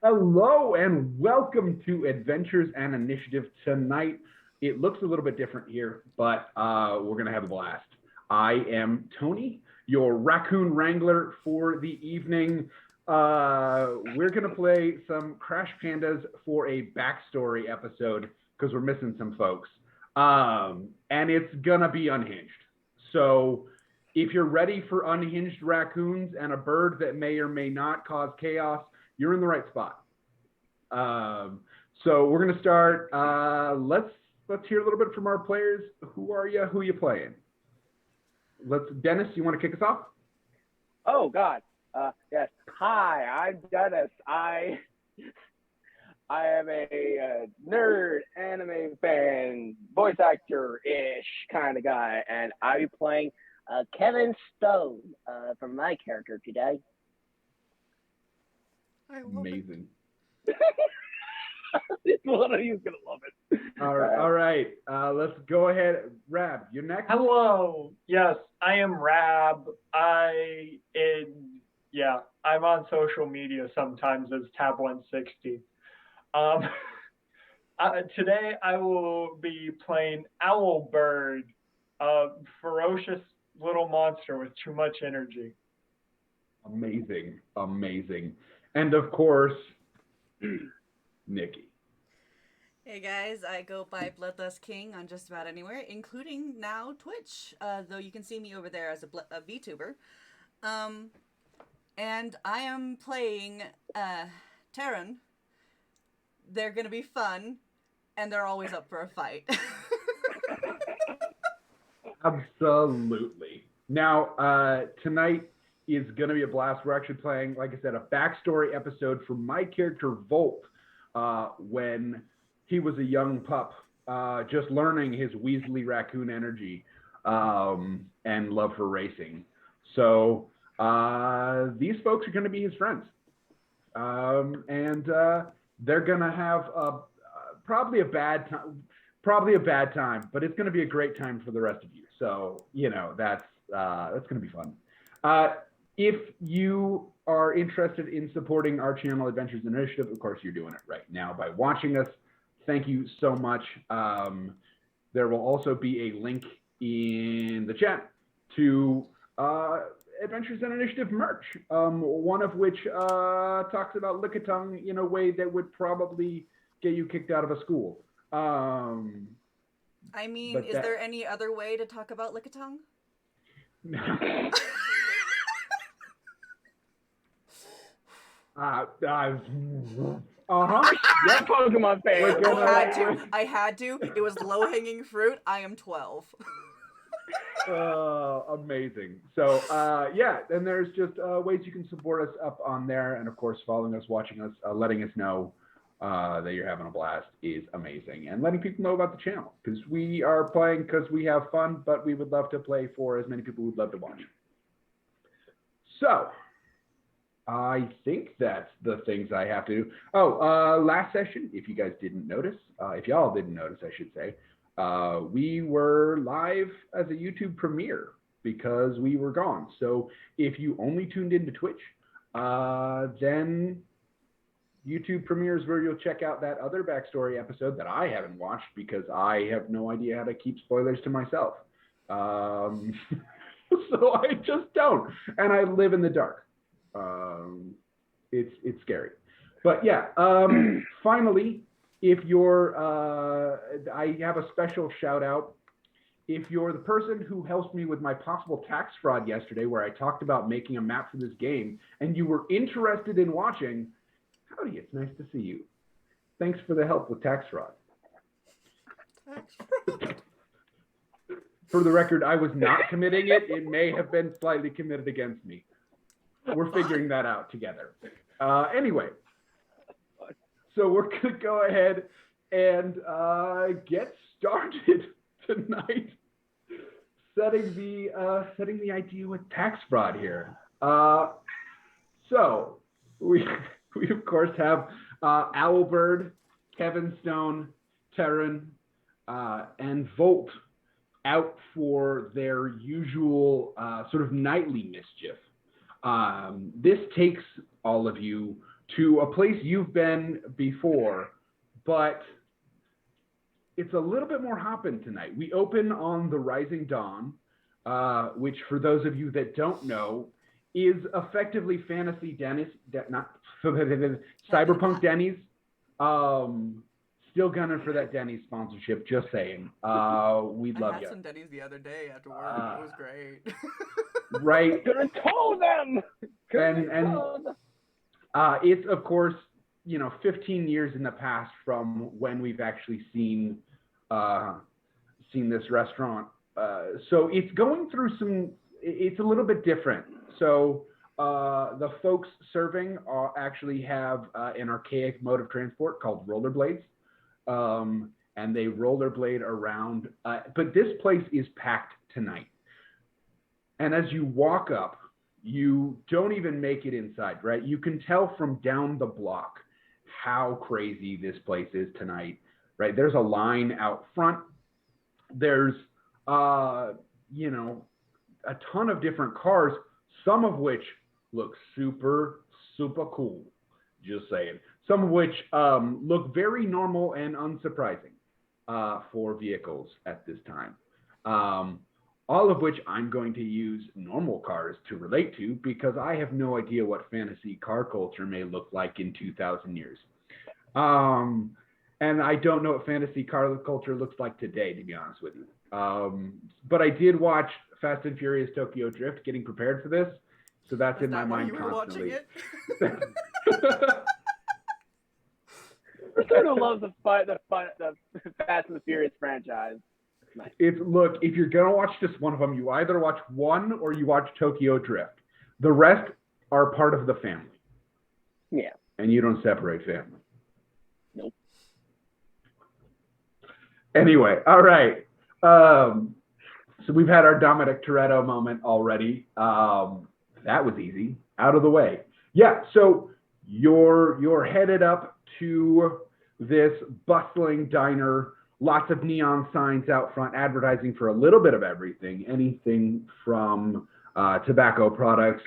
Hello and welcome to Adventures and Initiative. Tonight, it looks a little bit different here, but we're going to have a blast. I am your Raccoon Wrangler for the evening. We're going to play some Crash Pandas for a backstory episode because we're missing some folks. And it's going to be unhinged. So if you're ready for unhinged raccoons and a bird that may or may not cause chaos, you're in the right spot. So we're gonna start. Let's hear a little bit from our players. Who are you? Who are you playing? Dennis, you want to kick us off? Oh God, yes. Hi, I'm Dennis. I am a nerd, anime fan, voice actor-ish kind of guy, and I'll be playing Kevin Stone from my character today. Amazing. One of you's gonna love it. All right. Let's go ahead. Rab, you're next. Hello. Yes, I am Rab. I'm on social media sometimes as Tab160. Today I will be playing Owlbird, a ferocious little monster with too much energy. Amazing. And of course, Nikki. Hey guys, I go by Bloodless King on just about anywhere, including now Twitch, though you can see me over there as a VTuber. And I am playing Tehrun. They're gonna be fun, and they're always up for a fight. Absolutely. Now, tonight is going to be a blast. We're actually playing, like I said, a backstory episode for my character Volt when he was a young pup, just learning his Weasley raccoon energy and love for racing. So these folks are going to be his friends. And they're going to have probably a bad time, but it's going to be a great time for the rest of you. So, that's going to be fun. If you are interested in supporting our channel, Adventures and Initiative, of course, you're doing it right now by watching us. Thank you so much. There will also be a link in the chat to Adventures and Initiative merch, one of which talks about Lickitung in a way that would probably get you kicked out of a school. Is there any other way to talk about Lickitung? Yeah, Pokemon fan. I had to. It was low-hanging fruit. I am 12. Amazing. So, and there's just ways you can support us up on there. And, of course, following us, watching us, letting us know that you're having a blast is amazing. And letting people know about the channel. Because we are playing because we have fun, but we would love to play for as many people who'd love to watch. So, I think that's the things I have to do. Last session, if you guys didn't notice, if y'all didn't notice, I should say, we were live as a YouTube premiere because we were gone. So if you only tuned into Twitch, then YouTube premieres where you'll check out that other backstory episode that I haven't watched because I have no idea how to keep spoilers to myself. So I just don't. And I live in the dark. It's scary, but yeah. Finally, if you're, I have a special shout out. If you're the person who helped me with my possible tax fraud yesterday, where I talked about making a map for this game, and you were interested in watching, howdy, it's nice to see you. Thanks for the help with tax fraud. For the record, I was not committing it. It may have been slightly committed against me. We're figuring that out together. Anyway, so we're going to go ahead and get started tonight, setting the idea with tax fraud here. So we of course have Owlbird, Kevin Stone, Tehrun, and Volt out for their usual sort of nightly mischief. This takes all of you to a place you've been before, but it's a little bit more hopping tonight. We open on the Rising Dawn, which for those of you that don't know, is effectively Fantasy Dennis, not Cyberpunk Denny's. Still gunning for that Denny's sponsorship, just saying. We'd love you. I had some Denny's the other day after work. It was great. Right. Couldn't call them. And it's, of course, 15 years in the past from when we've actually seen this restaurant. So it's going through it's a little bit different. So the folks serving actually have an archaic mode of transport called rollerblades. And they rollerblade around. But this place is packed tonight. And as you walk up, you don't even make it inside, right? You can tell from down the block how crazy this place is tonight, right? There's a line out front. There's, a ton of different cars, some of which look super, super cool, just saying. Some of which look very normal and unsurprising for vehicles at this time. All of which I'm going to use normal cars to relate to because I have no idea what fantasy car culture may look like in 2,000 years. And I don't know what fantasy car culture looks like today, to be honest with you. But I did watch Fast and Furious Tokyo Drift, getting prepared for this. So that's in my mind constantly. Watching it? Raccoon loves the Fast and the Furious franchise. Nice. Look, if you're gonna watch just one of them, you either watch one or you watch Tokyo Drift. The rest are part of the family. Yeah. And you don't separate family. Nope. Anyway, all right. So we've had our Dominic Toretto moment already. That was easy. Out of the way. Yeah, so you're headed up to this bustling diner. Lots of neon signs out front advertising for a little bit of everything. Anything from tobacco products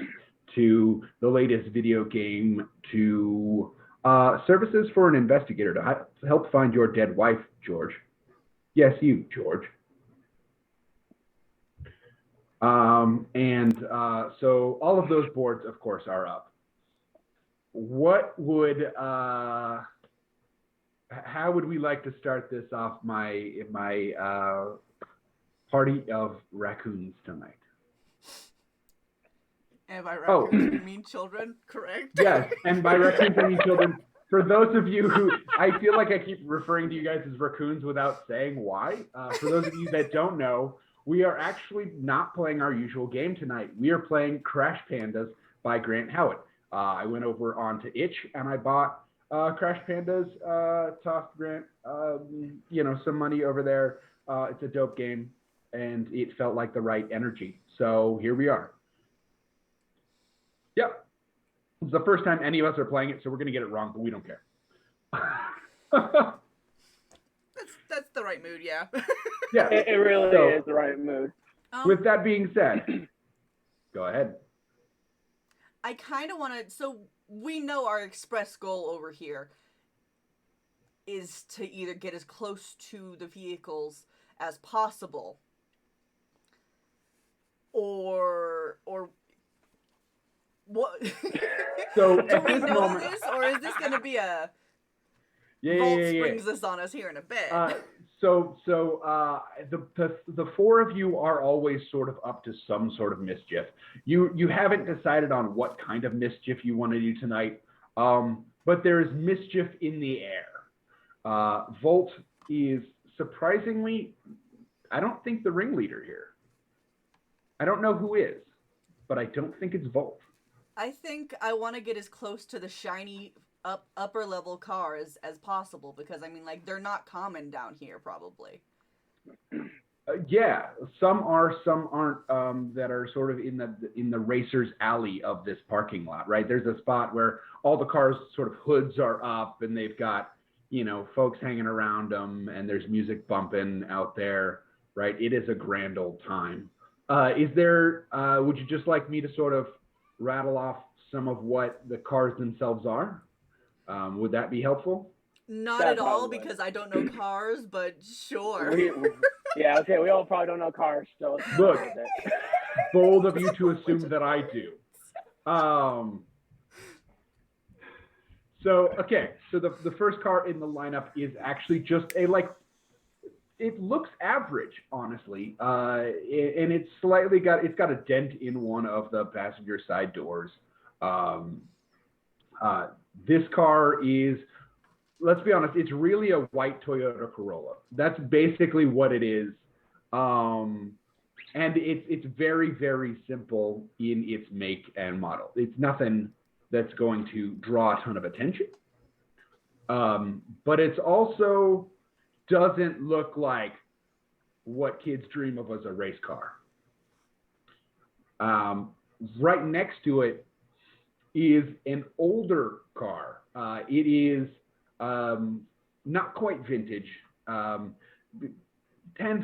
to the latest video game to services for an investigator to help find your dead wife, George. Yes, you, George. So all of those boards, of course, are up. What would... how would we like to start this off my party of raccoons tonight? And by raccoons, you mean children, correct? Yes, and by raccoons, I mean children. For those of you who, I feel like I keep referring to you guys as raccoons without saying why. For those of you that don't know, we are actually not playing our usual game tonight. We are playing Crash Pandas by Grant Howitt. I went over onto Itch and I bought Crash Pandas, tossed Grant, some money over there. It's a dope game, and it felt like the right energy. So here we are. Yep. It's the first time any of us are playing it, so we're going to get it wrong, but we don't care. That's the right mood, yeah. Yeah. It really is the right mood. With that being said, go ahead. I kind of want to... So we know our express goal over here is to either get as close to the vehicles as possible or what? So do at we this know moment, this, or is this going to be a Volt springs this on us here in a bit? So the four of you are always sort of up to some sort of mischief. You haven't decided on what kind of mischief you want to do tonight, but there is mischief in the air. Volt is surprisingly, I don't think the ringleader here. I don't know who is, but I don't think it's Volt. I think I want to get as close to the shiny upper level cars as possible, because I mean, like, they're not common down here probably. Yeah, some are, some aren't, that are sort of in the racer's alley of this parking lot, right? There's a spot where all the cars sort of hoods are up and they've got, folks hanging around them and there's music bumping out there, right? It is a grand old time. Would you just like me to sort of rattle off some of what the cars themselves are? Would that be helpful? Not That at all, probably would. because I don't know cars, but sure. Yeah, okay, we all probably don't know cars, so let's just Look, go with it. bold of you to assume that I do. So the first car in the lineup is actually just it looks average, honestly, and it's got a dent in one of the passenger side doors. This car is, let's be honest, it's really a white Toyota Corolla. That's basically what it is. And it's very, very simple in its make and model. It's nothing that's going to draw a ton of attention. But it's also doesn't look like what kids dream of as a race car. Right next to it is an older car. It is not quite vintage, 10,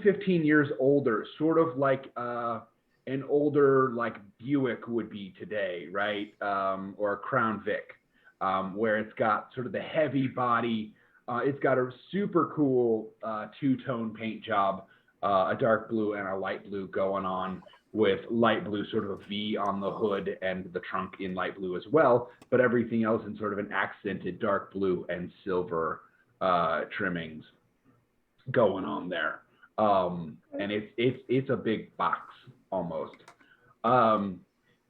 15 years older, sort of like an older like Buick would be today, right? Or a Crown Vic, where it's got sort of the heavy body. It's got a super cool two-tone paint job, a dark blue and a light blue going on, with light blue sort of a V on the hood and the trunk in light blue as well, but everything else in sort of an accented dark blue and silver trimmings going on there. And it's a big box almost.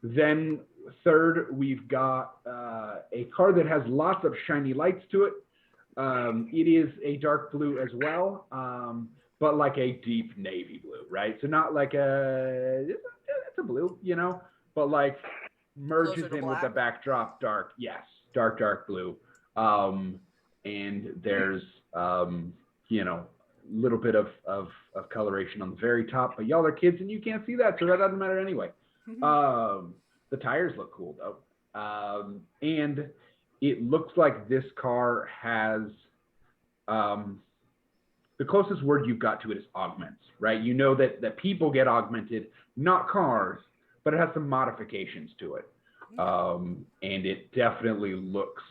Then third, we've got a car that has lots of shiny lights to it. It is a dark blue as well, but like a deep navy blue, right? So not like it's a blue, you know, but like merges in with the backdrop dark, yes, dark blue. And there's you know, little bit of coloration on the very top, but y'all are kids and you can't see that, so that doesn't matter anyway. The tires look cool though, and it looks like this car has the closest word you've got to it is augments, right? You know that people get augmented, not cars, but it has some modifications to it, and it definitely looks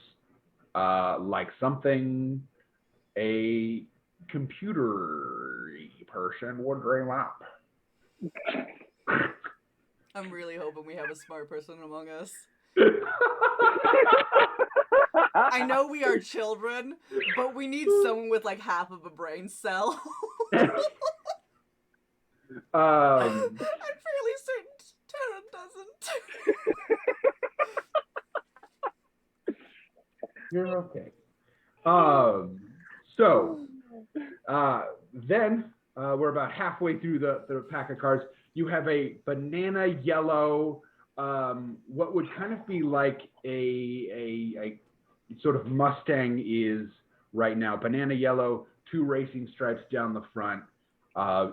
like something a computer person would dream up. I'm really hoping we have a smart person among us. I know we are children, but we need someone with like half of a brain cell. I'm fairly certain Tehrun doesn't. You're okay. Then we're about halfway through the pack of cards. You have a banana yellow, what would kind of be like a sort of Mustang is right now. Banana yellow, 2 racing stripes down the front.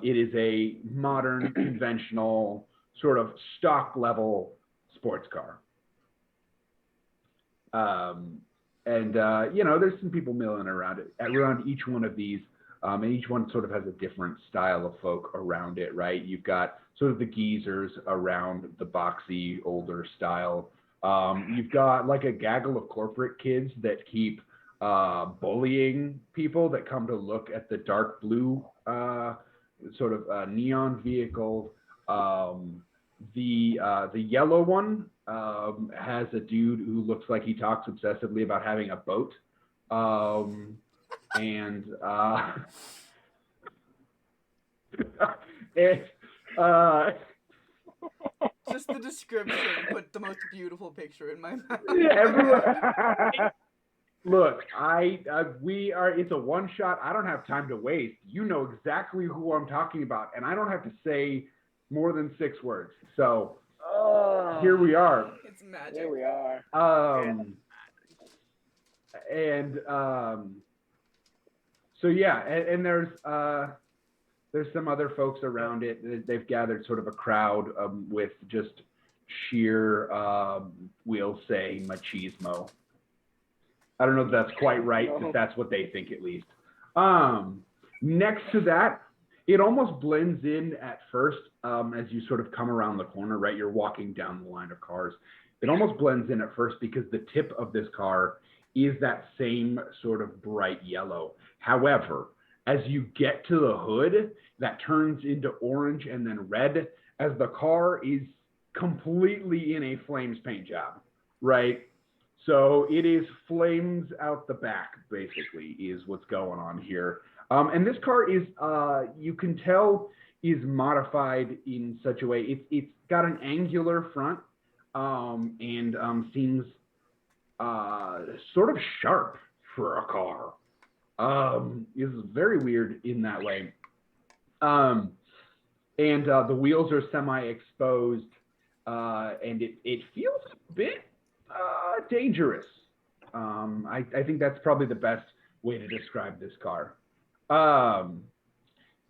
It is a modern, conventional, sort of stock level sports car. And you know, there's some people milling around each one of these, and each one sort of has a different style of folk around it, right? You've got sort of the geezers around the boxy, older style. You've got like a gaggle of corporate kids that keep bullying people that come to look at the dark blue sort of neon vehicle. The yellow one has a dude who looks like he talks obsessively about having a boat. And just the description put the most beautiful picture in my mouth. Yeah, everyone. Look, we are. It's a one shot. I don't have time to waste. You know exactly who I'm talking about, and I don't have to say more than 6 words. So here we are. It's magic. Here we are. So yeah, and there's some other folks around it. They've gathered sort of a crowd with just sheer, we'll say, machismo. I don't know if that's quite right, but that's what they think at least. Next to that, it almost blends in at first as you sort of come around the corner, right? You're walking down the line of cars. It almost blends in at first because the tip of this car is that same sort of bright yellow. However, as you get to the hood, that turns into orange and then red as the car is completely in a flames paint job, right? So it is flames out the back, basically, is what's going on here. And this car is, you can tell, is modified in such a way. It's got an angular front and seems sort of sharp for a car. Is very weird in that way. And the wheels are semi-exposed, and it feels a bit dangerous. I think that's probably the best way to describe this car. And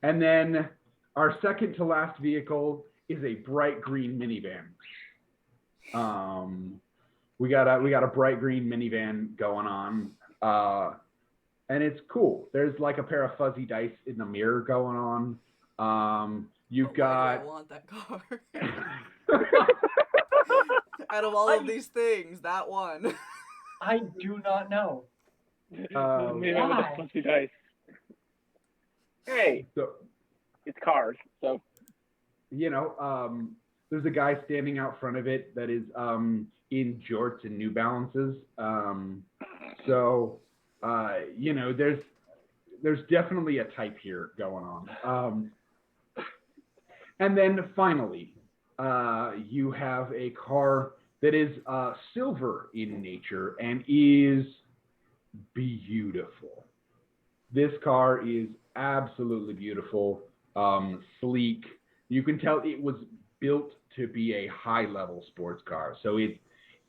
then our second to last vehicle is a bright green minivan. We got a bright green minivan going on, and it's cool. There's like a pair of fuzzy dice in the mirror going on. You've got. Why do I want that car? Out of all of these things, that one. I do not know. Maybe with the fuzzy dice. Hey, So, it's cars, so. you know, there's a guy standing out front of it that is in jorts and New Balances. So, you know, there's definitely a type here going on. And then finally, you have a car that is silver in nature and is beautiful. This car is absolutely beautiful, sleek. You can tell it was built to be a high-level sports car. So it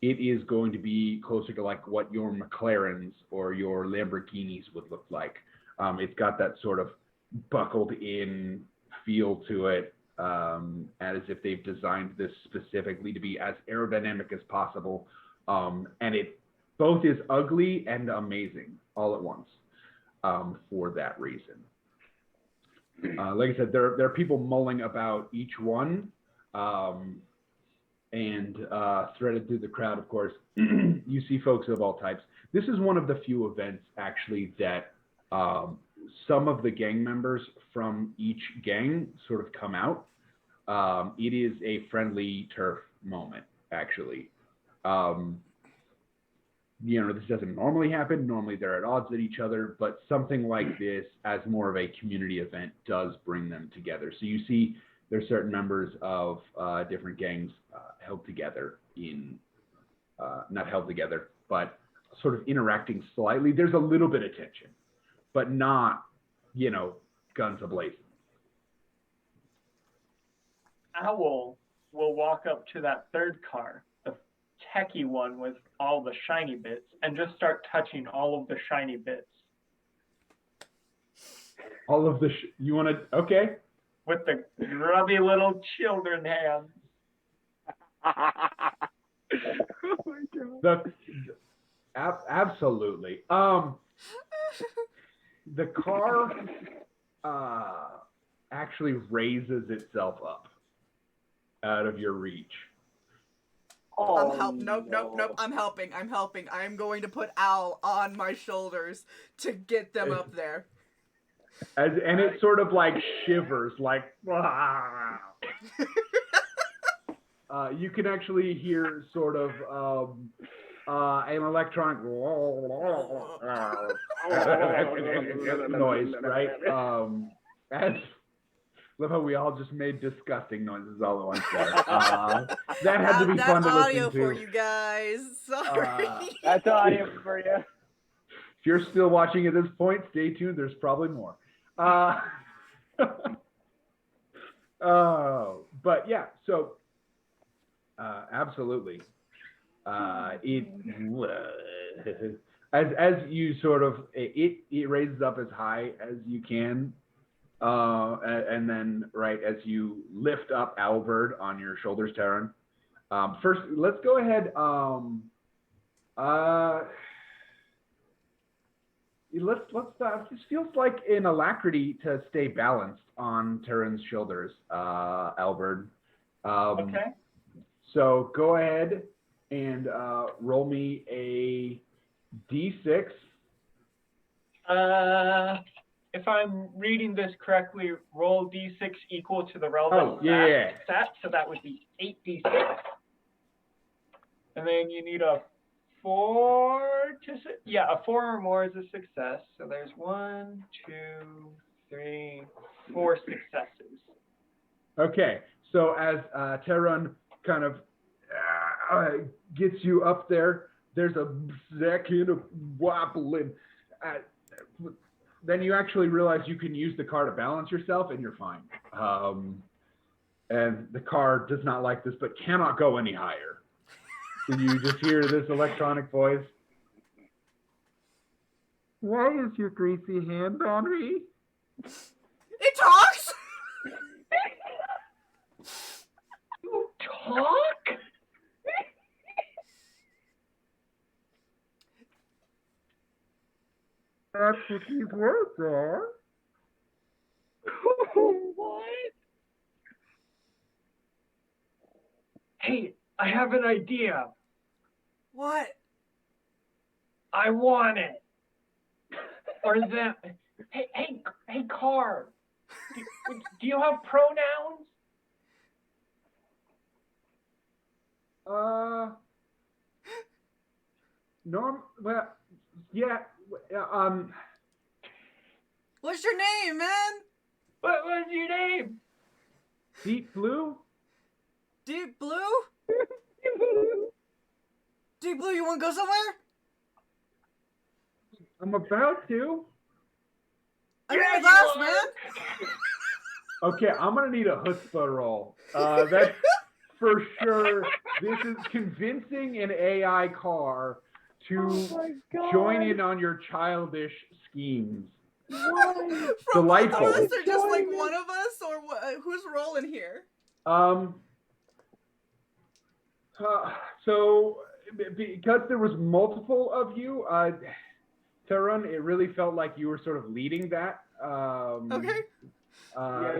is going to be closer to like what your McLarens or your Lamborghinis would look like. It's got that sort of buckled-in feel to it, as if they've designed this specifically to be as aerodynamic as possible. And it both is ugly and amazing all at once, for that reason. Like I said, there are people mulling about each one, and threaded through the crowd, of course, you see folks of all types. This is one of the few events, actually, that some of the gang members from each gang sort of come out. It is a friendly turf moment, actually. You know, this doesn't normally happen. Normally they're at odds with each other, but something like this, as more of a community event, does bring them together. So you see there's certain members of different gangs held together in, not held together, but sort of interacting slightly. There's a little bit of tension, but not, you know, guns ablazing. Owl will walk up to that third car, the techie one with all the shiny bits, and just start touching all of the shiny bits. All of the, you want to, okay. With the grubby little children hands. Oh my God. Absolutely. The car actually raises itself up out of your reach. Oh, Nope. I'm helping. I'm going to put Owl on my shoulders to get them up there. And it sort of like shivers, like, you can actually hear sort of an electronic noise, right? As love how we all just made disgusting noises all at once there. That had to be fun to That's audio listen for to. you guys. Sorry. That's audio for you. If you're still watching at this point, stay tuned. There's probably more. But yeah, so absolutely. It as you sort of it raises up as high as you can, and then right as you lift up Owlbird on your shoulders, Tehrun. First, let's go ahead. This feels like an alacrity to stay balanced on Tehrun's shoulders, Owlbird. Okay. So go ahead and roll me a D6. If I'm reading this correctly, roll d6 equal to the relevant stat, so that would be 8d6. And then you need a 4 to, a 4 or more is a success. So there's 1, 2, 3, 4 successes. Okay, so as Tehrun kind of gets you up there, there's a second of wobbling. Then you actually realize you can use the car to balance yourself, and you're fine. And the car does not like this, but cannot go any higher. So you just hear this electronic voice. Why is your greasy hand on me? It talks! You talk? That's what these words are. What? Hey, I have an idea. What? I want it. Or them. Hey, car. Do you have pronouns? Well, yeah. What's your name, man? What's your name? Deep Blue? Deep Blue? Deep Blue, you want to go somewhere? I'm about to. I need a glass, man. Okay, I'm going to need a chutzpah roll. That's for sure. This is convincing an AI car to join in on your childish schemes. From Delightful. both of us, or just like one of us, or who's rolling here? So because there was multiple of you, Tehrun, it really felt like you were sort of leading that. Okay.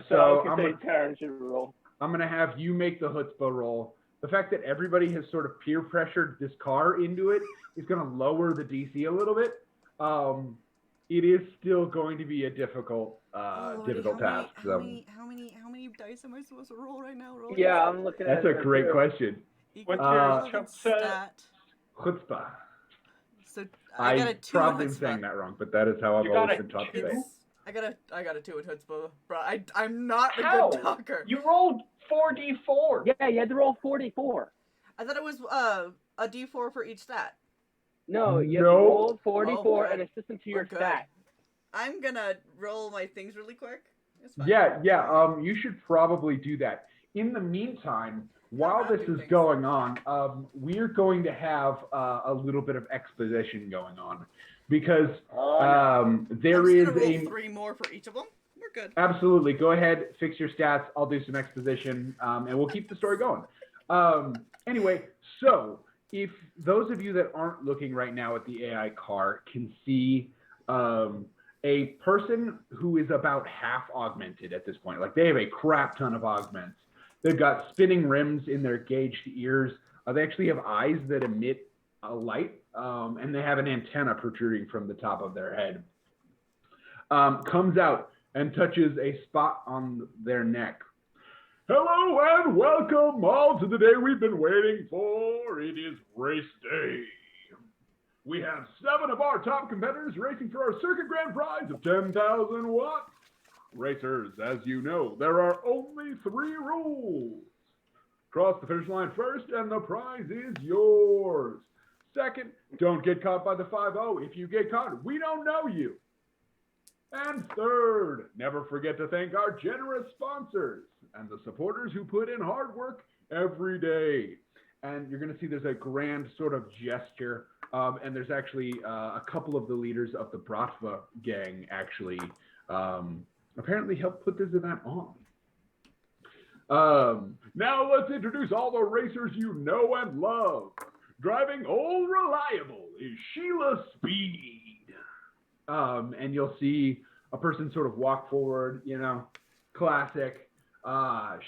So I can say Tehrun should roll. I'm gonna have you make the chutzpah roll. The fact that everybody has sort of peer pressured this car into it is gonna lower the DC a little bit. It is still going to be a difficult task. How many dice am I supposed to roll right now? Yeah, I'm looking at it. That's a great question. What's your stat? Chutzpah. So I got a 2 probably in am chutzpah. saying that wrong, but that is how I've always been taught to say. I got a 2 in chutzpah, bro. I'm not a good talker. You rolled 4d4. Yeah, you had to roll 44. I thought it was a d4 for each stat. No, you have to roll 44 Oh, and a system to your stat. I'm gonna roll my things really quick. It's fine. Yeah. You should probably do that. In the meantime, while this is going on, we're going to have a little bit of exposition going on because there is roll 3 more for each of them. We're good. Absolutely. Go ahead, fix your stats. I'll do some exposition, and we'll keep the story going. Anyway, so if those of you that aren't looking right now at the AI car can see a person who is about half augmented at this point. Like they have a crap ton of augments. They've got spinning rims in their gauged ears. They actually have eyes that emit a light, and they have an antenna protruding from the top of their head. Comes out and touches a spot on their neck. Hello and welcome all to the day we've been waiting for. It is race day. We have 7 of our top competitors racing for our circuit grand prize of 10,000 watts. Racers, as you know, there are only 3 rules. Cross the finish line first and the prize is yours. Second, don't get caught by the 5-0. If you get caught, we don't know you. And third, never forget to thank our generous sponsors and the supporters who put in hard work every day. And you're going to see there's a grand sort of gesture. And there's actually a couple of the leaders of the Bratva gang actually apparently helped put this event on. Now let's introduce all the racers you know and love. Driving all reliable is Sheila Speed. And you'll see a person sort of walk forward, you know, classic.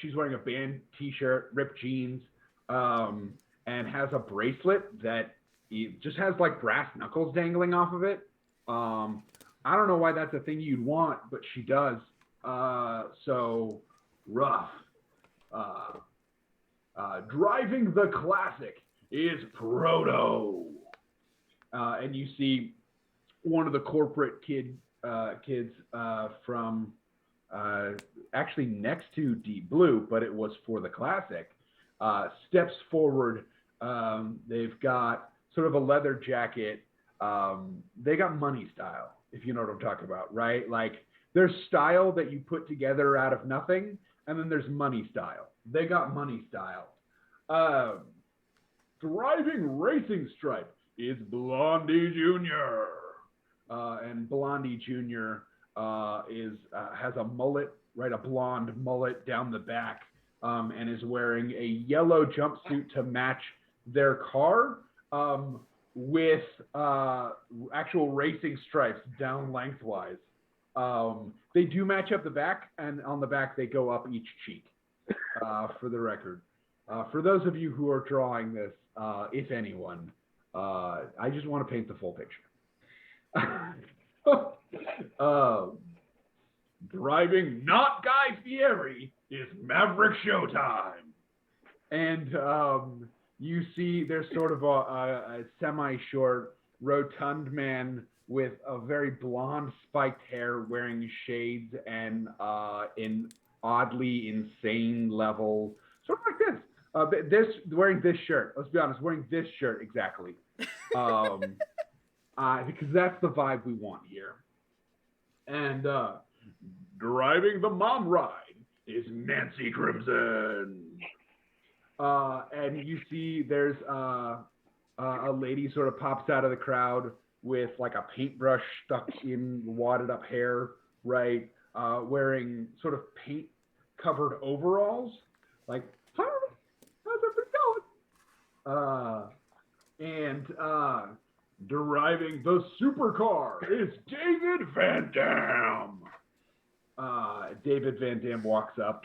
She's wearing a band t-shirt, ripped jeans, and has a bracelet that it just has like brass knuckles dangling off of it. I don't know why that's a thing you'd want, but she does. So rough. Driving the classic is Proto. And you see one of the corporate kids from actually next to Deep Blue, but it was for the classic, steps forward. They've got sort of a leather jacket. They got money style, if you know what I'm talking about, right? Like there's style that you put together out of nothing, and then there's money style. They got money style. Driving racing stripe is Blondie Jr. And Blondie Jr. Has a mullet, right? A blonde mullet down the back, and is wearing a yellow jumpsuit to match their car, with actual racing stripes down lengthwise. They do match up the back, and on the back they go up each cheek, for the record. For those of you who are drawing this, if anyone, I just want to paint the full picture. Driving not Guy Fieri is Maverick Showtime. And you see there's sort of a semi-short, rotund man with a very blonde spiked hair, wearing shades and an oddly insane level, sort of like this. Wearing this shirt. Let's be honest, wearing this shirt exactly. Because that's the vibe we want here. And driving the mom ride is Nancy Crimson. And you see there's a lady sort of pops out of the crowd with like a paintbrush stuck in wadded up hair, right? Wearing sort of paint covered overalls. Like, how's everything going? And driving the supercar is David Van Damme. David Van Damme walks up,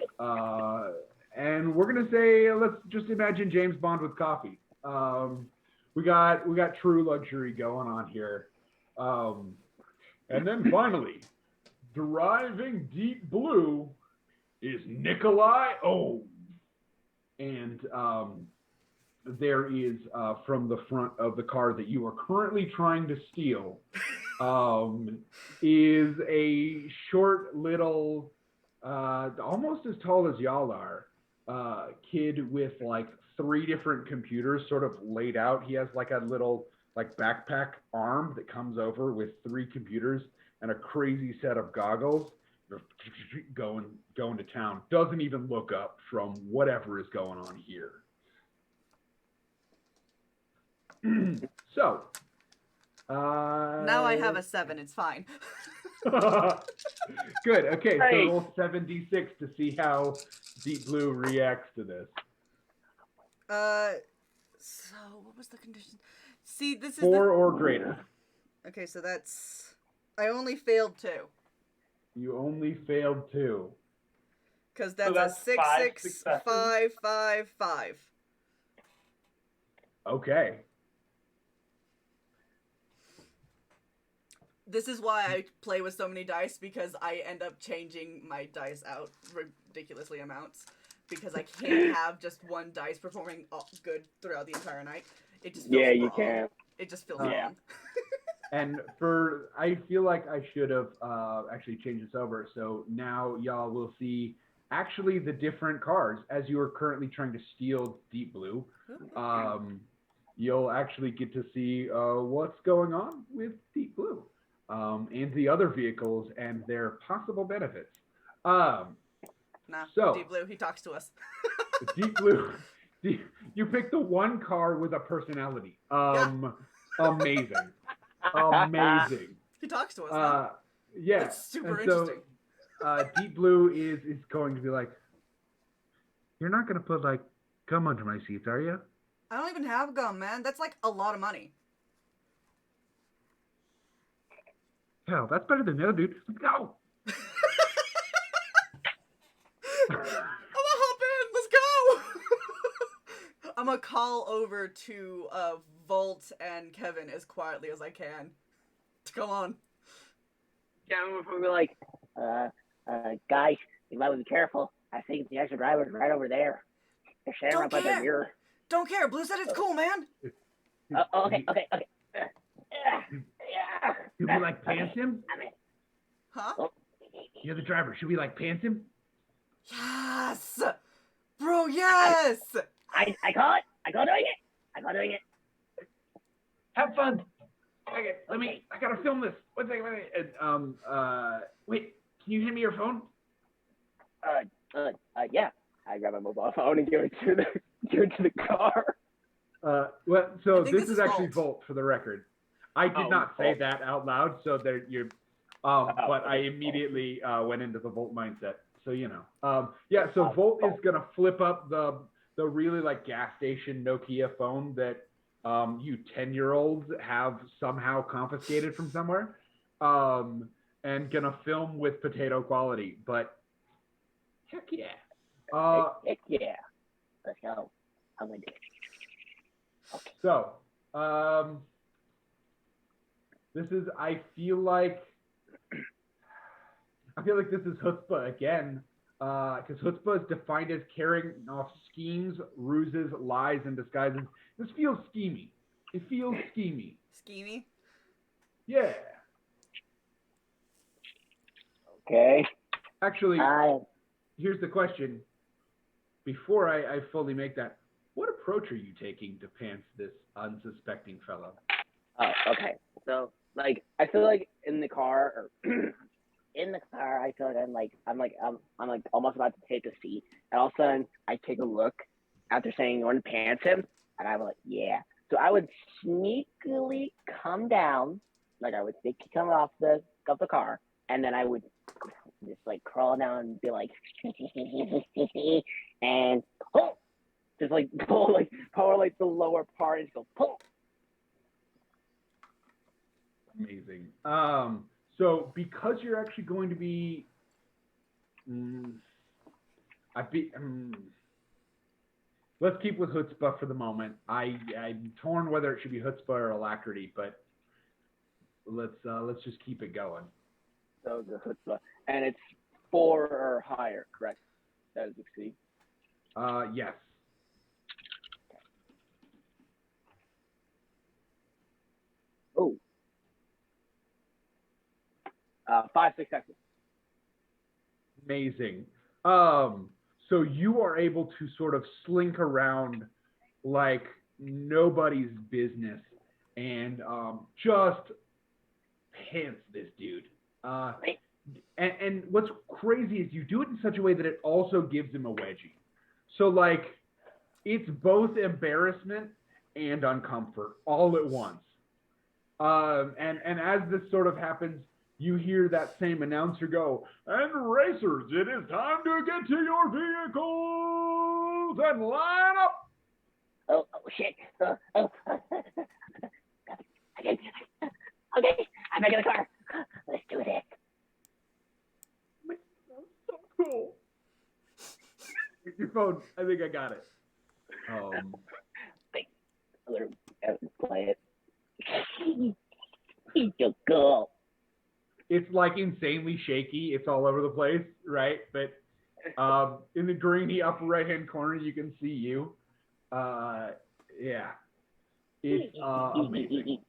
and we're gonna say, let's just imagine James Bond with coffee. We got true luxury going on here. And then finally, driving Deep Blue is Nikolai O. And there is, from the front of the car that you are currently trying to steal, is a short little, almost as tall as y'all are, kid with like 3 different computers sort of laid out. He has like a little like backpack arm that comes over with 3 computers and a crazy set of goggles, going to town. Doesn't even look up from whatever is going on here. So now I have a 7. It's fine. Good. Okay, Great. so roll 7d6 to see how Deep Blue reacts to this. So what was the condition? See, this is 4 or greater. Okay, so that's I only failed 2. You only failed 2. Because that's, So that's a 6, 5 6, successes. 5, 5, 5. Okay. This is why I play with so many dice, because I end up changing my dice out ridiculously amounts, because I can't have just one dice performing good throughout the entire night. It just feels Yeah, you wrong. can. It just feels Yeah. wrong. And I feel like I should have actually changed this over. So now y'all will see actually the different cars as you are currently trying to steal Deep Blue. You'll actually get to see what's going on with Deep Blue, and the other vehicles and their possible benefits. So Deep Blue, he talks to us. Deep Blue, you picked the one car with a personality. Amazing. Amazing. He talks to us. Now. Yeah. That's super And so, interesting. Deep Blue is going to be like, you're not going to put like gum under my seats, are you? I don't even have gum, man. That's like a lot of money. Hell, that's better than the other dude. No. I'm gonna hop in. Let's go. I'm gonna call over to Volt and Kevin as quietly as I can. Come on. Yeah, I'm probably like, guys, you might be careful. I think the extra driver's right over there. They're standing right by the mirror. Don't care. Blue said it's cool, man. Okay. Should we like pants him? Huh? You're the driver. Should we like pants him? Yes! Bro, yes! I call it. I call doing it. Have fun. Okay, I gotta film this. One second. Wait, can you hand me your phone? Yeah. I grab my mobile phone and give it to the car. Well, so this is is actually Volt. Volt for the record. I did not say that out loud, so there you. But I immediately went into the Volt mindset, so you know. So Volt is gonna flip up the really like gas station Nokia phone that you 10-year-olds have somehow confiscated from somewhere, and gonna film with potato quality. But heck yeah. Heck yeah. Let's go. I'm gonna do it. Okay. So, this is, I feel like this is chutzpah again, because chutzpah is defined as carrying off schemes, ruses, lies, and disguises. This feels schemy. It feels schemy. Schemy? Yeah. Okay. Actually, here's the question. Before I fully make that, what approach are you taking to pants this unsuspecting fellow? Oh, okay. So, like, I feel like in the car, I feel like I'm almost about to take a seat, and all of a sudden I take a look after saying you want to pants him, and I'm like, yeah. So I would sneakily come down, like I would sneakily come off the car, and then I would just like crawl down and be like, and pull, just like pull like the lower part and just go pull. Amazing. So because you're actually going to be, let's keep with chutzpah for the moment. I'm torn whether it should be chutzpah or alacrity, but let's just keep it going. So the chutzpah, and it's 4 or higher, correct? That is exceed. Yes. Oh. 5 successes. Amazing. So you are able to sort of slink around like nobody's business and just pants this dude. And what's crazy is you do it in such a way that it also gives him a wedgie. So like it's both embarrassment and uncomfort all at once. And as this sort of happens, you hear that same announcer go, "And racers, it is time to get to your vehicles and line up." Oh shit. Okay, I'm back in the car. Let's do this. That's so cool. Your phone, I think I got it. I'm gonna play it. He's so cool. It's like insanely shaky. It's all over the place, right? But in the grainy upper right-hand corner, you can see you. Yeah. It's amazing.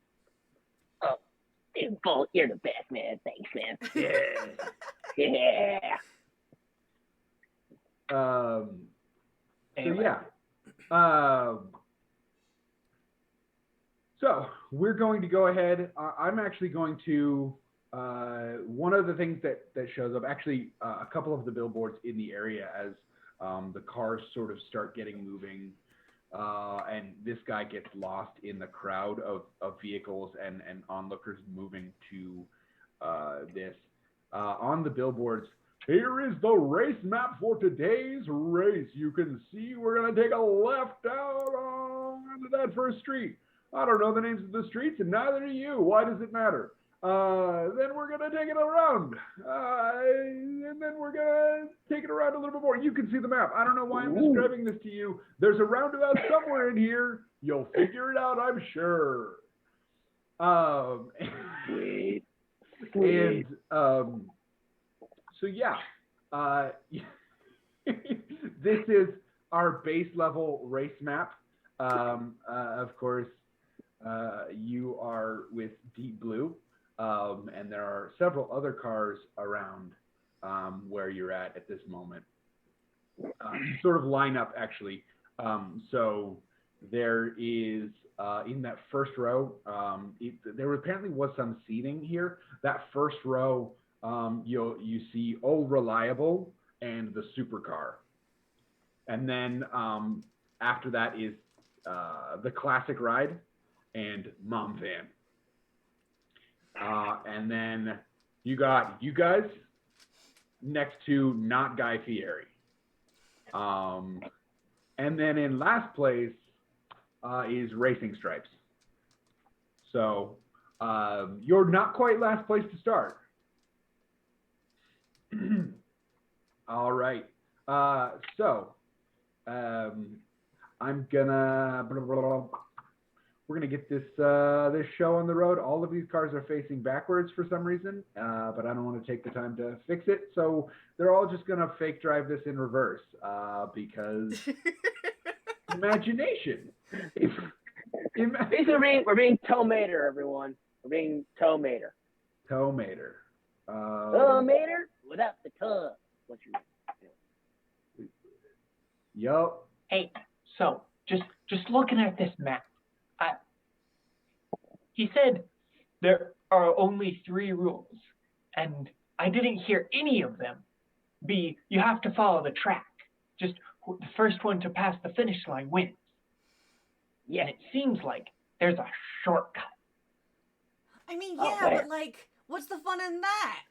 Oh, Bolt, you're the best, man. Thanks, man. Yeah. Yeah. Anyway. So yeah. So we're going to go ahead. I'm actually going to one of the things that shows up, actually a couple of the billboards in the area as the cars sort of start getting moving, and this guy gets lost in the crowd of vehicles and onlookers moving to this. On the billboards, here is the race map for today's race. You can see we're going to take a left out onto that first street. I don't know the names of the streets, and neither do you. Why does it matter? Then we're going to take it around. And then we're going to take it around a little bit more. You can see the map. I don't know why I'm describing this to you. There's a roundabout somewhere in here. You'll figure it out, I'm sure. Sweet. And so yeah, this is our base level race map. Of course, you are with Deep Blue, and there are several other cars around where you're at this moment. Sort of line up actually. So there is in that first row, there apparently was some seating here. That first row, you see Old Reliable and the supercar, and then after that is the Classic Ride and Mom Van, and then you got you guys next to Not Guy Fieri, and then in last place is Racing Stripes. So you're not quite last place to start. All right. So I'm gonna we're gonna get this this show on the road. All of these cars are facing backwards for some reason, but I don't want to take the time to fix it. So they're all just gonna fake drive this in reverse because imagination. We're being Tomater, everyone. We're being Tomater. Tomater. Tomater without the toe. What's your name? Yup. Hey, so just looking at this map, he said there are only 3 rules, and I didn't hear any of them. You have to follow the track. Just the first one to pass the finish line wins. Yeah, and it seems like there's a shortcut. I mean, yeah, but like, what's the fun in that?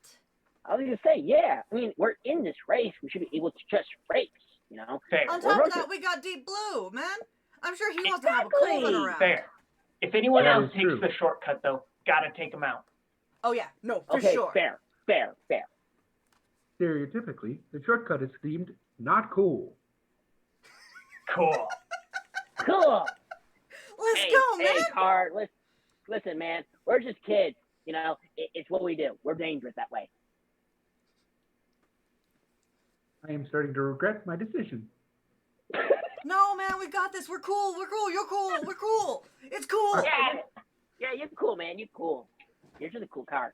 I was gonna say, yeah. I mean, we're in this race. We should be able to just race, you know. Fair. On top of that, we got Deep Blue, man. I'm sure he wants to have a cool one around. Fair. If anyone That else is takes true. the shortcut, though, gotta take them out. Oh yeah, no, for Okay, sure. fair. Stereotypically, the shortcut is themed not cool. Cool. Cool. Let's go, man. Hey, Card. Listen, man. We're just kids. You know, it's what we do. We're dangerous that way. I am starting to regret my decision. No, man, we got this. We're cool. We're cool. You're cool. We're cool. It's cool. Yeah, you're cool, man. You're cool. You're just a cool card.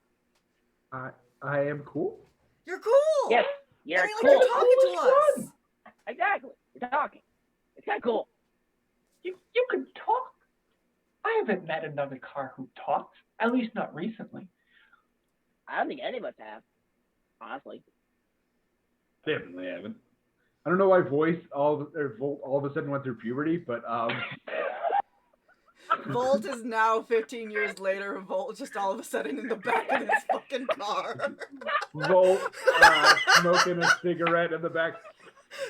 I am cool. You're cool. Yes, you're I mean, cool. like you're talking to us. Exactly. You're talking. It's kind of cool. You can talk. I haven't met another car who talks, at least not recently. I don't think any of us have, honestly. Definitely haven't. I don't know why Volt all of a sudden went through puberty, but Volt is now 15 years later. Volt just all of a sudden in the back of his fucking car. Volt smoking a cigarette in the back.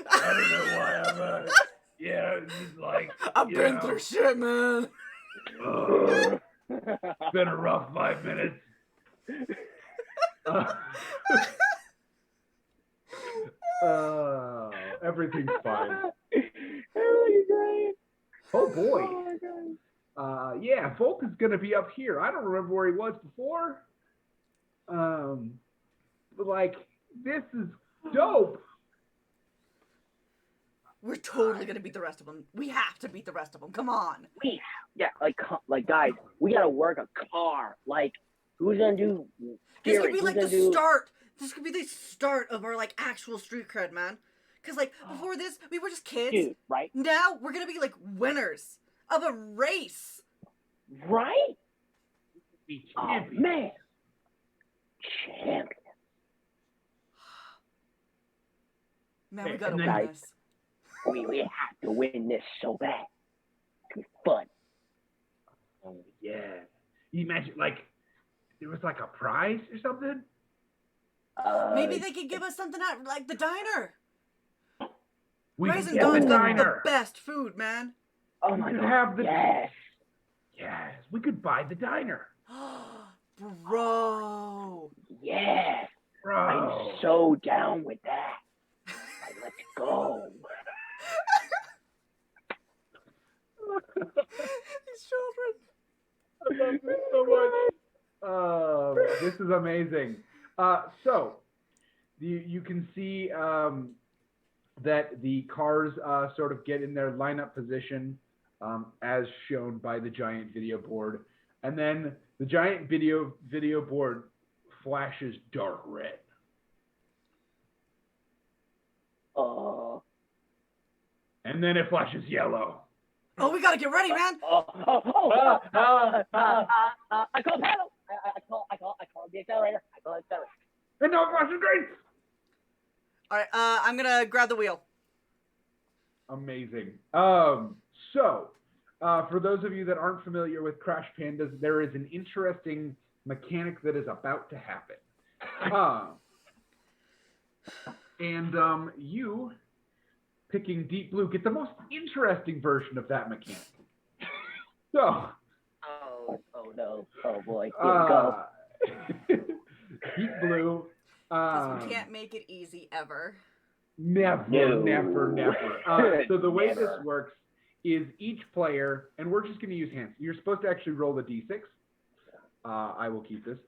I don't know why I'm yeah, he's like I've been through shit, man. It's been a rough 5 minutes. Everything's fine. Oh boy. Yeah, Volt is gonna be up here. I don't remember where he was before. But like, this is dope. We're totally gonna beat the rest of them. We have to beat the rest of them. Come on. Like guys, we gotta work a car. Like, who's gonna do? This could be like the start. This could be the start of our like actual street cred, man. Cause like before this, we were just kids. Dude, right? Now we're gonna be like winners of a race. Right? Be Oh champion. man, champion. Man, we gotta And win then- this. We have to win this so bad. It's gonna be fun. Oh yeah. You imagine like there was like a prize or something? Maybe they could give us something at like the diner. We Raisin could get Dawn's the got diner. the best food, man. Oh my We could god. have the Yes. Yes, we could buy the diner. Bro. Yes. Bro. I'm so down with that. Like, let's go. These children. I love this so much. This is amazing. So you can see that the cars sort of get in their lineup position as shown by the giant video board. And then the giant video board flashes dark red. And then it flashes yellow. Oh, we gotta get ready, man. I call paddle. I call the accelerator. And now it flashes green. All right, I'm gonna grab the wheel. Amazing. So, for those of you that aren't familiar with Crash Pandas, there is an interesting mechanic that is about to happen. And you, picking Deep Blue, get the most interesting version of that mechanic. So. Oh no. Oh boy. Here we go. Deep Blue. Because we can't make it easy ever. Never. So the way this works is each player, and we're just going to use hands. You're supposed to actually roll the d6. I will keep this.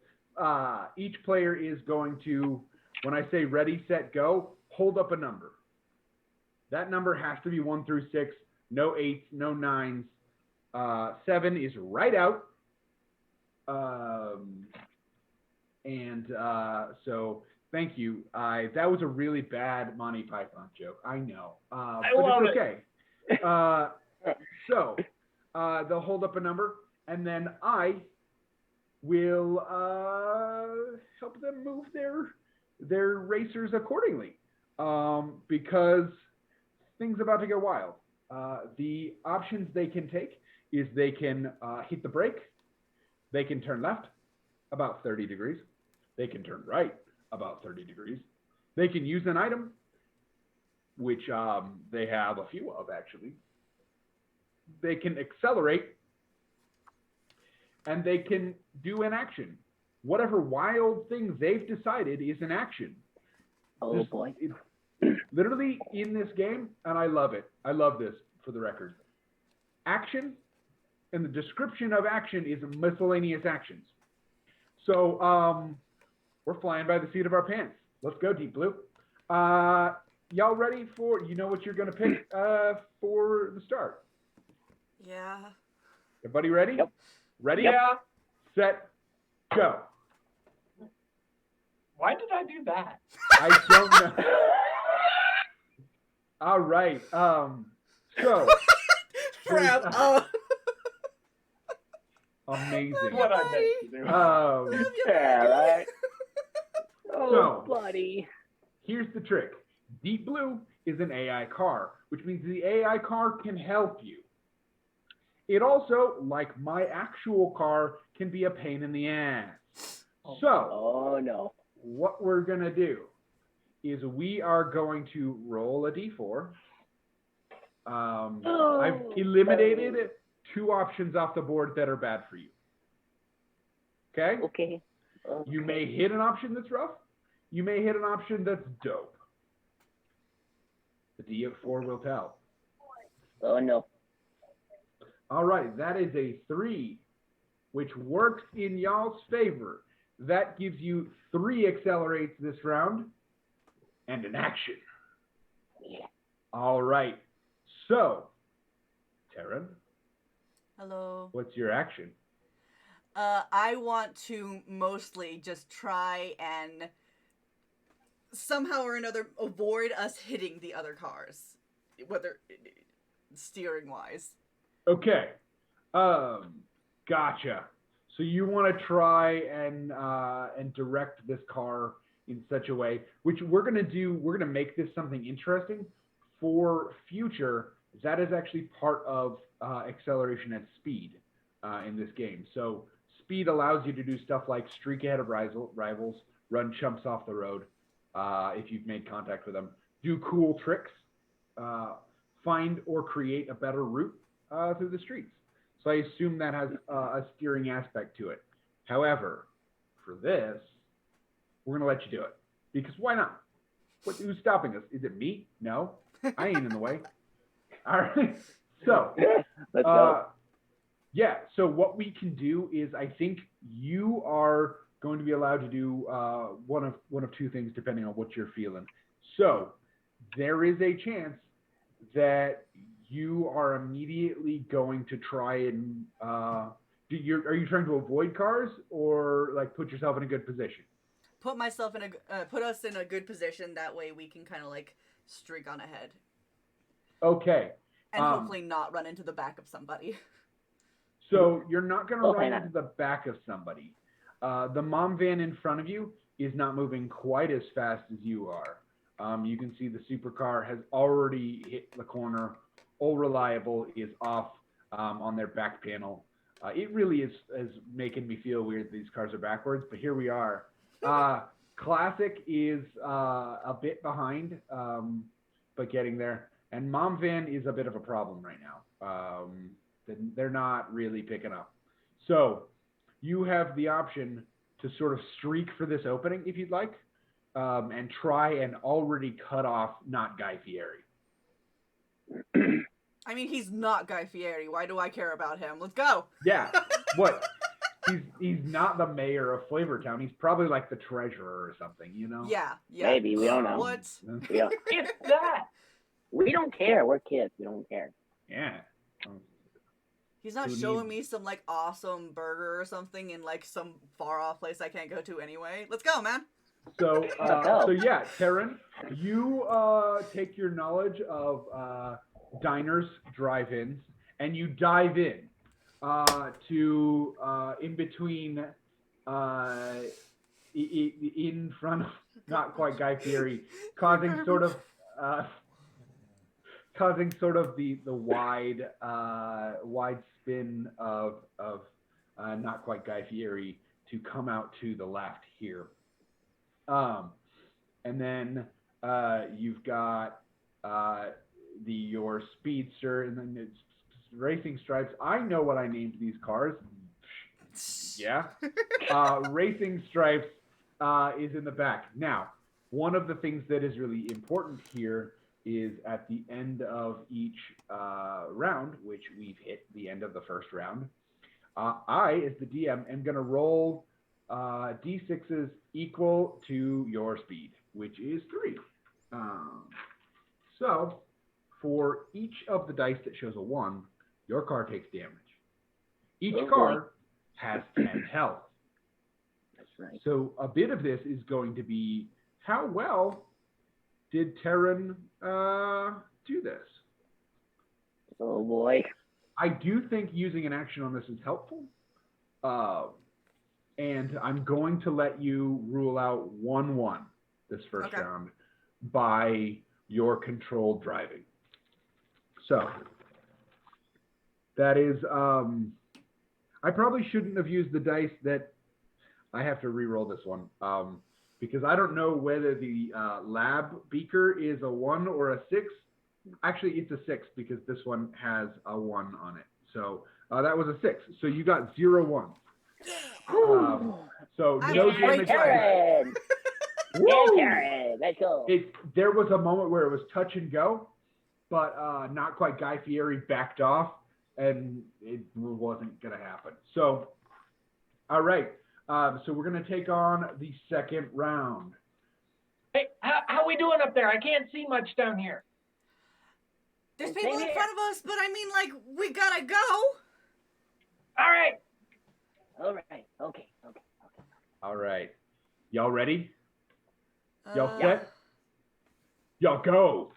Each player is going to, when I say ready, set, go, hold up a number. That number has to be 1 through 6. No 8s, no 9s. 7 is right out. So thank you. That was a really bad Monty Python joke. I know. But it's okay. So they'll hold up a number, and then I will help them move their racers accordingly, because things about to go wild. The options they can take is they can hit the brake, they can turn left about 30 degrees, they can turn right about 30 degrees, they can use an item, which they have a few of actually, they can accelerate, and they can do an action. Whatever wild thing they've decided is an action. Oh boy. Literally in this game, and I love it. I love this, for the record. Action, and the description of action is miscellaneous actions. So we're flying by the seat of our pants. Let's go, Deep Blue. Y'all ready for, you know what you're going to pick for the start? Yeah. Everybody ready? Yep. Ready? Yeah. Set, go. Why did I do that? I don't know. All right. So. Crap. Amazing. What I meant to do. Yeah, right. So, buddy. Here's the trick. Deep Blue is an AI car, which means the AI car can help you. It also, like my actual car, can be a pain in the ass. So, no. what we're going to do is we are going to roll a d4. I've eliminated 2 options off the board that are bad for you. Okay? Okay. You may hit an option that's rough. You may hit an option that's dope. The D4 will tell. Oh no. All right, that is a 3, which works in y'all's favor. That gives you 3 accelerates this round and an action. Yeah. All right. So, Tehrun, Hello. what's your action? I want to mostly just try and somehow or another avoid us hitting the other cars, whether steering wise. Okay. Gotcha. So you want to try and direct this car in such a way, which we're going to do. We're going to make this something interesting for future. That is actually part of acceleration at speed in this game. So speed allows you to do stuff like streak ahead of rivals, run chumps off the road if you've made contact with them, do cool tricks, find or create a better route through the streets. So I assume that has a steering aspect to it. However, for this, we're going to let you do it. Because why not? Who's stopping us? Is it me? No. I ain't in the way. All right. So, Let's go. yeah. So what we can do is, I think you are going to be allowed to do one of two things depending on what you're feeling. So there is a chance that you are immediately going to try and are you trying to avoid cars or like put yourself in a good position? Put us in a good position. That way we can kind of like streak on ahead Okay. and hopefully not run into the back of somebody. So you're not going to Okay, run now. into the back of somebody. The mom van in front of you is not moving quite as fast as you are. You can see the supercar has already hit the corner. All Reliable is off on their back panel. It really is making me feel weird these cars are backwards, but here we are. Classic is a bit behind, but getting there. And Mom Van is a bit of a problem right now. They're not really picking up. So you have the option to sort of streak for this opening if you'd like, and try and already cut off not Guy Fieri. I mean, he's not Guy Fieri. Why do I care about him? Let's go. Yeah. What? He's not the mayor of Flavortown. He's probably like the treasurer or something, you know? Yeah. Maybe, we don't know. What? We don't, It's that. we don't care. We're kids. We don't care. Yeah. He's not Who showing needs- me some like awesome burger or something in like some far off place I can't go to anyway. Let's go, man. So, go. so yeah, Tehrun, you take your knowledge of diners, drive-ins, and you dive in to in between, in front of not quite Guy Fieri, causing sort of the wide spin of not quite Guy Fieri to come out to the left here. And then you've got your Speedster, and then it's Racing Stripes. I know what I named these cars. Yeah. Racing Stripes is in the back. Now, one of the things that is really important here is at the end of each round, which we've hit the end of the first round, I, as the DM, am going to roll D6s equal to your speed, which is 3. So, for each of the dice that shows a 1, your car takes damage. Each car has 10 health. That's right. So, a bit of this is going to be, how well did Tehrun do this? Oh, boy. I do think using an action on this is helpful. And I'm going to let you rule out 1-1 this first round by your controlled driving. So that is, I probably shouldn't have used the dice that I have to re-roll this one because I don't know whether the lab beaker is a 1 or a 6. Actually, it's a 6 because this one has a 1 on it. So that was a 6. So you got 0-1. So no damage. Tehrun! Yeah, Tehrun! Let's go. There was a moment where it was touch and go, but not quite. Guy Fieri backed off, and it wasn't going to happen. So, all right. So we're going to take on the second round. Hey, how we doing up there? I can't see much down here. There's people in front of us, but I mean, like, we gotta go. All right. All right. Okay. All right. Y'all ready? Y'all Uh, set? Y'all go.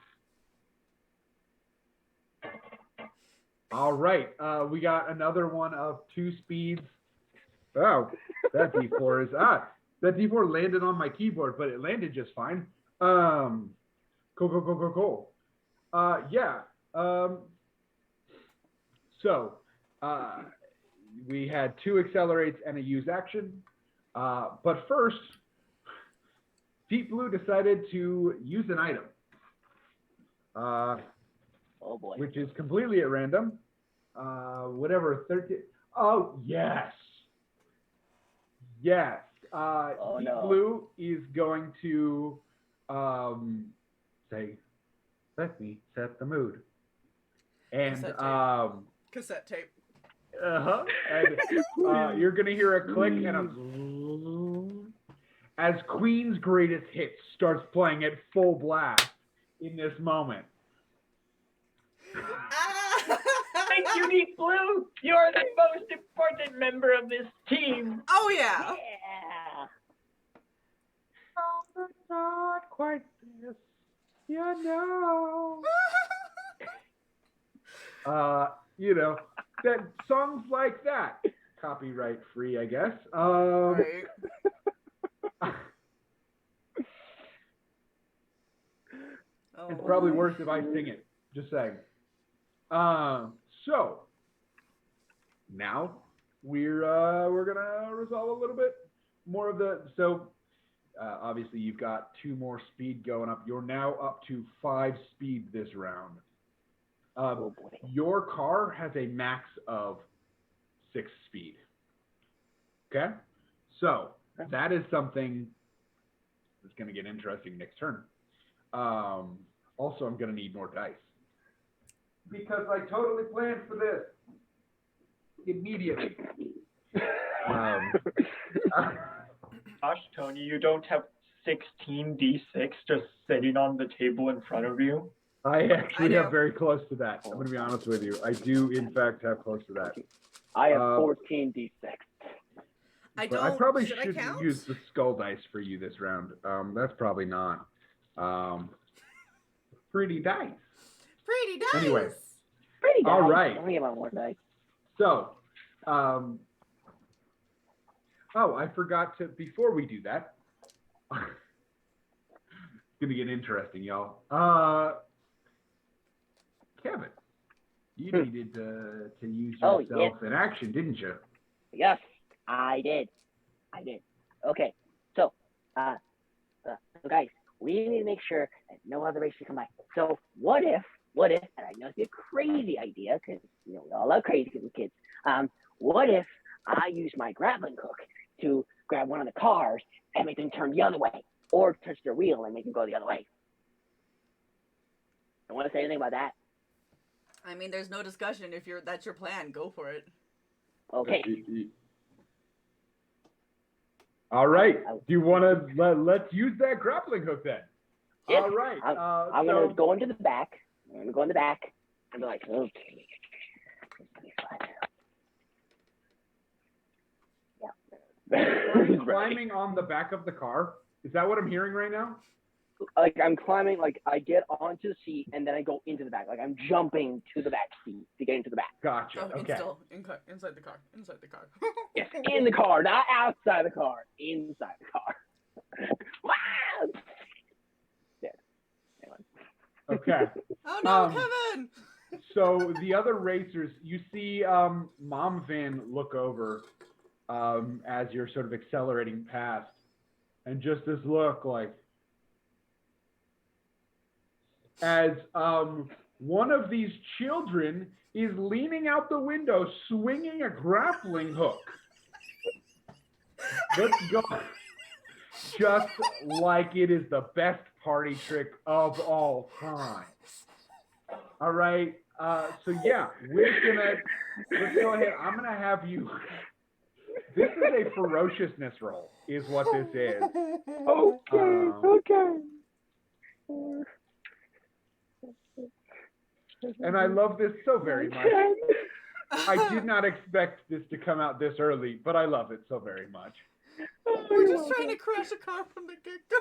All right. We got another one of 2 speeds. Oh, that D4 is that D4 landed on my keyboard, but it landed just fine. Cool. Yeah. So we had 2 accelerates and a use action. But first, Deep Blue decided to use an item. Oh, boy. Which is completely at random. Whatever, 13. Oh, yes. Yes. Deep Blue is going to say, let me set the mood. And Cassette tape. And you're gonna hear a click and as Queen's Greatest Hits starts playing at full blast in this moment. Thank you, Deep Blue. You're the most important member of this team. Oh yeah. Not quite this, you know. You know, that songs like that, copyright free, I guess. Right. It's probably worse if I sing it. Just saying. So now we're gonna resolve a little bit more of the. So obviously you've got 2 more speed going up. You're now up to 5 speed this round. Your car has a max of 6 speed. Okay? So that is something that's going to get interesting next turn. Also, I'm going to need more dice. Because I totally planned for this. Immediately. Gosh, Tony, you don't have 16d6 just sitting on the table in front of you? I actually have very close to that. I'm going to be honest with you. I do, in fact, have close to that. I have 14d6. I probably should use the skull dice for you this round. That's probably not. Pretty dice. Pretty dice. Anyway. Pretty dice. All right. Let me get my more dice. So, I forgot to, before we do that, it's going to get interesting, y'all. Kevin, you needed to use yourself in action, didn't you? Yes, I did. Okay, so, guys, we need to make sure that no other race should come by. So what if, and I know it's a crazy idea, because, you know, we all love crazy kids. What if I use my grappling hook to grab one of the cars and make them turn the other way, or touch their wheel and make them go the other way? Don't want to say anything about that. I mean, there's no discussion. If that's your plan, go for it. Okay. All right. Do you want to let's use that grappling hook then? Yes. All right. I'm gonna go into the back. I'm gonna go in the back and be like, okay. Yeah. Climbing on the back of the car. Is that what I'm hearing right now? Like I'm climbing, like I get onto the seat and then I go into the back. Like I'm jumping to the back seat to get into the back. Gotcha. Okay. Still inside the car. Inside the car. Yes, in the car, not outside the car. Inside the car. Wow. Yeah. Okay. Oh no, Kevin! So the other racers, you see Mom Van look over as you're sort of accelerating past, and just this look like, as one of these children is leaning out the window swinging a grappling hook. Let's go. Just like it is the best party trick of all time. All right. So yeah, let's go ahead. I'm gonna have you. This is a ferociousness roll, is what this is. Okay. And I love this so very much. I did not expect this to come out this early, but I love it so very much. We're just trying to crash a car from the get-go.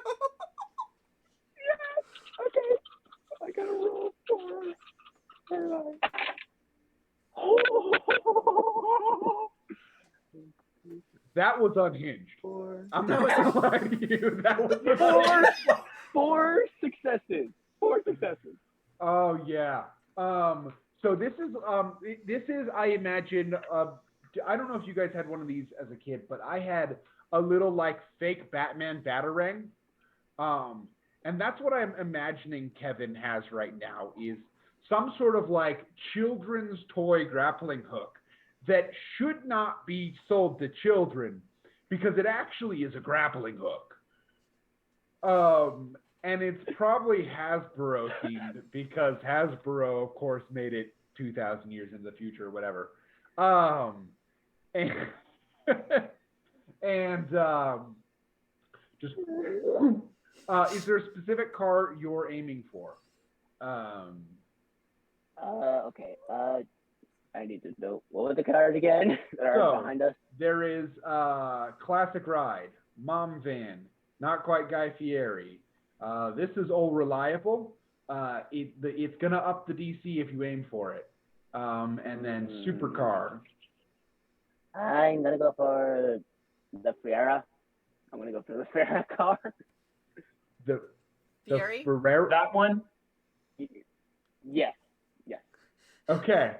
Yeah. Okay. I gotta roll 4. That was unhinged. 4. I'm not gonna lie to you. That was 4 successes. 4 successes. Oh yeah. So this is I imagine. I don't know if you guys had one of these as a kid, but I had a little like fake Batman Batarang. And that's what I'm imagining Kevin has right now, is some sort of like children's toy grappling hook that should not be sold to children because it actually is a grappling hook. And it's probably Hasbro themed because Hasbro, of course, made it 2,000 years into the future or whatever. And and just is there a specific car you're aiming for? Okay. I need to know what were the cars again that are behind us. There is Classic Ride, Mom Van, Not Quite Guy Fieri. This is Old Reliable. It's gonna up the DC if you aim for it. And then Supercar. I'm gonna go for the Fiera. I'm gonna go for the Fiera car. The Fieri? Ferrari. That one? Yes. Okay.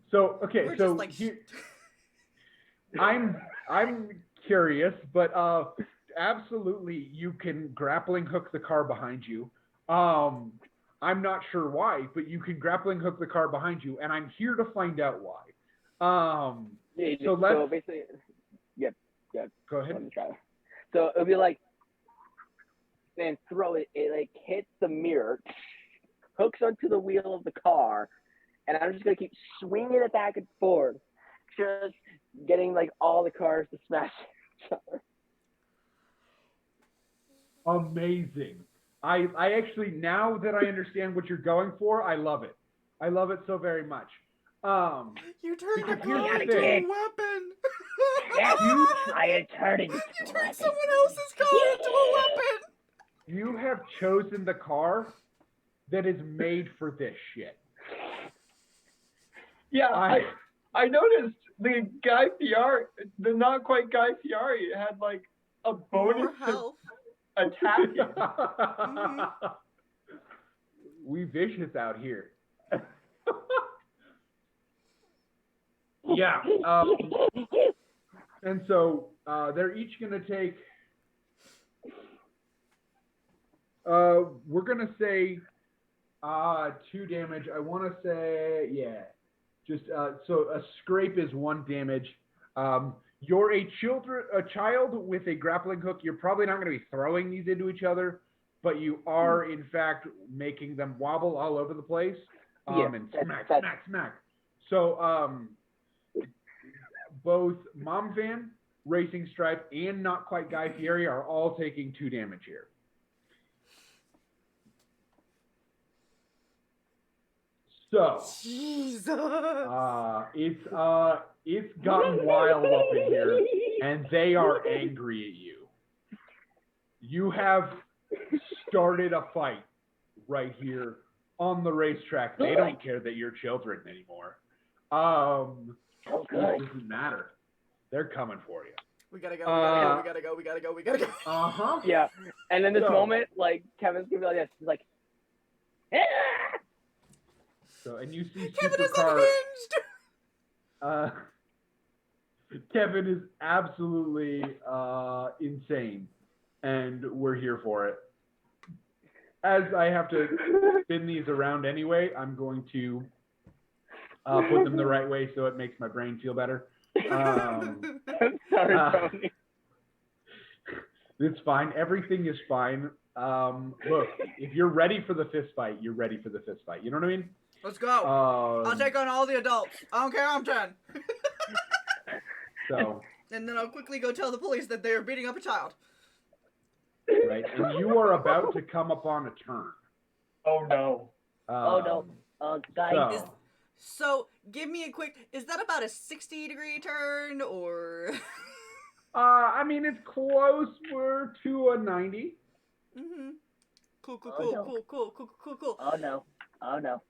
So We're just like, here, I'm curious, but absolutely you can grappling hook the car behind you. I'm not sure why, but you can grappling hook the car behind you, and I'm here to find out why. So basically, yep. Go ahead. So it'll be like, then throw it. It like hits the mirror, hooks onto the wheel of the car, and I'm just gonna keep swinging it back and forth, just getting like all the cars to smash each other. Amazing. I actually, now that I understand what you're going for, I love it. I love it so very much. you turned the because car here's the into a thing. weapon. Yes, I turned it into You a turned weapon. someone else's car into a weapon. You have chosen the car that is made for this shit. Yeah, I noticed the Guy Fieri, the Not Quite Guy Fieri, had like a bonus More to health. attacking. We vicious out here. Yeah. And so they're each going to take, we're going to say 2 damage. I want to say, yeah. Just so a scrape is 1 damage. You're a child with a grappling hook. You're probably not going to be throwing these into each other, but you are in fact making them wobble all over the place. And smack. So both Mom Van, Racing Stripe, and Not Quite Guy Fieri are all taking 2 damage here. So, Jesus. It's gotten wild up in here, and they are angry at you. You have started a fight right here on the racetrack. They don't care that you're children anymore. It doesn't matter. They're coming for you. We gotta go. We gotta go. Uh-huh. Yeah, and in this moment, like Kevin's gonna be like this. He's like, ah! So, and you see Kevin is Supercar. unhinged. Kevin is absolutely insane, and we're here for it. As I have to spin these around anyway, I'm going to put them the right way so it makes my brain feel better. I'm sorry, Tony. It's fine. Everything is fine. Look, if you're ready for the fist fight, you're ready for the fist fight. You know what I mean? Let's go. I'll take on all the adults. I don't care. I'm 10. So. And then I'll quickly go tell the police that they are beating up a child. Right, and you are about to come upon a turn. Oh no. Oh no. Guys. So, give me a quick. Is that about a 60-degree turn or? I mean, it's closer to a 90. Mm-hmm. Cool. Oh no.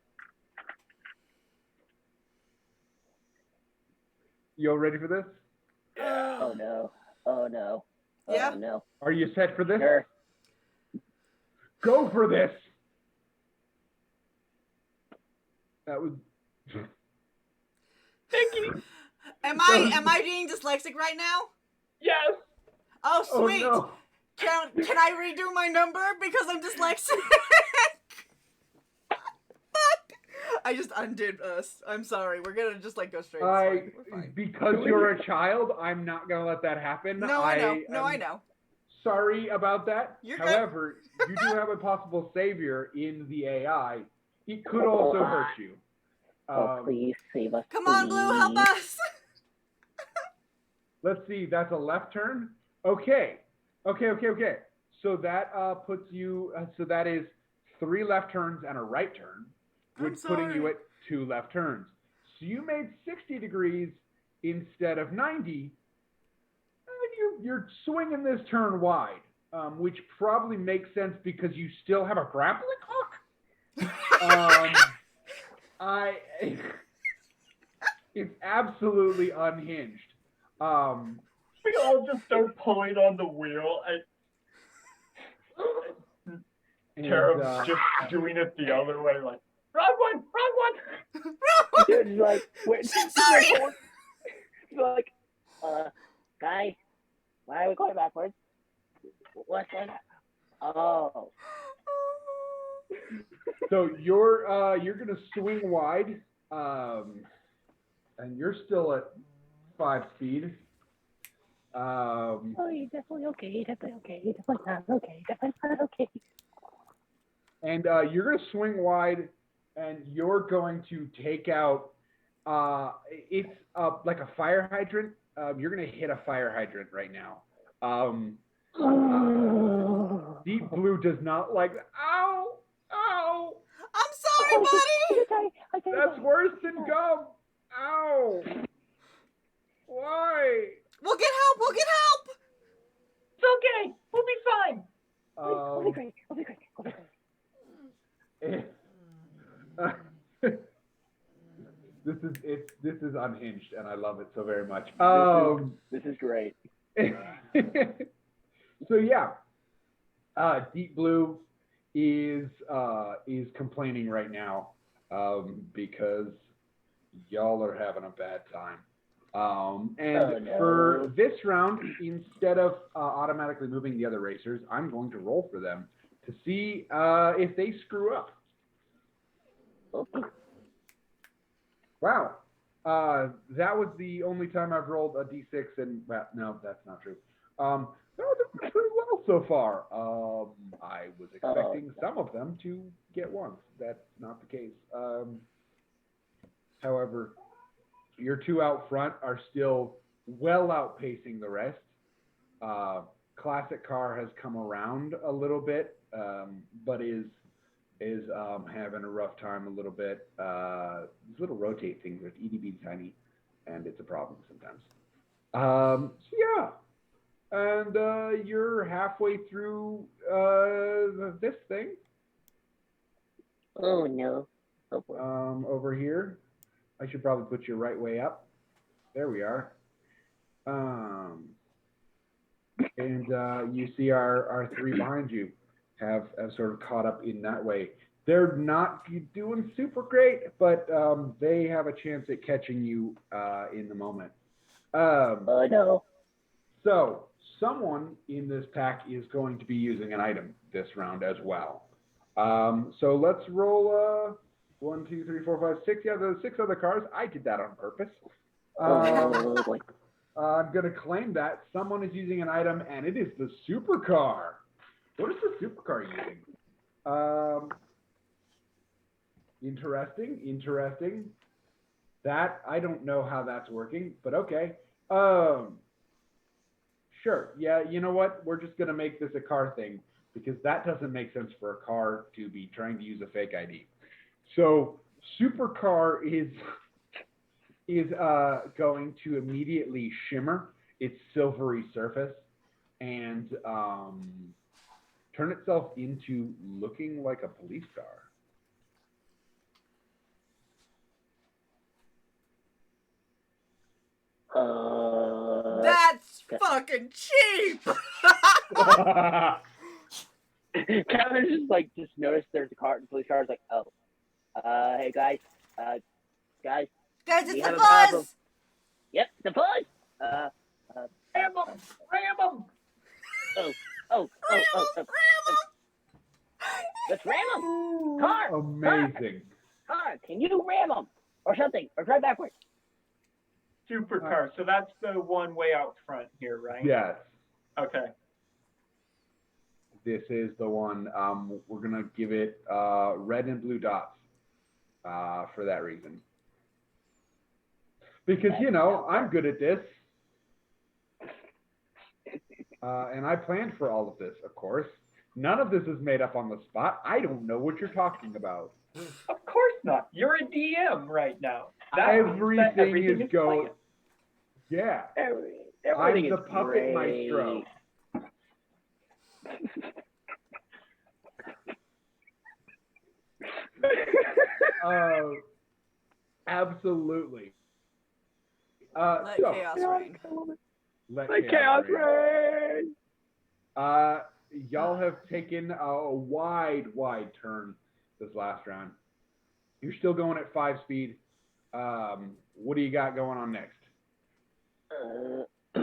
You all ready for this? Oh no. Yeah. Oh no. Are you set for this? Sure. Go for this. That was. Thank you. Am I being dyslexic right now? Yes. Oh sweet. Oh, no. Can I redo my number because I'm dyslexic? Fuck. I just undid us. I'm sorry. We're gonna just like go straight. We're fine. Because you're a child, I'm not gonna let that happen. No, I know. No, I know. Sorry about that. You're good. However, you do have a possible savior in the AI. It could also hurt you. Please save us. Come on, Blue, help us! Let's see, that's a left turn? Okay. So that puts you, so that is 3 left turns and a right turn, which putting you at 2 left turns. So you made 60 degrees instead of 90, and you're swinging this turn wide, which probably makes sense because you still have a grappling hook. It's absolutely unhinged. We all just start pulling on the wheel. Tehrun's just doing it the other way, like, wrong one! Dude, like, wait, sorry! Like, guys, why are we going backwards? What's that? Oh. So you're gonna swing wide, and you're still at 5 speed. Oh, you're definitely okay. You're definitely okay. You're definitely not okay. Definitely not okay. And you're gonna swing wide, and you're going to take out. It's like a fire hydrant. You're gonna hit a fire hydrant right now. Deep Blue does not like. Ow! Ow! I'm sorry, buddy! That's worse than gum. Ow! Why? We'll get help! We'll get help! It's okay. We'll be fine. We'll be great. We'll be great. We'll be great. This is unhinged, and I love it so very much. This is great. So yeah, Deep Blue is complaining right now because y'all are having a bad time. For this round, instead of automatically moving the other racers, I'm going to roll for them to see if they screw up. Okay. Wow. That was the only time I've rolled a d6, and well, no, that's not true. No, they're doing pretty well so far. I was expecting some of them to get ones. That's not the case. However, your 2 out front are still well outpacing the rest. Classic Car has come around a little bit, but is having a rough time a little bit. These little rotate things are itty-bitty tiny, and it's a problem sometimes. So yeah, and you're halfway through this thing. Oh no. Over here. I should probably put you right way up. There we are. And you see our 3 behind you have sort of caught up in that way. They're not doing super great, but they have a chance at catching you in the moment. Oh no. So someone in this pack is going to be using an item this round as well. So let's roll 1, 2, 3, 4, 5, 6. Yeah, the 6 other cars. I did that on purpose. Oh boy. I'm going to claim that someone is using an item, and it is the supercar. What is the supercar using? Interesting. That, I don't know how that's working, but okay. Sure. Yeah, you know what? We're just going to make this a car thing, because that doesn't make sense for a car to be trying to use a fake ID. So supercar is going to immediately shimmer its silvery surface and turn itself into looking like a police car. That's fucking cheap! Kevin just noticed there's a car, the police car is like, oh. Hey guys, Guys, we it's have the a problem. buzz! Yep, the buzz. Ram 'em! Oh. Let's ram them. Car. Amazing. Car. Can you ram them or something or drive backwards? Supercar. So that's the one way out front here, right? Yes. Okay. This is the one. We're gonna give it red and blue dots for that reason. Because, you know, I'm good at this. And I planned for all of this, of course. None of this is made up on the spot. I don't know what you're talking about. Of course not. You're a DM right now. Everything is going. planned. Yeah. Everything I'm the is puppet great. maestro. Absolutely. Let chaos reign. Let chaos reign. reign. Y'all have taken a wide turn this last round. You're still going at 5 speed. What do you got going on next?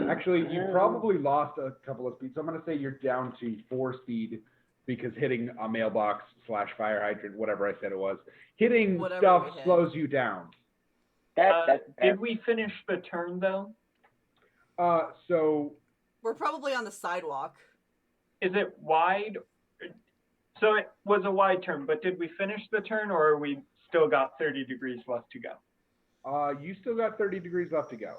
Actually, you probably lost a couple of speeds. So I'm going to say you're down to 4 speed because hitting a mailbox / fire hydrant, whatever I said it was, hitting Whatever stuff we hit. slows you down. Did we finish the turn, though? So We're probably on the sidewalk. Is it wide? So it was a wide turn, but did we finish the turn, or are we still got 30 degrees left to go? you still got 30 degrees left to go.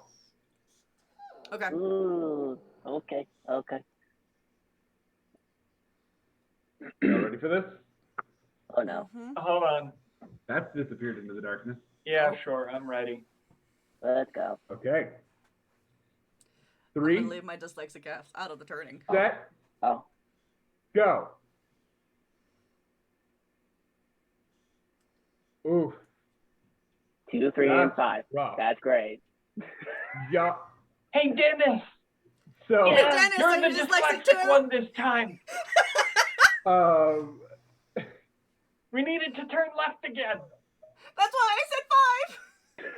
Okay. Ooh, okay. You ready for this? Oh no. Mhm. Hold on. That's disappeared into the darkness. Yeah, sure. I'm ready. Let's go. Okay. I'm 3, gonna leave my dyslexic ass out of the turning. set, Oh. go. Oof. 2, 3, and That's 5. rough. That's great. Yeah. Hey, Dennis! So, Yeah, Dennis, you're are the you dyslexic dyslexic too? one this time. um, We needed to turn left again. That's why I said 5.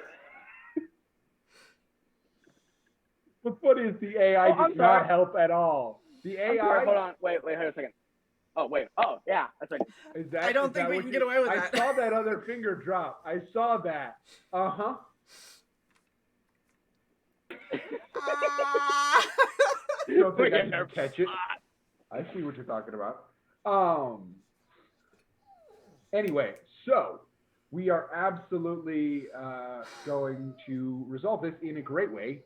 the funny is the AI Oh, I'm did not sorry. help at all. The I'm AI. sorry, hold on. Wait a second. Oh, wait. Oh, yeah. That's right. Is that, I don't is think that we what can you- get away with I that. saw that other finger drop. I saw that. Uh-huh. Don't think I can catch it. I see what you're talking about. Anyway, so we are absolutely going to resolve this in a great way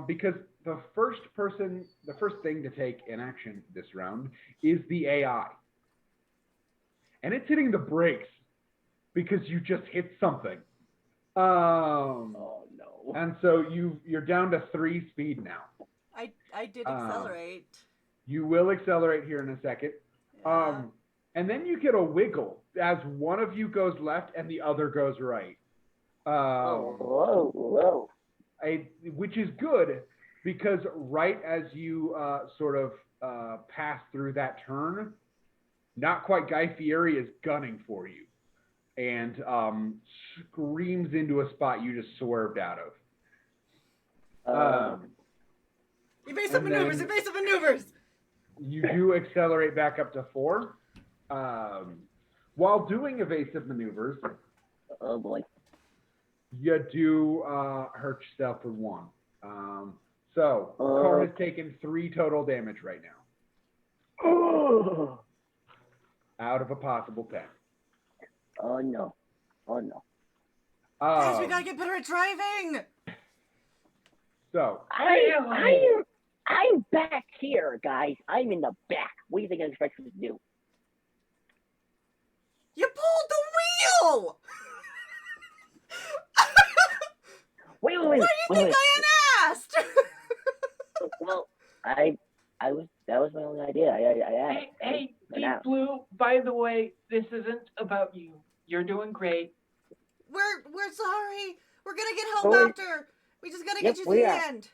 because the first thing to take in action this round is the AI. And it's hitting the brakes because you just hit something. Oh, no. And so you're down to 3 speed now. I did accelerate. You will accelerate here in a second. Yeah. And then you get a wiggle as one of you goes left and the other goes right. Whoa. Which is good because right as you sort of pass through that turn, not quite Guy Fieri is gunning for you and screams into a spot you just swerved out of. Evasive maneuvers! You do accelerate back up to 4. While doing evasive maneuvers, Oh, boy. you do hurt yourself for 1. So the car has taken 3 total damage right now. Oh, Out of a possible 10. no. Guys, we gotta get better at driving! So I'm back here, guys. I'm in the back. What do you think I expect me to do? You pulled the wheel! Wait. What do you think I asked? Well, that was my only idea. I asked. Hey, And Deep now- Blue, by the way, this isn't about you. You're doing great. We're sorry. We're gonna get help Oh, after. We just gotta Yep, get you to we the are. end.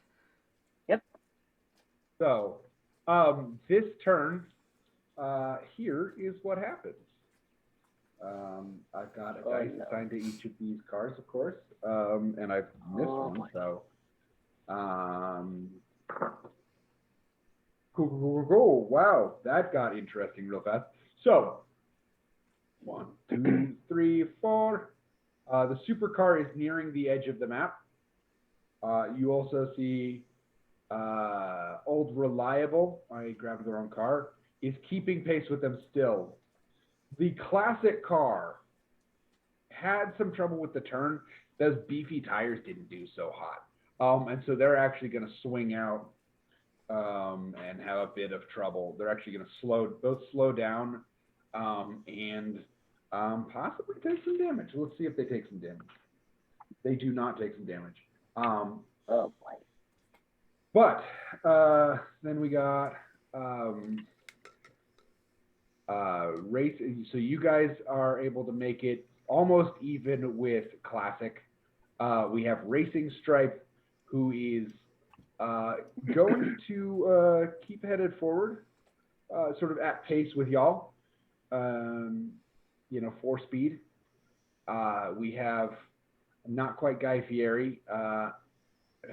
So, this turn, here is what happens. I've got a dice assigned to each of these cars, of course, and I've missed one, boy. so. Cool. Wow, that got interesting real fast. So, 1, 2, 3, 4. The supercar is nearing the edge of the map. You also see Old Reliable, I grabbed the wrong car, is keeping pace with them still. The classic car had some trouble with the turn, those beefy tires didn't do so hot. And so they're actually going to swing out and have a bit of trouble. They're actually going to both slow down and possibly take some damage. Let's see if they take some damage. They do not take some damage. Oh boy. But then we got race. So you guys are able to make it almost even with Classic. We have Racing Stripe, who is going to keep headed forward, sort of at pace with y'all. 4 speed. We have not quite Guy Fieri,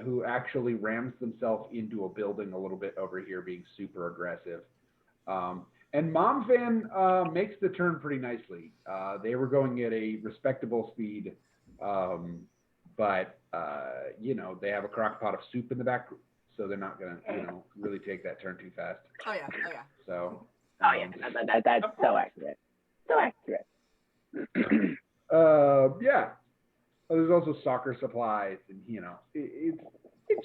who actually rams themselves into a building a little bit over here, being super aggressive. And Mom Van makes the turn pretty nicely. They were going at a respectable speed, but they have a crock pot of soup in the back, so they're not gonna, really take that turn too fast. Oh yeah. So. That's so accurate. So accurate. Yeah. There's also soccer supplies, and it's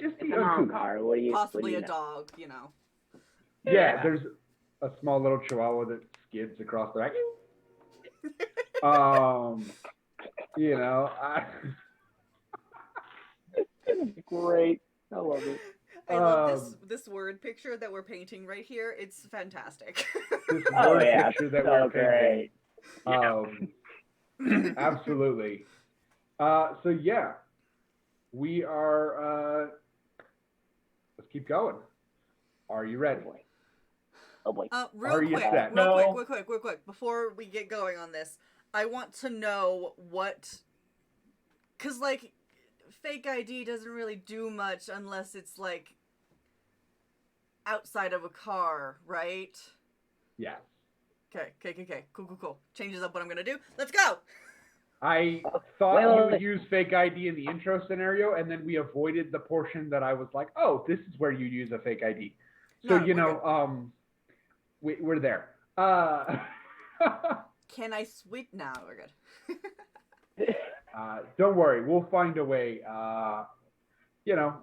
just It's a mom car. What do you? Possibly what do you a know? dog, Yeah, there's a small little chihuahua that skids across the back. Great. I love it. I love this word picture that we're painting right here. It's fantastic. This Oh word yeah, picture that so we're great. painting. Absolutely. So yeah, we are. Let's keep going. Are you ready? Oh boy. Real quick, before we get going on this, I want to know because fake ID doesn't really do much unless it's outside of a car, right? Yeah. Okay. Cool. Changes up what I'm gonna do. Let's go! I thought you would use fake ID in the intro scenario, and then we avoided the portion that I was like, oh, this is where you use a fake ID. So, we're there. Can I sweep now? We're good. Don't worry, we'll find a way.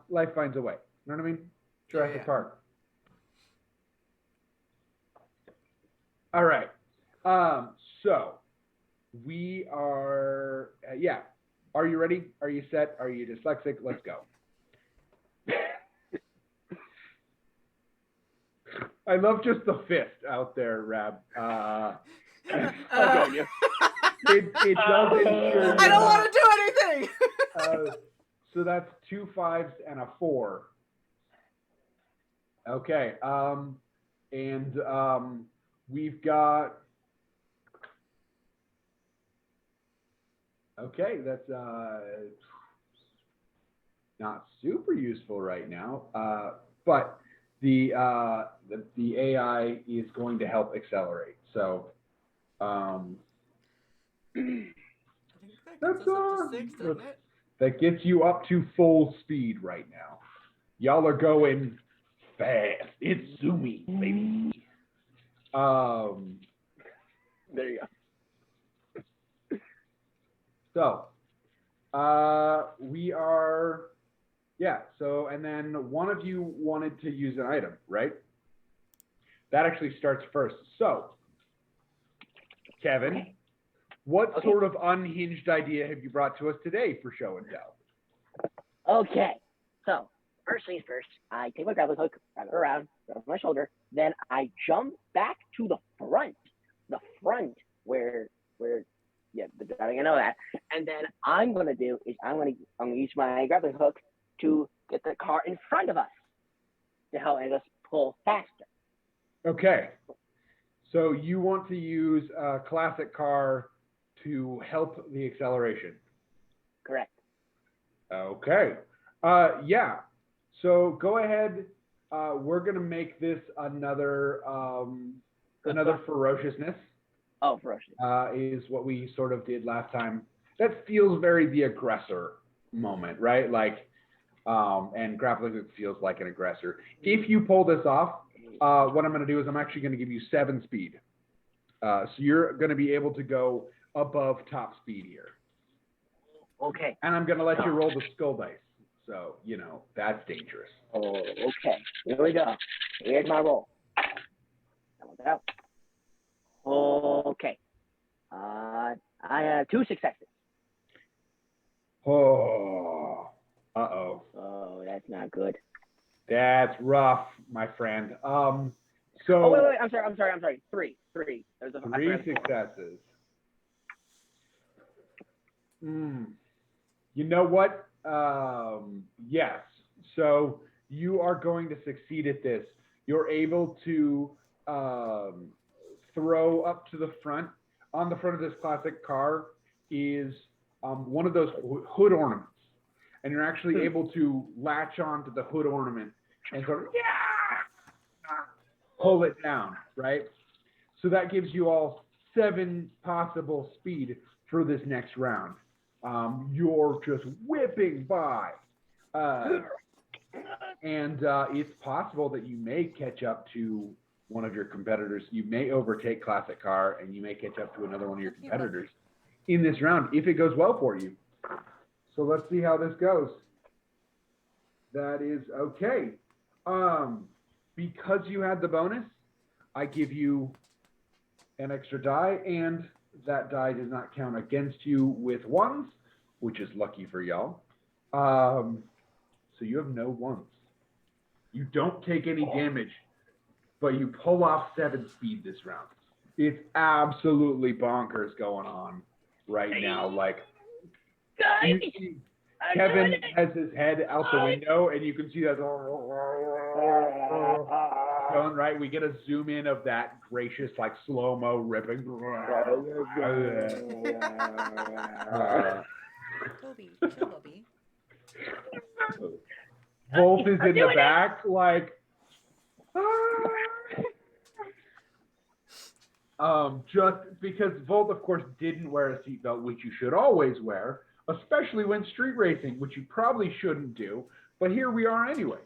Life finds a way. You know what I mean? Jurassic Park. All right. So we are. Are you ready? Are you set? Are you dyslexic? Let's go. I love just the fist out there, Rab. It does ensure. I don't want to do anything. So that's 2 5s and a 4. Okay. We've got. Okay, that's not super useful right now, but the AI is going to help accelerate. So. That's that gets you up to full speed right now. Y'all are going fast. It's zoomy, baby. There you go. So, we are, so, and then one of you wanted to use an item, right? That actually starts first. So, Kevin, what sort of unhinged idea have you brought to us today for show and tell? Okay, so first things first, I take my grappling hook, wrap it around, put it on my shoulder, then I jump back to the front where the driving, I know that, and then I'm gonna use my grappling hook to get the car in front of us to help us pull faster. Okay, so you want to use a classic car to help the acceleration. Correct. Okay. So go ahead. We're gonna make this another ferociousness. Oh, ferocious. Is what we sort of did last time. That feels very the aggressor moment, right? And grappling hook feels like an aggressor. If you pull this off, what I'm gonna do is I'm actually gonna give you 7 speed. So you're gonna be able to go above top speed here. Okay. And I'm going to let you roll the skull dice. So, you know, that's dangerous. Oh, okay. Here we go. Here's my roll. Okay. I have 2 successes. Oh. Uh-oh. Oh, that's not good. That's rough, my friend. So. Oh, wait. I'm sorry. 3. There's a 3 successes. You know what? Yes. So you are going to succeed at this. You're able to throw up to the front. On the front of this classic car is one of those hood ornaments. And you're actually able to latch onto the hood ornament and sort of pull it down, right? So that gives you all 7 possible speed for this next round. You're just whipping by. And it's possible that you may catch up to one of your competitors. You may overtake Classic Car, and you may catch up to another one of your competitors in this round, if it goes well for you. So let's see how this goes. That is okay. Because you had the bonus, I give you an extra die, and that die does not count against you with ones, which is lucky for y'all. So you have no ones. You don't take any damage, but you pull off 7 speed this round. It's absolutely bonkers going on right now. Like, Kevin has his head out the window, and you can see that going right. We get a zoom in of that gracious, like slow-mo ripping. Toby, chill, Bubby. Volt is in the back, like. Just because Volt, of course, didn't wear a seatbelt, which you should always wear, especially when street racing, which you probably shouldn't do. But here we are anyway.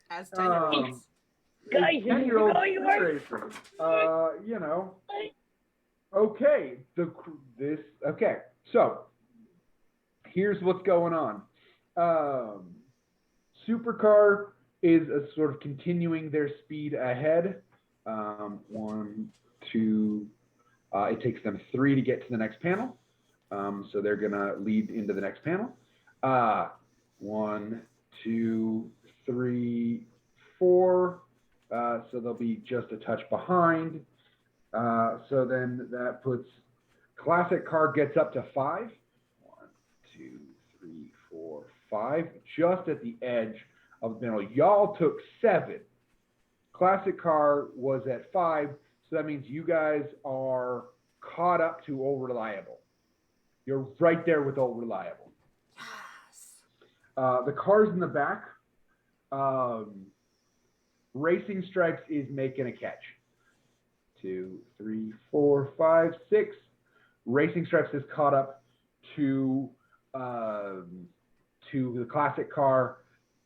As 10-year-olds. Guys, 10-year-old street racing. You know. Okay. Okay. So here's what's going on. Supercar is sort of continuing their speed ahead. 1, 2. It takes them 3 to get to the next panel. So they're going to lead into the next panel. 1, 2, 3, 4. So they'll be just a touch behind. So then that puts Classic Car gets up to 5. 1, 2, 3, 4, 5. Just at the edge of the panel. Y'all took 7. Classic Car was at 5. So that means you guys are caught up to Old Reliable. You're right there with Old Reliable. Yes. The cars in the back, Racing Stripes is making a catch. 2, 3, 4, 5, 6. Racing Stripes is caught up to the Classic Car.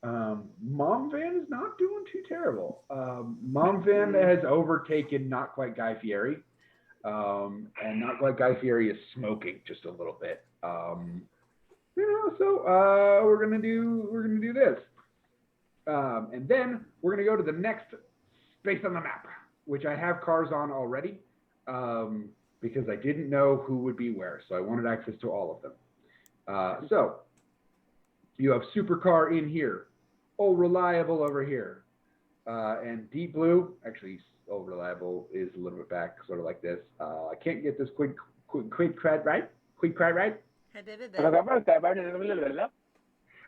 Mom Van is not doing too terrible. Mom Van has overtaken Not Quite Guy Fieri. And Not Quite Guy Fieri is smoking just a little bit. So we're gonna do this. And then we're gonna go to the next space on the map, which I have cars on already, because I didn't know who would be where, so I wanted access to all of them. So you have Supercar in here, Old Reliable over here, and Deep Blue. Actually, Old Reliable is a little bit back, sort of like this. I can't get this quick cred right. Quick cred right.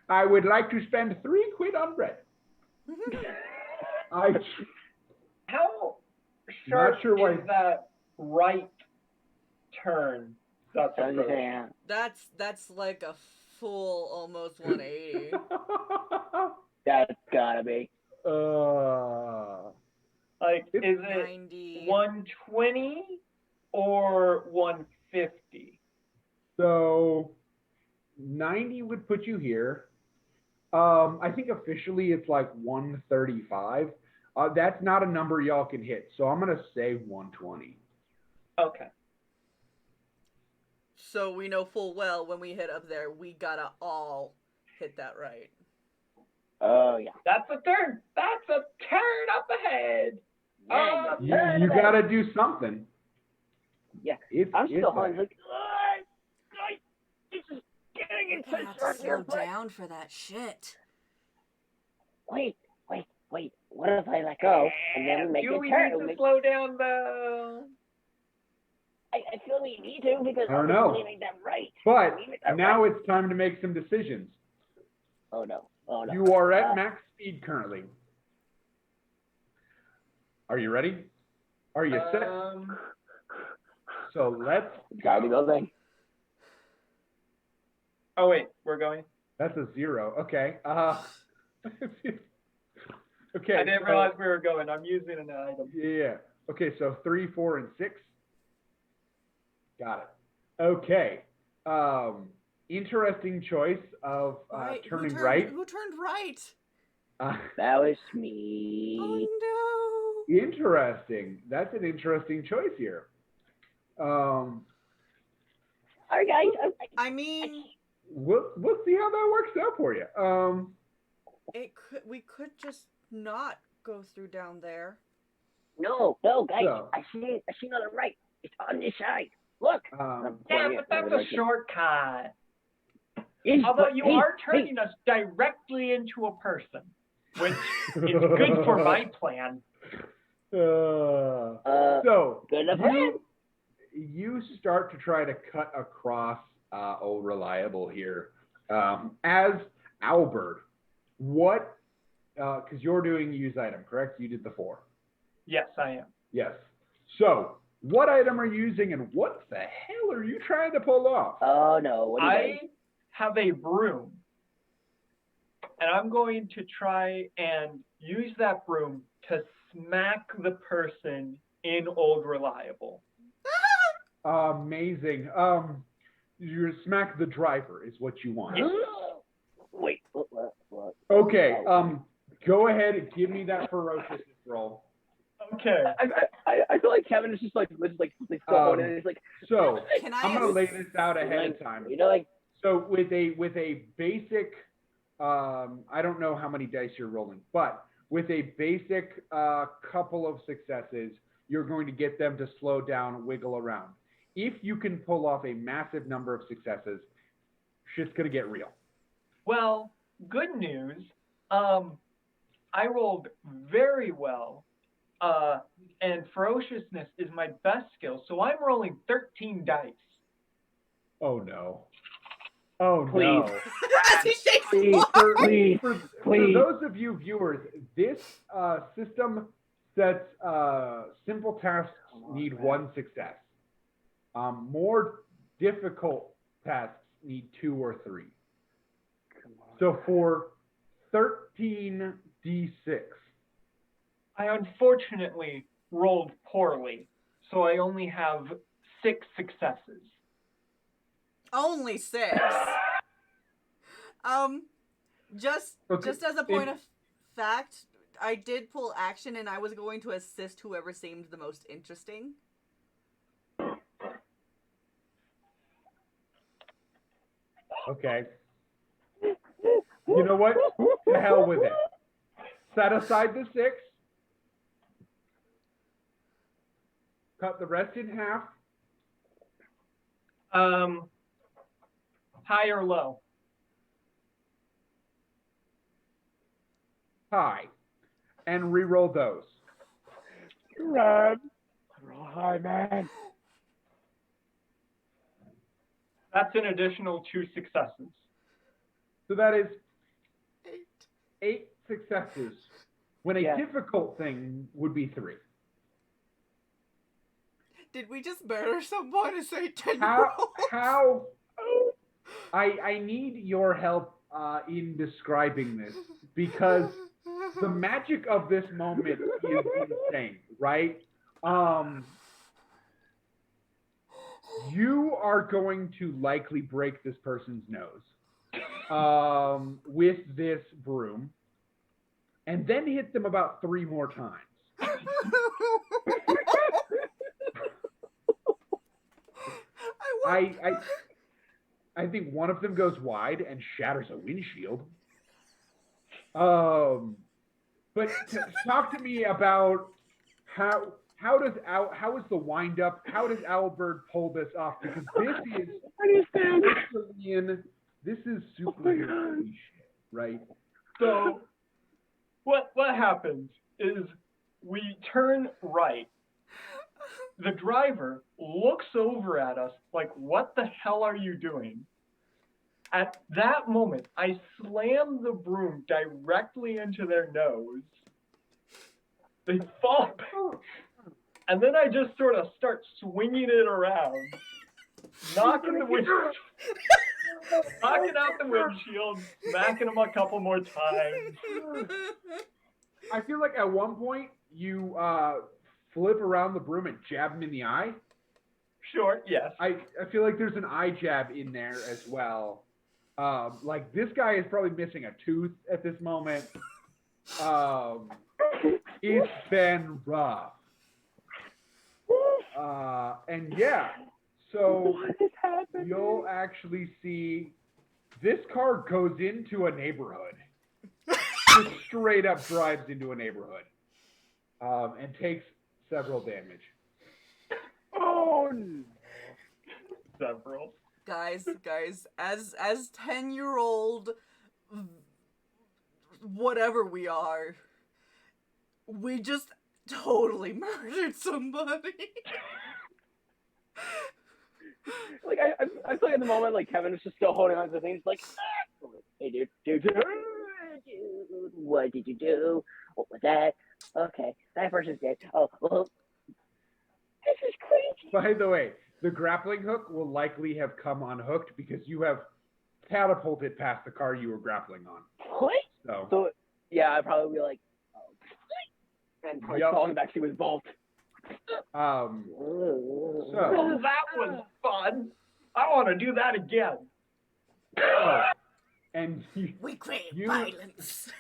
I would like to spend 3 quid on bread. How sharp Not sure why. is that right turn? That's like a full almost 180. That's gotta be. Like, is it 90. 120 or 150? So 90 would put you here. I think officially it's like 135. That's not a number y'all can hit, so I'm gonna say 120. Okay. So we know full well when we hit up there, we gotta all hit that right. Oh, yeah. That's a turn. That's a turn up ahead. You gotta do something. Yeah. It's, I'm still it's like, this is getting We're gonna have to slow down for that shit. Wait. What if I let go and then we make Do a we turn? need to slow down though? I feel we need to because I don't know. we make them right. But now it's time to make some decisions. Oh no. You are at max speed currently. Are you ready? Are you set? So let's Gotta go then. Oh wait, we're going. That's a 0. Okay. Okay. I didn't realize we were going. I'm using an item. Yeah. Okay, so 3, 4, and 6. Got it. Okay. Interesting choice of turning right. Who turned right? That was me. Oh no. Interesting. That's an interesting choice here. All right, guys. I mean, We'll see how that works out for you. we could just not go through down there. No, guys. So- I see another right. It's on this side. Look. Yeah, but that's a shortcut. It's- Although you hey, are turning us directly into a person, which is good for my plan. So good enough. you start to try to cut across Old Reliable here. As Albert, what, because you're doing use item, correct? You did the 4. Yes, I am. Yes. So, what item are you using and what the hell are you trying to pull off? Oh no. What do you I have a broom, and I'm going to try and use that broom to smack the person in Old Reliable. Amazing. You smack the driver is what you want. Wait. What? Okay. Go ahead and give me that ferociousness roll. Okay. I feel like Kevin is just like throwing it. He's like, So Can I'm gonna lay this out ahead of time. you know, like. So with a basic, I don't know how many dice you're rolling, but with a basic couple of successes, you're going to get them to slow down, wiggle around. If you can pull off a massive number of successes, shit's gonna get real. Well, good news. I rolled very well, and ferociousness is my best skill, so I'm rolling 13 dice. Oh no. Oh Please. no. As he shakes Please, hard. For please. those of you viewers, this system sets simple tasks need 1 success. More difficult tasks need 2 or 3. So for 13d6. I unfortunately rolled poorly, so I only have 6 successes. Only 6. Just as a point of fact, I did pull action and I was going to assist whoever seemed the most interesting. Okay. You know what? To hell with it. Set aside the 6. Cut the rest in half. High or low? High. And re-roll those. Run. Roll high, man. That's an additional 2 successes. So that is 8 successes. When a difficult thing would be 3. Did we just murder someone and say 10 How? I need your help in describing this because the magic of this moment is insane, right? You are going to likely break this person's nose with this broom, and then hit them about 3 more times. I I think one of them goes wide and shatters a windshield. But talk to me about how is the wind up? How does Owlbird pull this off? Because this is superhero shit, right? So what happens is we turn right. The driver looks over at us like, what the hell are you doing? At that moment, I slam the broom directly into their nose. They fall back. And then I just sort of start swinging it around, knocking out the windshield, smacking them a couple more times. I feel like at one point you flip around the broom and jab him in the eye. Sure, yes. I feel like there's an eye jab in there as well. Like this guy is probably missing a tooth at this moment. It's been rough. And yeah, so you'll actually see this car goes into a neighborhood. Just straight up drives into a neighborhood. And takes several damage. Oh no. Several. Guys, as 10-year-old whatever we are, we just totally murdered somebody. Like I feel like at the moment, like Kevin is just still holding on to the thing. He's like, hey dude, what did you do? What was that? Okay, that person's dead. Oh, well, this is crazy. By the way, the grappling hook will likely have come unhooked because you have catapulted past the car you were grappling on. What? So yeah, I'd probably be like, and probably falling back to his vault. Oh, that was fun. I want to do that again. And we crave violence.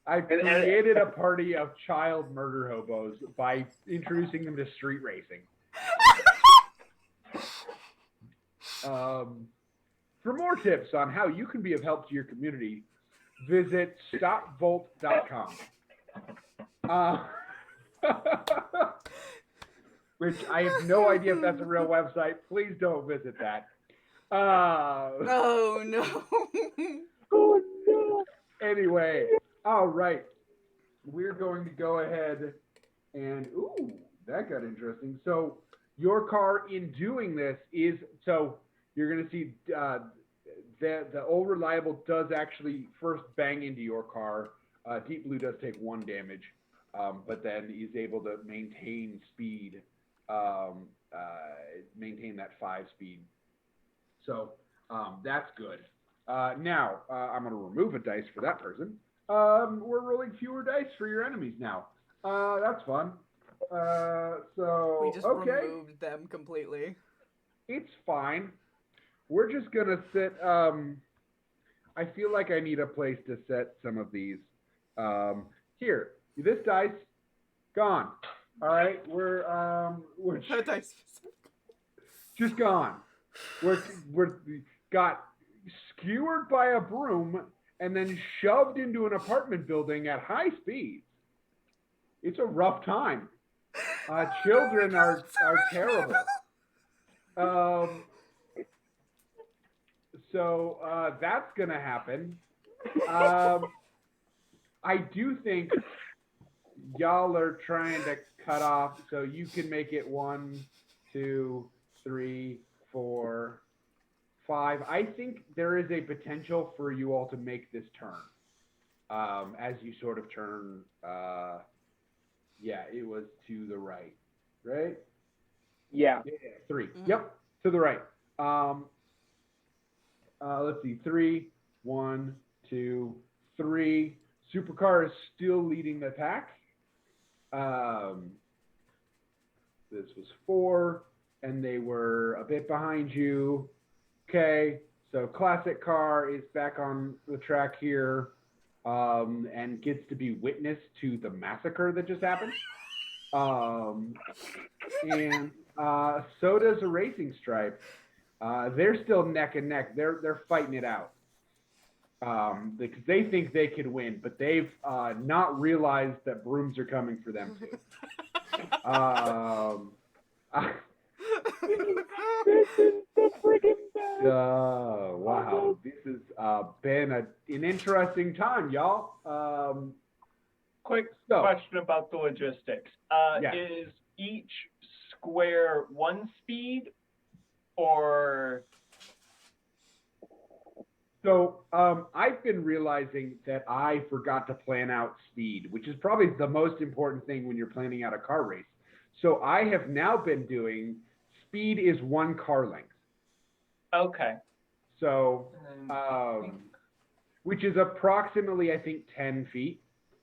I created a party of child murder hobos by introducing them to street racing. For more tips on how you can be of help to your community, visit stopvolt.com. Which I have no idea if that's a real website. Please don't visit that. Oh no. Oh no. Anyway, all right. We're going to go ahead and ooh, that got interesting. So your car in doing this is so you're going to see the old reliable does actually first bang into your car. Deep Blue does take 1 damage, but then he's able to maintain speed, maintain that 5 speed. So that's good. Now I'm going to remove a dice for that person. We're rolling fewer dice for your enemies now. That's fun. So we just removed them completely. It's fine. We're just gonna sit. I feel like I need a place to set some of these. Here, this dice gone. All right, we're That dice just gone. We're got skewered by a broom and then shoved into an apartment building at high speed. It's a rough time. Children are terrible. So that's gonna happen. I do think y'all are trying to cut off, so you can make it 1, 2, 3, 4, 5. I think there is a potential for you all to make this turn. As you sort of turn, yeah, it was to the right, right? Yeah. 3. Mm-hmm. Yep, to the right. Let's see, 3, 1, 2, 3. Supercar is still leading the pack. This was 4, and they were a bit behind you. Okay, so Classic Car is back on the track here, and gets to be witness to the massacre that just happened. And so does a racing stripe. They're still neck and neck. They're fighting it out. Because they think they could win, but they've not realized that brooms are coming for them too. This is the freaking best. Wow, this has been an interesting time, y'all. Quick question about the logistics. Yeah. Is each square one speed, or? So I've been realizing that I forgot to plan out speed, which is probably the most important thing when you're planning out a car race. So I have now been doing speed is 1 car length. Okay. So, which is approximately, I think, 10 feet.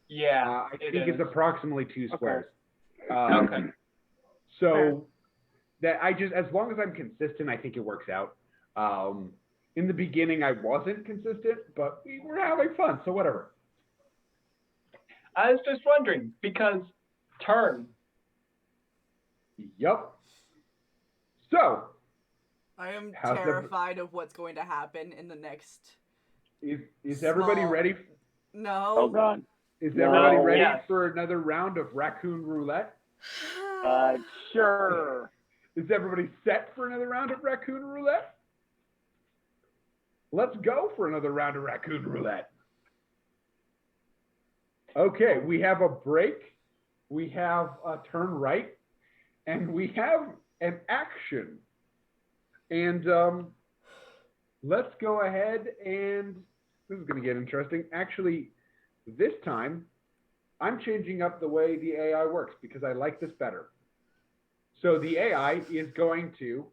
Yeah, I think it's approximately 2 squares. Okay. So that as long as I'm consistent, I think it works out. In the beginning, I wasn't consistent, but we were having fun, so whatever. I was just wondering, because turn. Yup. So. I am terrified of what's going to happen in the next. Is everybody ready? No. Oh, God. Is everybody ready for another round of Raccoon Roulette? Sure. Is everybody set for another round of Raccoon Roulette? Let's go for another round of Raccoon Roulette. Okay, we have a break, we have a turn right, and we have an action. And let's go ahead and this is going to get interesting. Actually, this time, I'm changing up the way the AI works because I like this better. So the AI is going to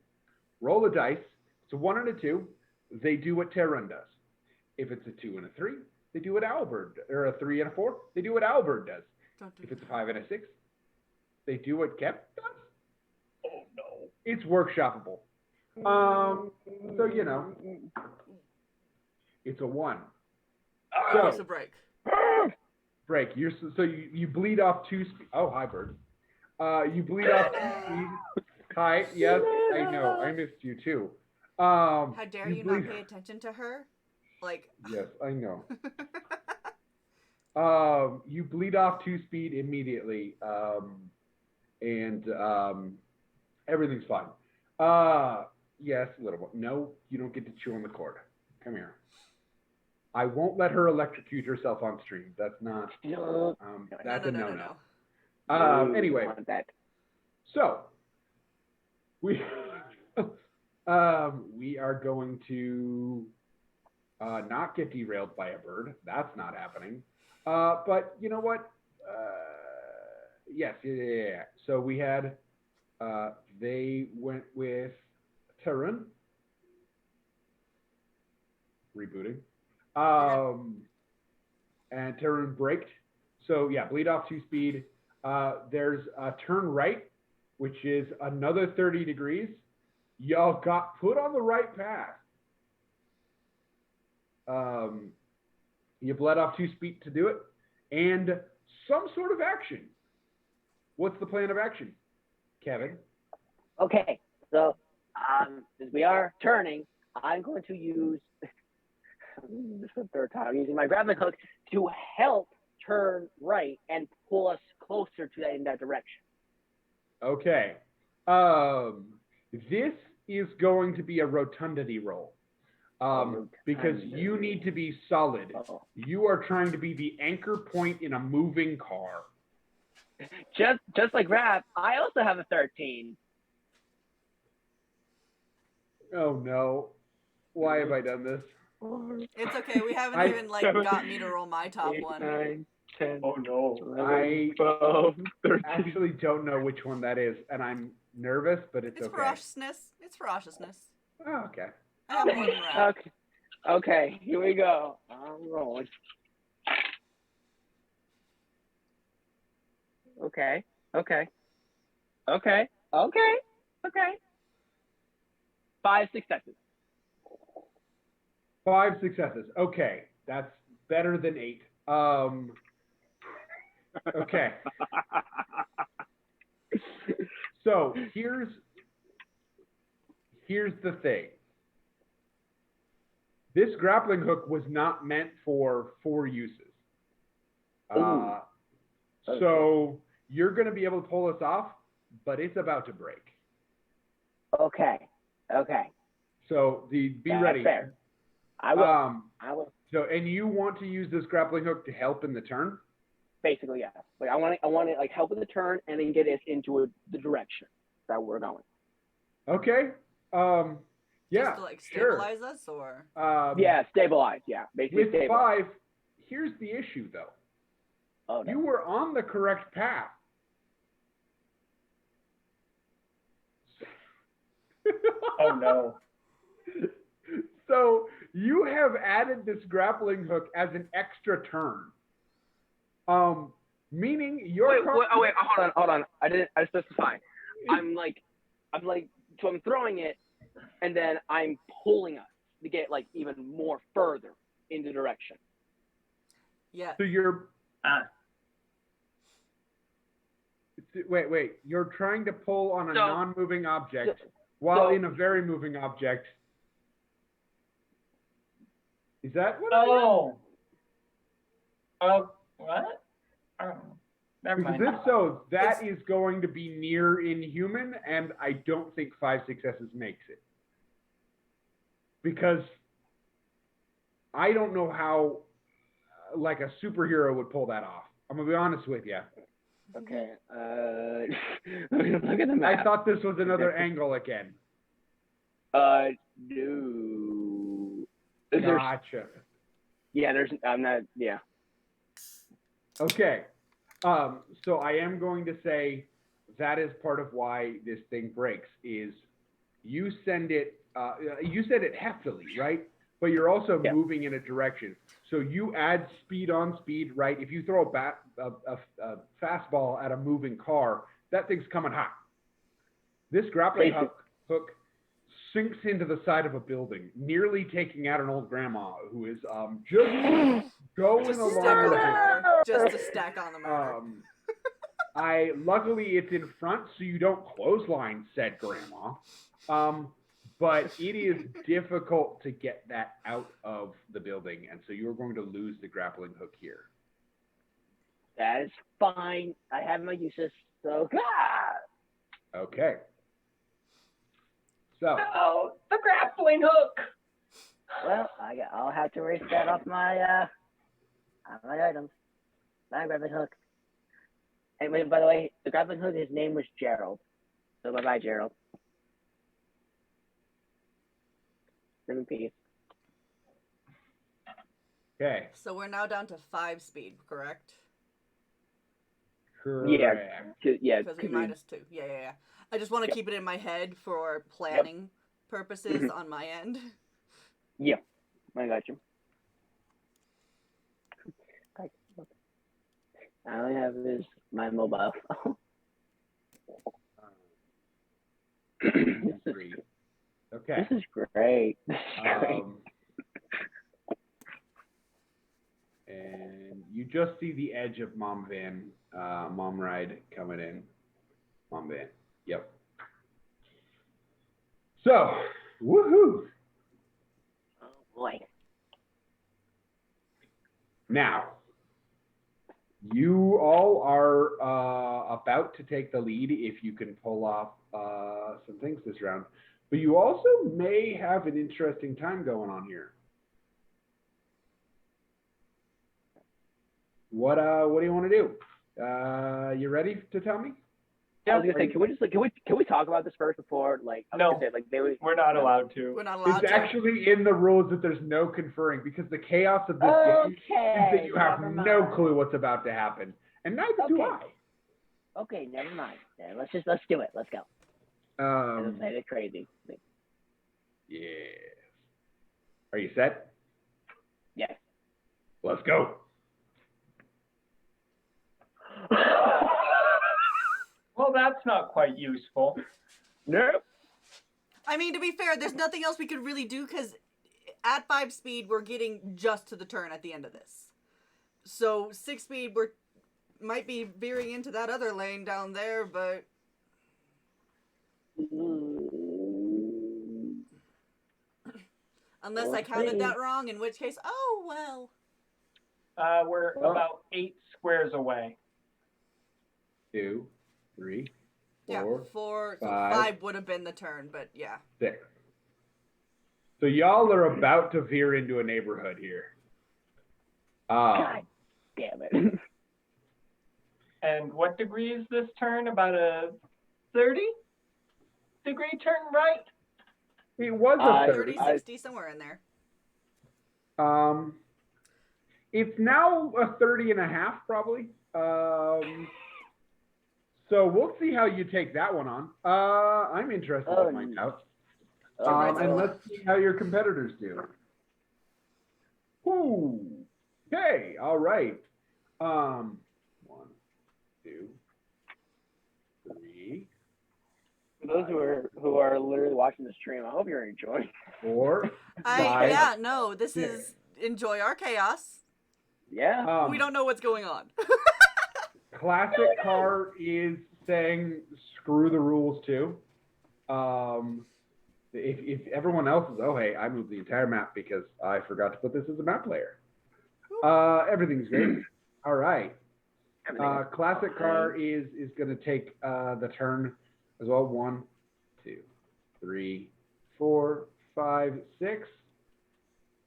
roll a dice. It's a 1 and a 2. They do what Tehrun does. If it's a 2 and a 3, they do what Owlbird, or a 3 and a 4, they do what Owlbird does. If it's a 5 and a 6, they do what Kep does. Oh no. It's workshoppable. So you know, it's a 1. So it's a break. Break. You bleed off 2 speed. Oh, hi, bird. You bleed off 2 speed. Hi. Yes, I know. I missed you too. How dare you not pay attention to her? Like. Yes, I know. You bleed off 2 speed immediately, and everything's fine. Yes, little one. No, you don't get to chew on the cord. Come here. I won't let her electrocute herself on stream. That's not. That's a no. Anyway, so we we are going to not get derailed by a bird. That's not happening. But you know what? Yes, yeah. So we had they went with Tehrun. Rebooting. And Tehrun braked. So yeah, bleed off 2 speed. There's a turn right, which is another 30 degrees. Y'all got put on the right path. You bled off 2 speed to do it, and some sort of action. What's the plan of action, Kevin? Okay, so as we are turning, I'm going to use this is the 3rd time I'm using my grappling hook to help turn right and pull us closer to that in that direction. Okay. This is going to be a rotundity roll. Because you need to be solid. You are trying to be the anchor point in a moving car. Just like Rap, I also have a 13. Oh no. Why have I done this? It's okay. We haven't even got me to roll my top 8, one. 9, 10. Oh no. 11, 12, 13. Actually don't know which one that is, and I'm nervous, but it's okay. Ferociousness. It's ferociousness. Oh, okay. I have more than Rap. Okay, here we go. I'm rolling. Okay. 5 successes. 5 successes. Okay, that's better than 8. Okay. So here's the thing. This grappling hook was not meant for 4 uses. So you're going to be able to pull this off, but it's about to break. Okay. So be ready. Fair. I will. So, and you want to use this grappling hook to help in the turn? Basically, yeah. Like I want to like help with the turn and then get us into the direction that we're going. Okay. Yeah. Just to like stabilize us, or? Yeah, stabilize. Yeah, basically with stabilize. 5, here's the issue though. Oh no. You were on the correct path. Oh no. So you have added this grappling hook as an extra turn. Meaning your wait, hold on. I specify. I'm throwing it, and then I'm pulling us to get like even more further in the direction. Yeah. So you're wait. You're trying to pull on a non-moving object while in a very moving object. Is that what? What? Oh, never mind. Because if so, that is going to be near inhuman, and I don't think 5 successes makes it. Because I don't know how, like, a superhero would pull that off. I'm going to be honest with you. Okay. Let me look at the map. I thought this was another angle again. No. Gotcha. Yeah, I'm not, yeah. Okay. So I am going to say that is part of why this thing breaks is you send it heftily, right? But you're also moving in a direction. So you add speed on speed, right? If you throw a fastball at a moving car, that thing's coming hot. This grappling hook sinks into the side of a building, nearly taking out an old grandma who is just going along. Just to stack on the murder. Luckily it's in front, so you don't clothesline said grandma. But it is difficult to get that out of the building, and so you're going to lose the grappling hook here. That is fine. I have my uses, so okay. So. Oh, the grappling hook. Well, I'll have to erase that off my items. My grappling hook. And by the way, the grappling hook, his name was Gerald. So bye-bye, Gerald. Rest in peace. Okay. So we're now down to 5 speed, correct? Correct. Yeah. Because we -2. Yeah. I just want to keep it in my head for planning purposes on my end. Yeah, I got you. All I have is my mobile phone. Okay. This is great. And you just see the edge of Mom Ride coming in. Mom Van. Yep. So, woohoo! Oh boy. Now, you all are about to take the lead if you can pull off some things this round. But you also may have an interesting time going on here. What do you want to do? You ready to tell me? Yeah, I was gonna say, can we talk about this first before No, we're not allowed to. We're not allowed It's to. actually in the rules that there's no conferring because the chaos of this game is that you have no clue what's about to happen, and neither do I. Okay, never mind. Yeah, let's do it. Let's go. Let's make it crazy. Yes. Are you set? Yes. Let's go. Well, that's not quite useful. Nope. I mean, to be fair, there's nothing else we could really do because at 5 speed, we're getting just to the turn at the end of this. So 6 speed, might be veering into that other lane down there, but Unless I counted that wrong, in which case, oh well. We're about 8 squares away. 2, 3, 4, Yeah, 4. So 5. 5 would have been the turn, but yeah. 6. So y'all are about to veer into a neighborhood here. God damn it. And what degree is this turn? About a 30-degree turn, right? It was a 30, 60, somewhere in there. It's now a 30 and a half, probably. So we'll see how you take that one on. I'm interested to find out. And let's see how your competitors do. Whoo. Okay, all right. 1, 2, 3. For those who are literally watching the stream, I hope you're enjoying. 4, 5. Yeah, no, this is enjoy our chaos. Yeah. We don't know what's going on. Classic car is saying screw the rules too. If everyone else is, oh hey, I moved the entire map because I forgot to put this as a map layer. Everything's great. All right. Classic car is going to take the turn as well. 1, 2, 3, 4, 5, 6.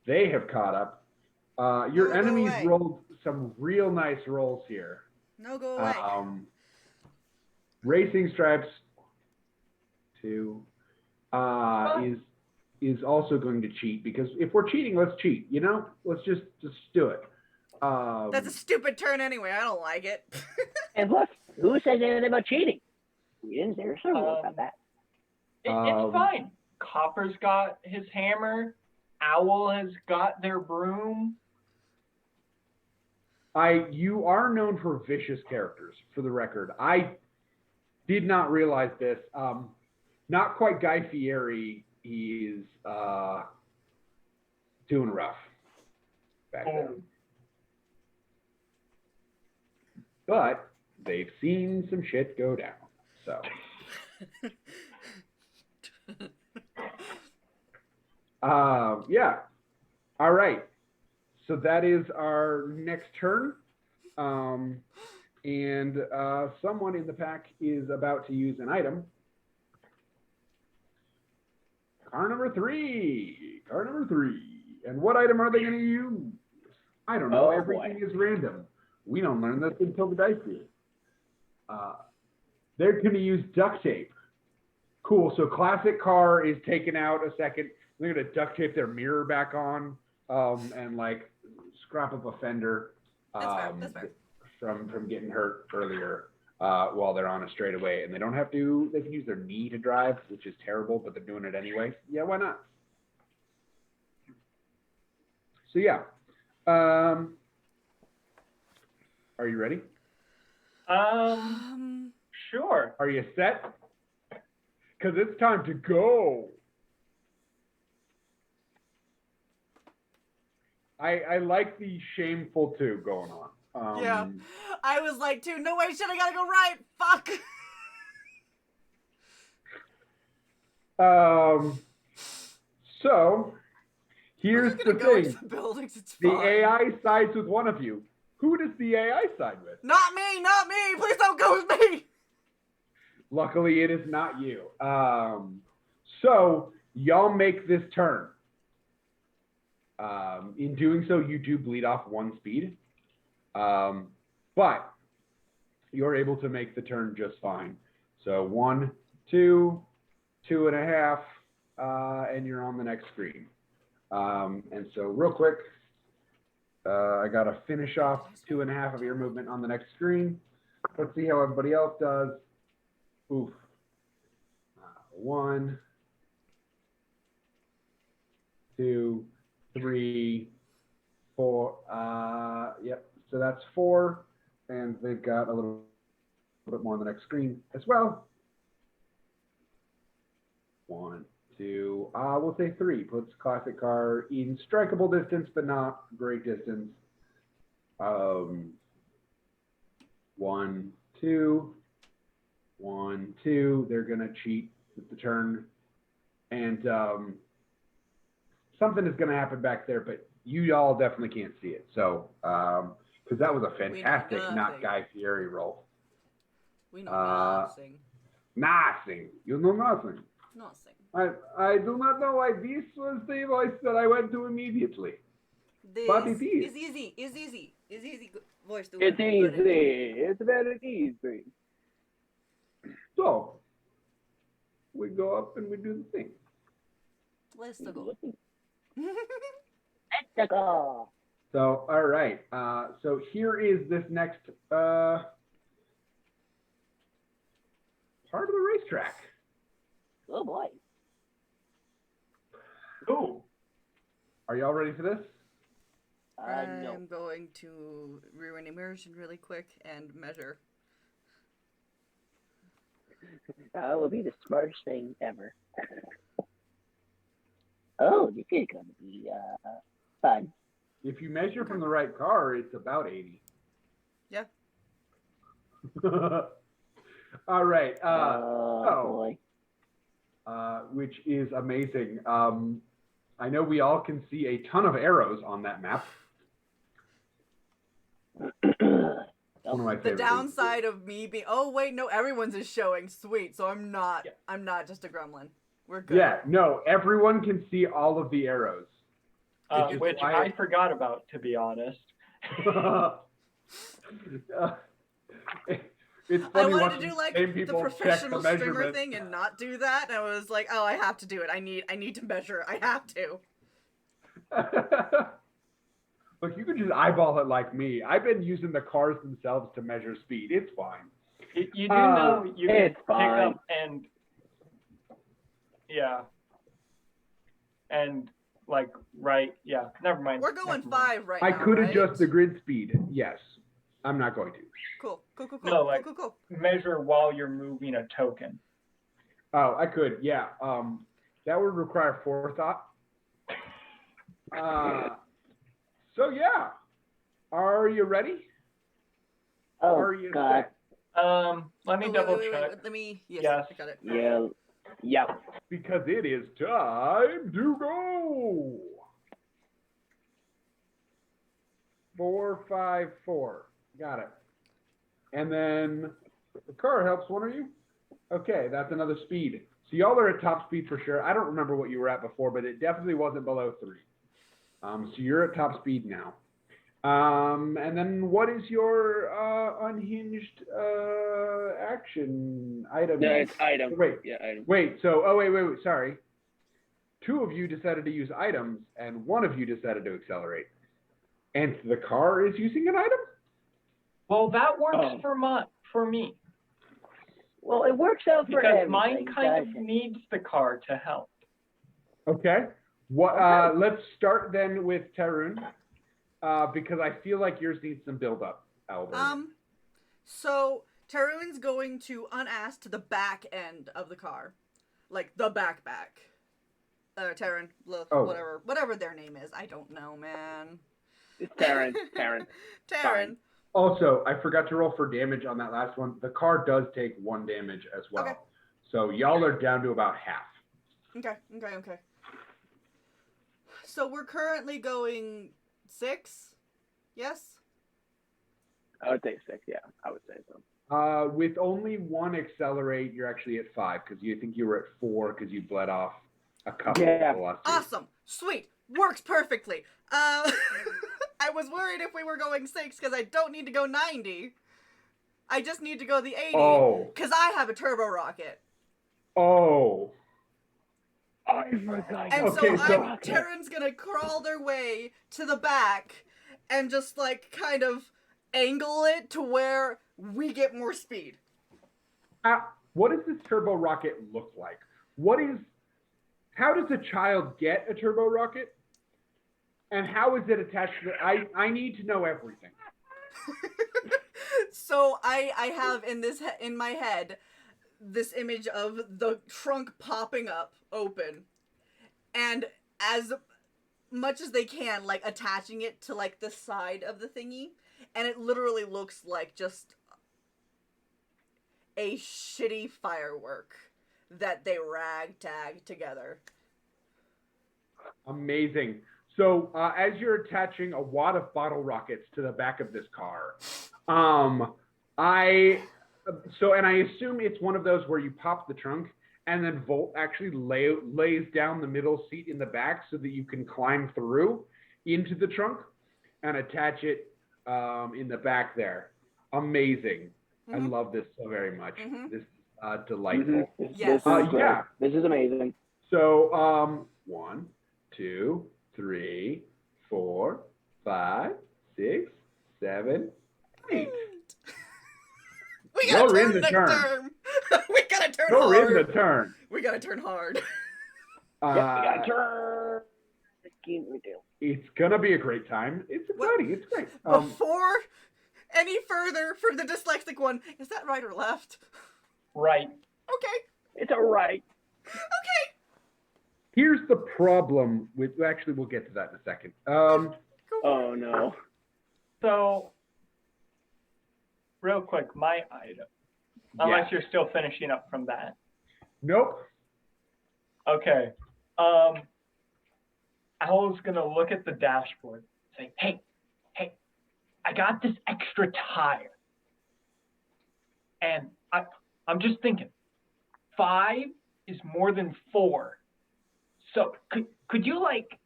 They have caught up. Your enemies rolled some real nice rolls here. No, go away. Racing Stripes 2 is also going to cheat, because if we're cheating, let's cheat. You know, let's just do it. That's a stupid turn anyway. I don't like it. And plus, who says anything about cheating? We didn't say a rule about that. It's fine. Copper's got his hammer. Owl has got their broom. You are known for vicious characters, for the record. I did not realize this. Not quite Guy Fieri. He's doing rough back then. But they've seen some shit go down. So. Yeah. All right. So that is our next turn. And someone in the pack is about to use an item. Car number 3. Car number 3. And what item are they going to use? I don't know. Everything is random. We don't learn this until the dice do. They're going to use duct tape. Cool. So classic car is taken out a second. They're going to duct tape their mirror back on and like scrap up a fender That's fair. From getting hurt earlier while they're on a straightaway. And they don't have to, they can use their knee to drive, which is terrible, but they're doing it anyway. Yeah, why not? So yeah. Are you ready? Sure. Are you set? Because it's time to go. I like the shameful 2 going on. Yeah. I was like, too, no way, shit, I gotta go right. Fuck. So, here's the thing. The buildings, it's the fine. AI sides with one of you. Who does the AI side with? Not me, not me. Please don't go with me. Luckily, it is not you. So, y'all make this turn. In doing so, you do bleed off 1 speed. But you're able to make the turn just fine. So 1, 2, 2.5, and you're on the next screen. And so real quick, I got to finish off 2.5 of your movement on the next screen. Let's see how everybody else does. Oof. 1, 2, 3, 4. Yep. So that's 4, and they've got a little bit more on the next screen as well. 1, 2. We'll say 3. Puts classic car in strikeable distance, but not great distance. 1, 2. 1, 2. They're gonna cheat with the turn, and something is going to happen back there, but you all definitely can't see it. So, because that was a fantastic not Guy Fieri roll. We know nothing. Nothing. You know nothing. Nothing. I do not know why this was the voice that I went to immediately. But it is. It's easy. It's easy. It's easy voice to It's easy. It's very easy. So, we go up and we do the thing. Let's go. Let's go. So, all right. So here is this next part of the racetrack. Oh boy. Ooh. Are y'all ready for this? No. I'm going to ruin immersion really quick and measure. That will be the smartest thing ever. Oh, this is going to be fun. If you measure from the right car, it's about 80. Yeah. All right. Boy. Which is amazing. I know we all can see a ton of arrows on that map. One of my The favorite downside of me being everyone's is showing. Sweet. So I'm not just a gremlin. We're good. Yeah, no, everyone can see all of the arrows. Which I forgot about, to be honest. It's I funny wanted to watching do like same the people professional check the stringer measurements. thing and not do that. And I was like, oh, I have to do it. I need to measure. I have to. Look, you can just eyeball it like me. I've been using the cars themselves to measure speed. It's fine. You do know you can pick fine. up and and like never mind. We're going 5 right I now. could right? adjust the grid speed. Yes, I'm not going to. Cool. No, like cool. measure while you're moving a token. Oh, I could. Yeah. That would require forethought. So yeah, are you ready? Oh, Are you God. set? Let me double check. Let me. Yes, Yes. I got it. Yeah. Yep. Because it is time to go. 4, 5, 4. Got it. And then the car helps one of you. Okay, that's another speed. So y'all are at top speed for sure. I don't remember what you were at before, but it definitely wasn't below 3. So you're at top speed now. And then what is your unhinged action item? No, it's item. Wait. Yeah, item. Wait. So, wait. Sorry. 2 of you decided to use items, and 1 of you decided to accelerate. And the car is using an item? Well, that works for me. Well, it works out for because everything. Mine kind of needs the car to help. Okay. Let's start then with Tehrun, because I feel like yours needs some build up, Albert. So Tehrun's going to unask to the back end of the car, like the back. Tehrun, whatever their name is, I don't know, man. It's Tehrun. Tehrun. Also, I forgot to roll for damage on that last one. The car does take 1 damage as well. Okay. So y'all are down to about half. Okay. So we're currently going 6? Yes? I would say 6, yeah. I would say so. With only 1 accelerate, you're actually at 5, because you think you were at 4 because you bled off a couple of velocities. Awesome. Sweet. Works perfectly. I was worried if we were going 6 because I don't need to go 90. I just need to go the 80 because I have a turbo rocket. Oh. I forgot. And so Tehrun's going to crawl their way to the back and just like kind of angle it to where we get more speed. What does this turbo rocket look like? How does a child get a turbo rocket? And how is it attached to I need to know everything. So I have in my head this image of the trunk popping up open and as much as they can like attaching it to like the side of the thingy, and it literally looks like just a shitty firework that they ragtag together. Amazing. So as you're attaching a wad of bottle rockets to the back of this car, I assume it's one of those where you pop the trunk and then Volt actually lays down the middle seat in the back so that you can climb through into the trunk and attach it in the back there. Amazing. I love this so very much. This is delightful. Yes. Yeah. This is amazing. So 1, 2, 3, 4, 5, 6, 7, 8. We gotta You're in turn the turn. We gotta turn You're hard. in the turn. We gotta turn hard. Yep, we gotta turn. It's gonna be a great time. It's exciting. It's great. Before any further for the dyslexic one, is that right or left? Right. Okay. It's all right. Okay. Here's the problem with. Actually, we'll get to that in a second. Oh no. So, real quick, my item. Unless you're still finishing up from that. Nope. Okay. I was gonna look at the dashboard, say, hey, I got this extra tire, and I'm just thinking, 5 is more than 4. So could you like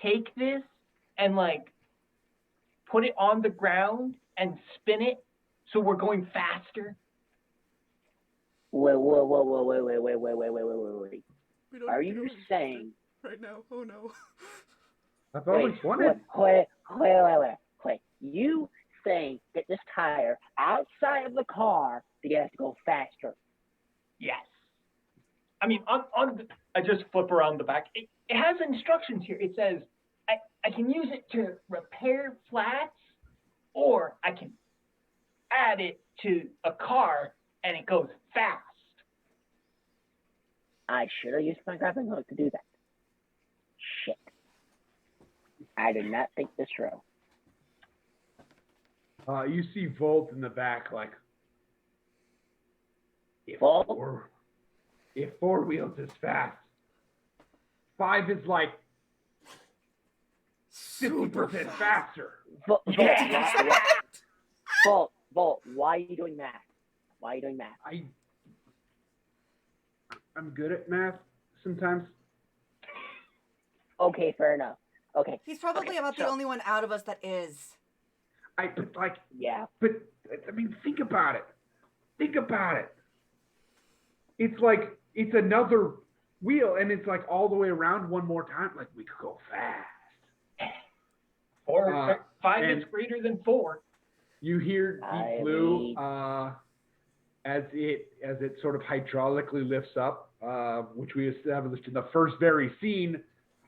take this and like put it on the ground and spin it so we're going faster? Wait. We don't Are do you it saying? right now? Oh no. I've always wanted. Wait. You saying get this tire outside of the car to get us to go faster? Yes. I mean, I just flip around the back. It has instructions here. It says I can use it to repair flats, or I can add it to a car and it goes fast. I should have used my grappling hook to do that. Shit. I did not think this through. You see Volt in the back, like. Volt? If 4 wheels is fast, 5 is like 50% faster. Volt, why are you doing math? Why are you doing math? I'm good at math sometimes. Okay, fair enough. Okay. He's probably about the only one out of us that is. Yeah. But I mean, think about it. It's like it's another wheel, and it's like all the way around one more time. Like we could go fast. 5 is greater than 4. You hear Deep Blue as it sort of hydraulically lifts up, which we established in the first very scene.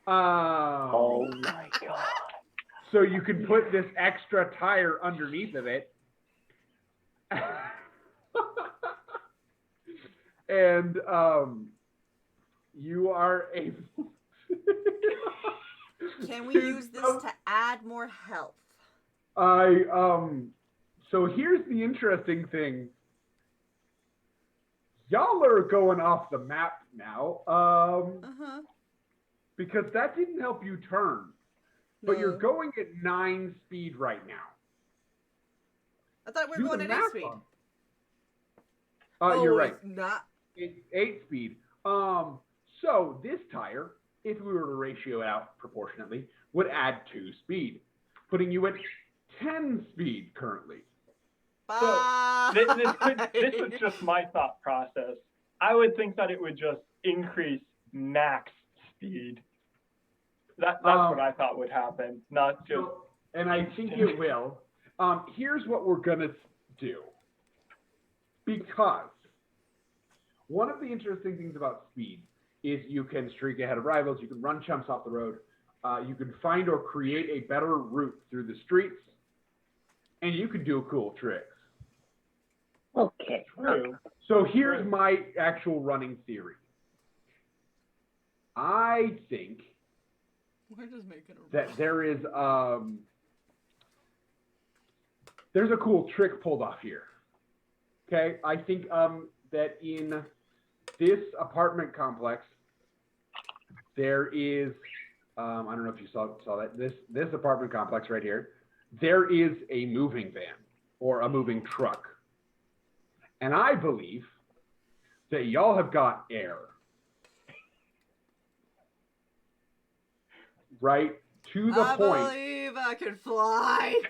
Oh my god. So you can put this extra tire underneath of it. And you are able Can we use this to add more health? So here's the interesting thing. Y'all are going off the map now. Because that didn't help you turn. But you're going at 9 speed right now. I thought we were going at 8 speed. You're right. Not 8 speed. So this tire, if we were to ratio it out proportionately, would add 2 speed, putting you at 10 speed currently. So this was just my thought process. I would think that it would just increase max speed. That's what I thought would happen, not just. And I think it will. Here's what we're gonna do. Because one of the interesting things about speed is you can streak ahead of rivals, you can run chumps off the road, you can find or create a better route through the streets, and you can do cool tricks. Okay. True. So here's my actual running theory. I think we're just making that there is there's a cool trick pulled off here. Okay, I think that in this apartment complex, there is, I don't know if you saw that, this apartment complex right here, there is a moving van or a moving truck. And I believe that y'all have got air. Right? To the point. I believe I can fly.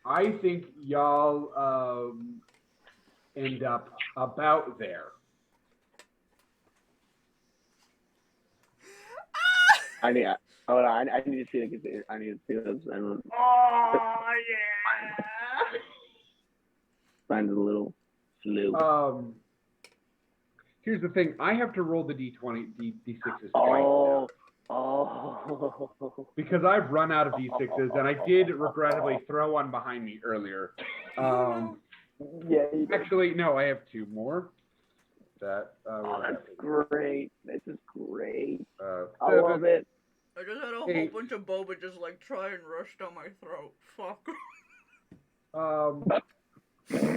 I think y'all end up about there. I need. Hold on. I need to see it. I need to see those. Oh yeah. Find a little slow. Here's the thing. I have to roll the D6s right now. Oh. Because I've run out of D6s, and I did regrettably throw one behind me earlier. Yeah. Actually, no, I have 2 more. That's great. This is great. I 7, love it. I just had a whole bunch of boba just like try and rush down my throat. Fuck.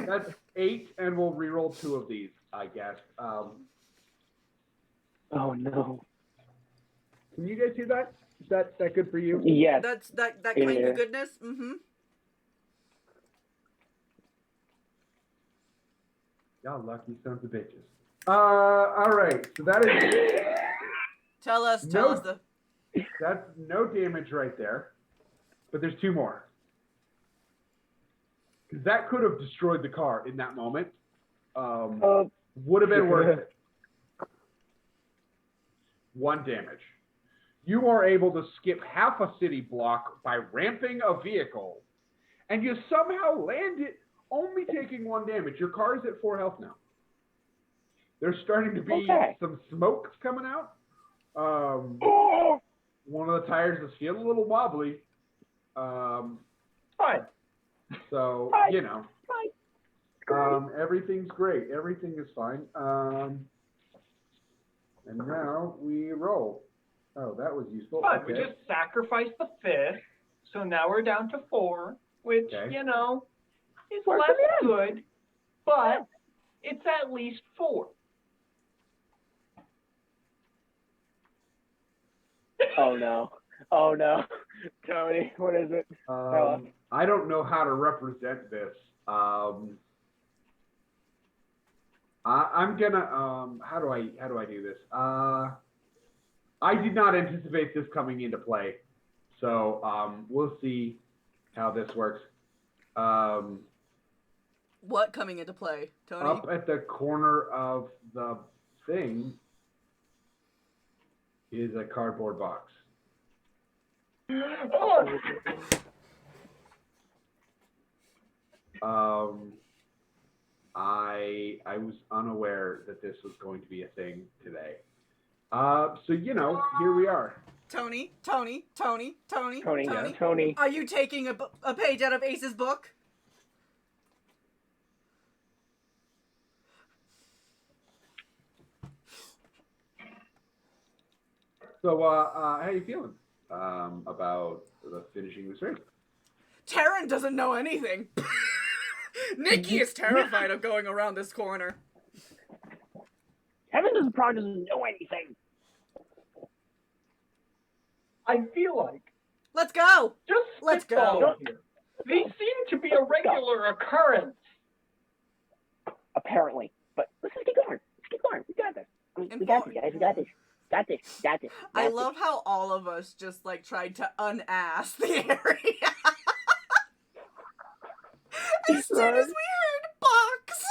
That's 8, and we'll reroll 2 of these, I guess. Oh no. Can you guys hear that? Is that good for you? Yes. That's that kind of goodness. Mm-hmm. Y'all lucky sons of bitches. All right. So that is. Tell us the. That's no damage right there, but there's 2 more. Because that could have destroyed the car in that moment. Would have been worth it. 1 damage. You are able to skip half a city block by ramping a vehicle, and you somehow land it, only taking 1 damage. Your car is at 4 health now. There's starting to be some smoke coming out. One of the tires is feeling a little wobbly. Fine. So, you know. Everything's great. Everything is fine. And now we roll. Oh, that was useful. Fine. Okay. We just sacrificed the 5th, so now we're down to 4, which, you know, is less good, but it's at least 4. Oh no. Oh no. Tony, what is it? I don't know how to represent this. I'm gonna how do I do this? I did not anticipate this coming into play. So we'll see how this works. What coming into play, Tony? Up at the corner of the thing is a cardboard box. I was unaware that this was going to be a thing today. So you know, here we are. Tony. Tony. Are you taking a page out of Ace's book? So how you feeling about finishing this race? Tehrun doesn't know anything. Nikki is terrified of going around this corner. Kevin doesn't know anything. I feel like. Let's go. Let's go. Here. These seem to be a regular occurrence. Apparently, but let's just keep going. We got this. We got this, guys. We got this. Got this. I love how all of us just like tried to unass the area. As soon as we heard box.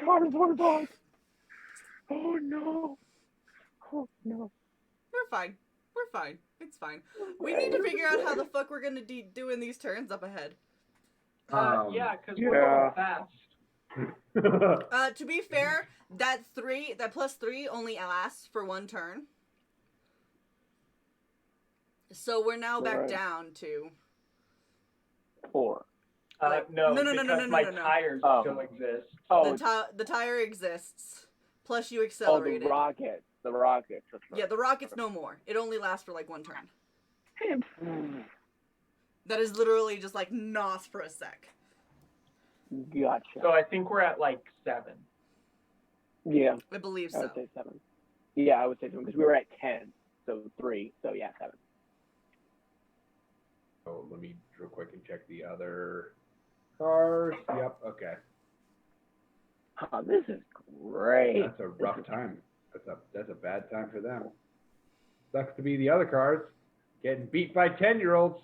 Cardboard box. Oh no. We're fine. It's fine. We need to figure out how the fuck we're gonna be doing these turns up ahead. Yeah, because we're going fast. To be fair, that +3 only lasts for 1 turn. So we're now back down to 4. No, my tires still exist. Oh, the tire exists. Plus you accelerated. Oh, the rocket. Yeah, the rocket's no more. It only lasts for like 1 turn. That is literally just like NOS for a sec. Gotcha. So I think we're at like 7. Yeah, I believe I so. would say 7. Yeah, I would say 7 because we were at 10, so 3. So yeah, 7. Oh, let me real quick and check the other cars. Yep. Okay. Oh, this is great. That's a rough time. That's a bad time for them. Sucks to be the other cars getting beat by 10-year-olds.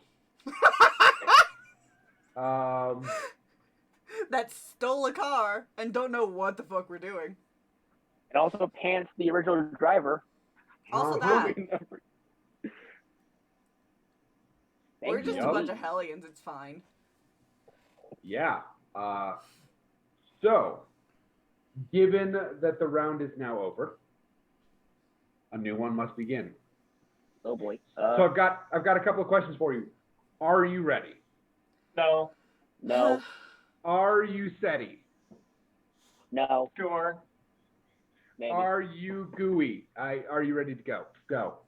That stole a car and don't know what the fuck we're doing. It also pants the original driver. Also Uh-huh. that. Thank We're just you. a bunch of hellions, it's fine. Yeah. So, given that the round is now over, a new one must begin. Oh boy. So I've got a couple of questions for you. Are you ready? No. No. Are you SETI? No. Sure. Maybe. Are you GUI? Are you ready to go? Go.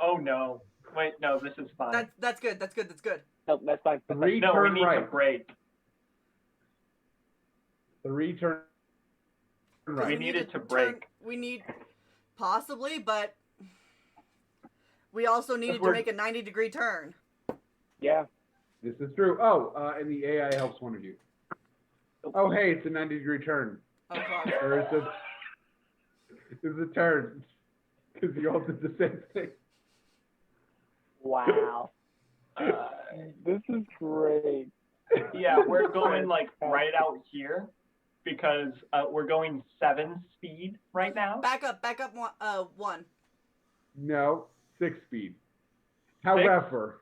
Oh no. Wait, no, this is fine. That's good. That's good. That's good. No, that's fine. That's fine. No, we Turn need right. to break. 3 turn right. We need it to break. We need possibly, but we also needed to make a 90-degree turn. Yeah. This is true. Oh, and the AI helps one of you. Oh, hey, it's a 90-degree turn. Oh fuck. Or it's a turn. Because you all did the same thing. Wow. This is great. Yeah, we're going like right out here because we're going 7 speed right now. Back up one. No, 6 speed. However,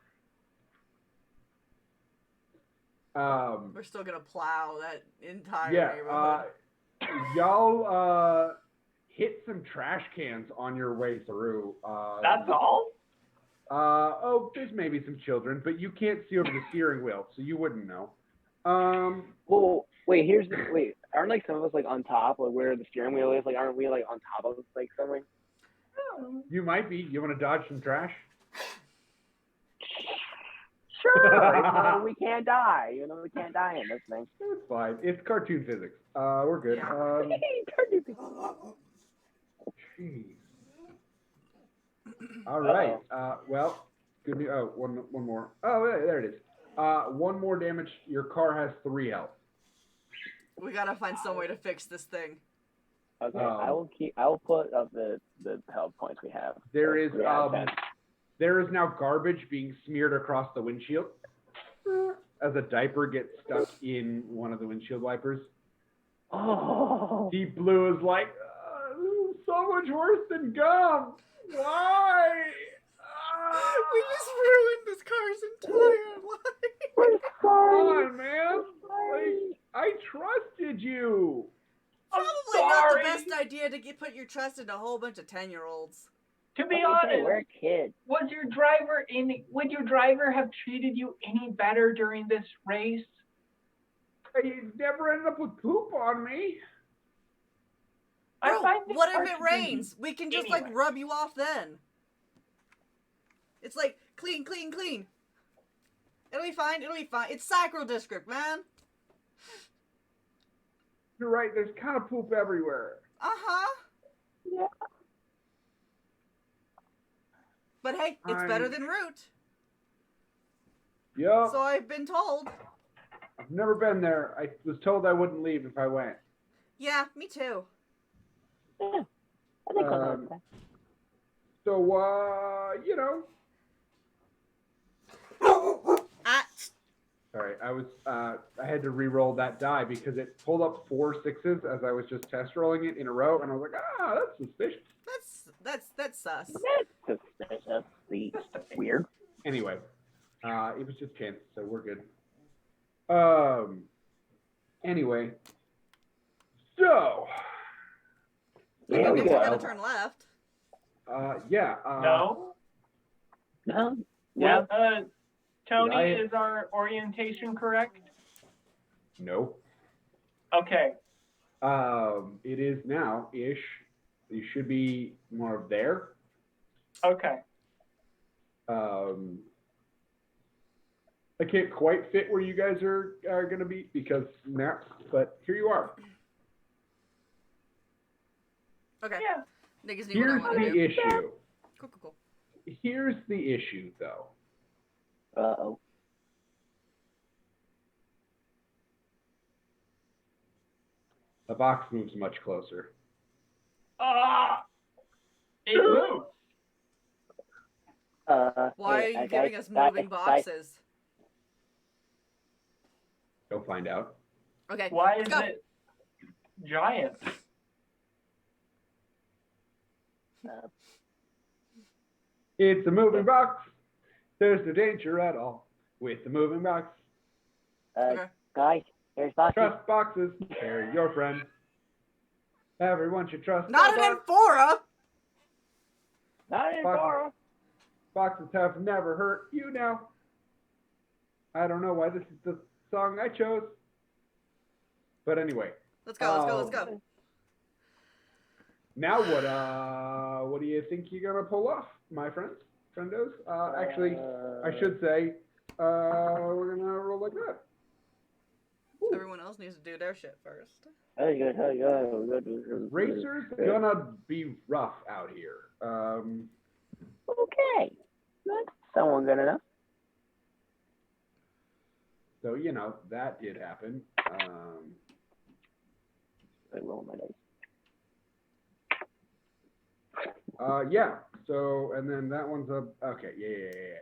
we're still gonna plow that entire yeah, neighborhood. y'all hit some trash cans on your way through. That's all? Oh, there's maybe some children, but you can't see over the steering wheel, so you wouldn't know. Well, wait. Aren't like some of us like on top, like where the steering wheel is? Like, aren't we like on top of like something? You might be. You want to dodge some trash? Sure. We can't die. You know, we can't die in this thing. It's fine. It's cartoon physics. We're good. Jeez. All right. Well, good news. Oh, one more. Oh, there it is. 1 more damage. Your car has 3 health. We gotta find some way to fix this thing. Okay, I will put up the health points we have. There is now garbage being smeared across the windshield as a diaper gets stuck in one of the windshield wipers. Oh. Deep Blue is like, this is so much worse than gum. Why? We just ruined this car's entire life. We're sorry. Come on, man. Like, I trusted you. Probably not the best idea to put your trust in a whole bunch of 10-year-olds. To be honest, we're kids. would your driver have treated you any better during this race? He never ended up with poop on me. Bro, what if it rains? We can just like rub you off then. It's like clean, clean, clean. It'll be fine. It'll be fine. It's Sacro District, man. You're right. There's kind of poop everywhere. Yeah. But hey, it's better than root. Yup. So I've been told. I've never been there. I was told I wouldn't leave if I went. Yeah, me too. Yeah. I think I'll do that. So, you know. Sorry, I had to re-roll that die because it pulled up 4 6s as I was just test rolling it in a row, and I was like, that's suspicious. That's sus. That's suspicious. Weird. Anyway, it was just chance, so we're good. Anyway, so. There we Next go. we're gonna turn left. Yeah. No. No. Yeah. Tony, Yeah, is our orientation correct? No. Okay. It is now-ish. You should be more of there. Okay. I can't quite fit where you guys are going to be because maps, but here you are. Okay. Yeah. Niggas knew what I Here's wanted to the do. issue. Cool. Here's the issue, though. Uh-oh. The box moves much closer. It moves. Why hey, are you guys, giving us guys, moving guys. boxes? Go find out. Okay. Why let's is go. it giant? It's a moving box. There's no danger at all with the moving box. Okay. Guys, here's boxes. Trust boxes. They're your friends. Everyone should trust Not the an box. Amphora! Not in Boxes. Bora. Boxes have never hurt you now. I don't know why this is the song I chose. But anyway. Let's go. Now what do you think you're gonna pull off, my friends? Friendos? Actually, I should say, we're gonna roll like that. Ooh. Everyone else needs to do their shit first. Racer's gonna be rough out here. Okay. That's someone good enough. So, you know, that did happen. I roll my dice. Yeah. So, and then that one's up. Okay. Yeah.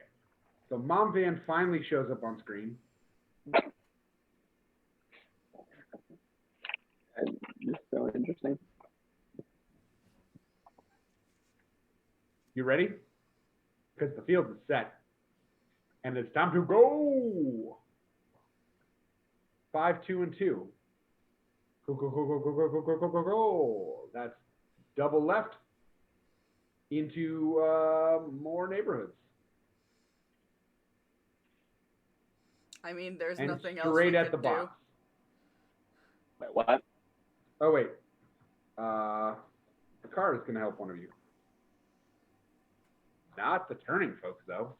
So, Mom Van finally shows up on screen. This is so interesting. You ready? Because the field is set. And it's time to go. 5, 2, and 2. Go. That's double left into more neighborhoods. I mean, there's And nothing else straight we at the could do. box. Wait, what? Oh, wait. The card is going to help one of you. Not the turning folks, though.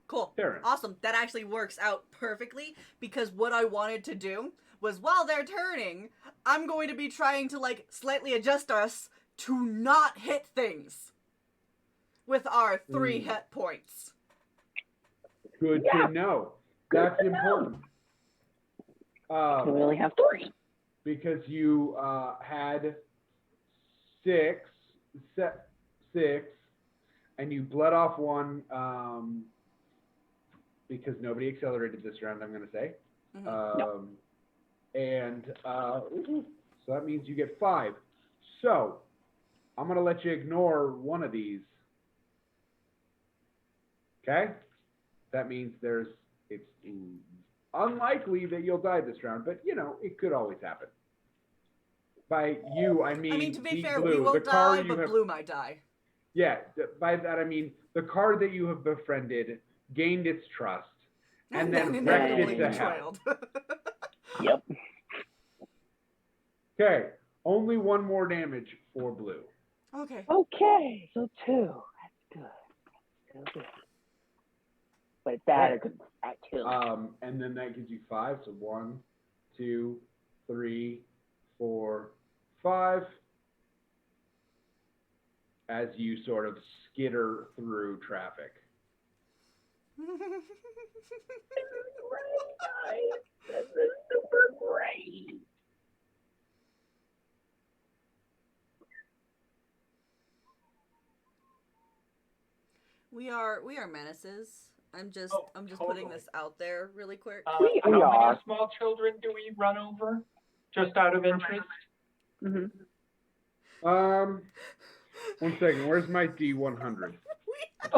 Cool. Tehrun. Awesome. That actually works out perfectly because what I wanted to do was while they're turning, I'm going to be trying to, like, slightly adjust us to not hit things with our 3 hit points. Good to know. That's important. We only have 3. Because you had 6, and you bled off 1 because nobody accelerated this round, I'm going to say. Mm-hmm. And so that means you get 5. So I'm going to let you ignore one of these. Okay? That means it's unlikely that you'll die this round, but you know, it could always happen. By you, I mean to be the fair, blue, we won't the card die, you but have, blue might die. Yeah, by that I mean the card that you have befriended gained its trust and then wrecked it to hell. Yep. Okay, only 1 more damage for blue. Okay. Okay, so 2. That's good. But it's bad at 2. And then that gives you 5. So 1, 2, 3, 4, 5. As you sort of skitter through traffic. This is super great. We are menaces. I'm just totally. putting this out there really quick. How We many are. small children do we run over? Just out of interest? Mm-hmm. 1 second. Where's my D100? As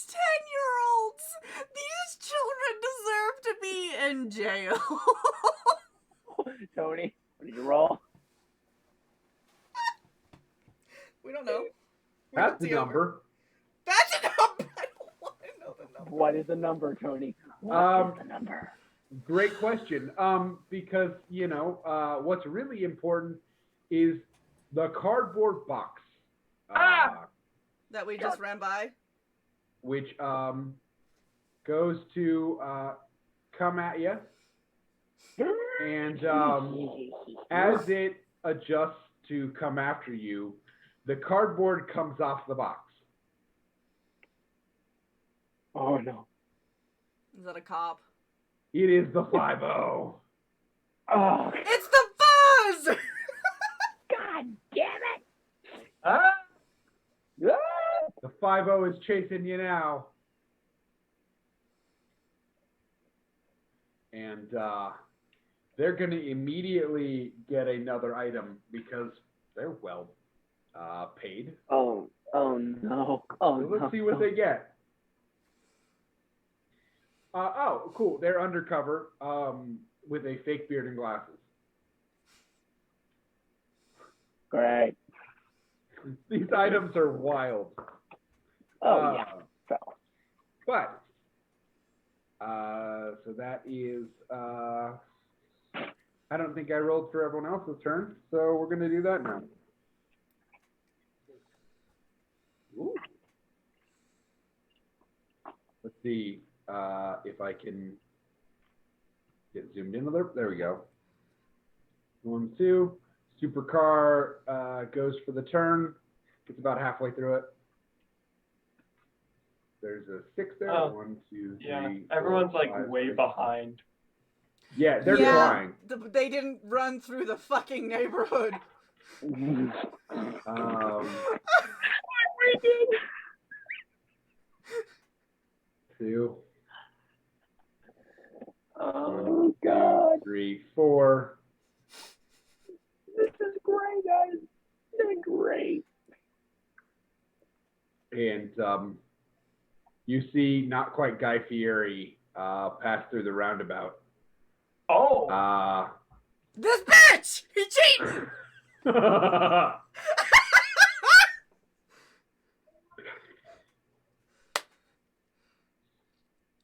10-year-olds, these children deserve to be in jail. Tony, what did you roll? We don't know. That's the number. That's a number. I don't want to know the number. What is the number, Tony? What is the number? Great question. Because, you know, what's really important is the cardboard box. That we just ran by? Which goes to come at you. And as it adjusts to come after you, the cardboard comes off the box. Oh no. Is that a cop? It is the 5-0. Oh, It's the Buzz! God damn it! Ah! Ah! The 5-0 is chasing you now. And they're going to immediately get another item because they're well paid. Oh no. Oh So let's no. see what they get. Oh, cool. They're undercover with a fake beard and glasses. Great. These items are wild. Oh yeah. So. But, so that is, I don't think I rolled for everyone else's turn, so we're going to do that now. Ooh. Let's see if I can get zoomed in a little. There we go. 1, 2. Supercar goes for the turn. Gets about halfway through it. There's a 6 there. Oh, 1, 2, 3. Yeah, 4, everyone's like 5, way 6. behind. Yeah, they're Yeah, trying. they didn't run through the fucking neighborhood. We did. 2, Oh God. 3, 4. This is great, guys. This is great. And you see not quite Guy Fieri pass through the roundabout. Oh! This bitch! He cheats!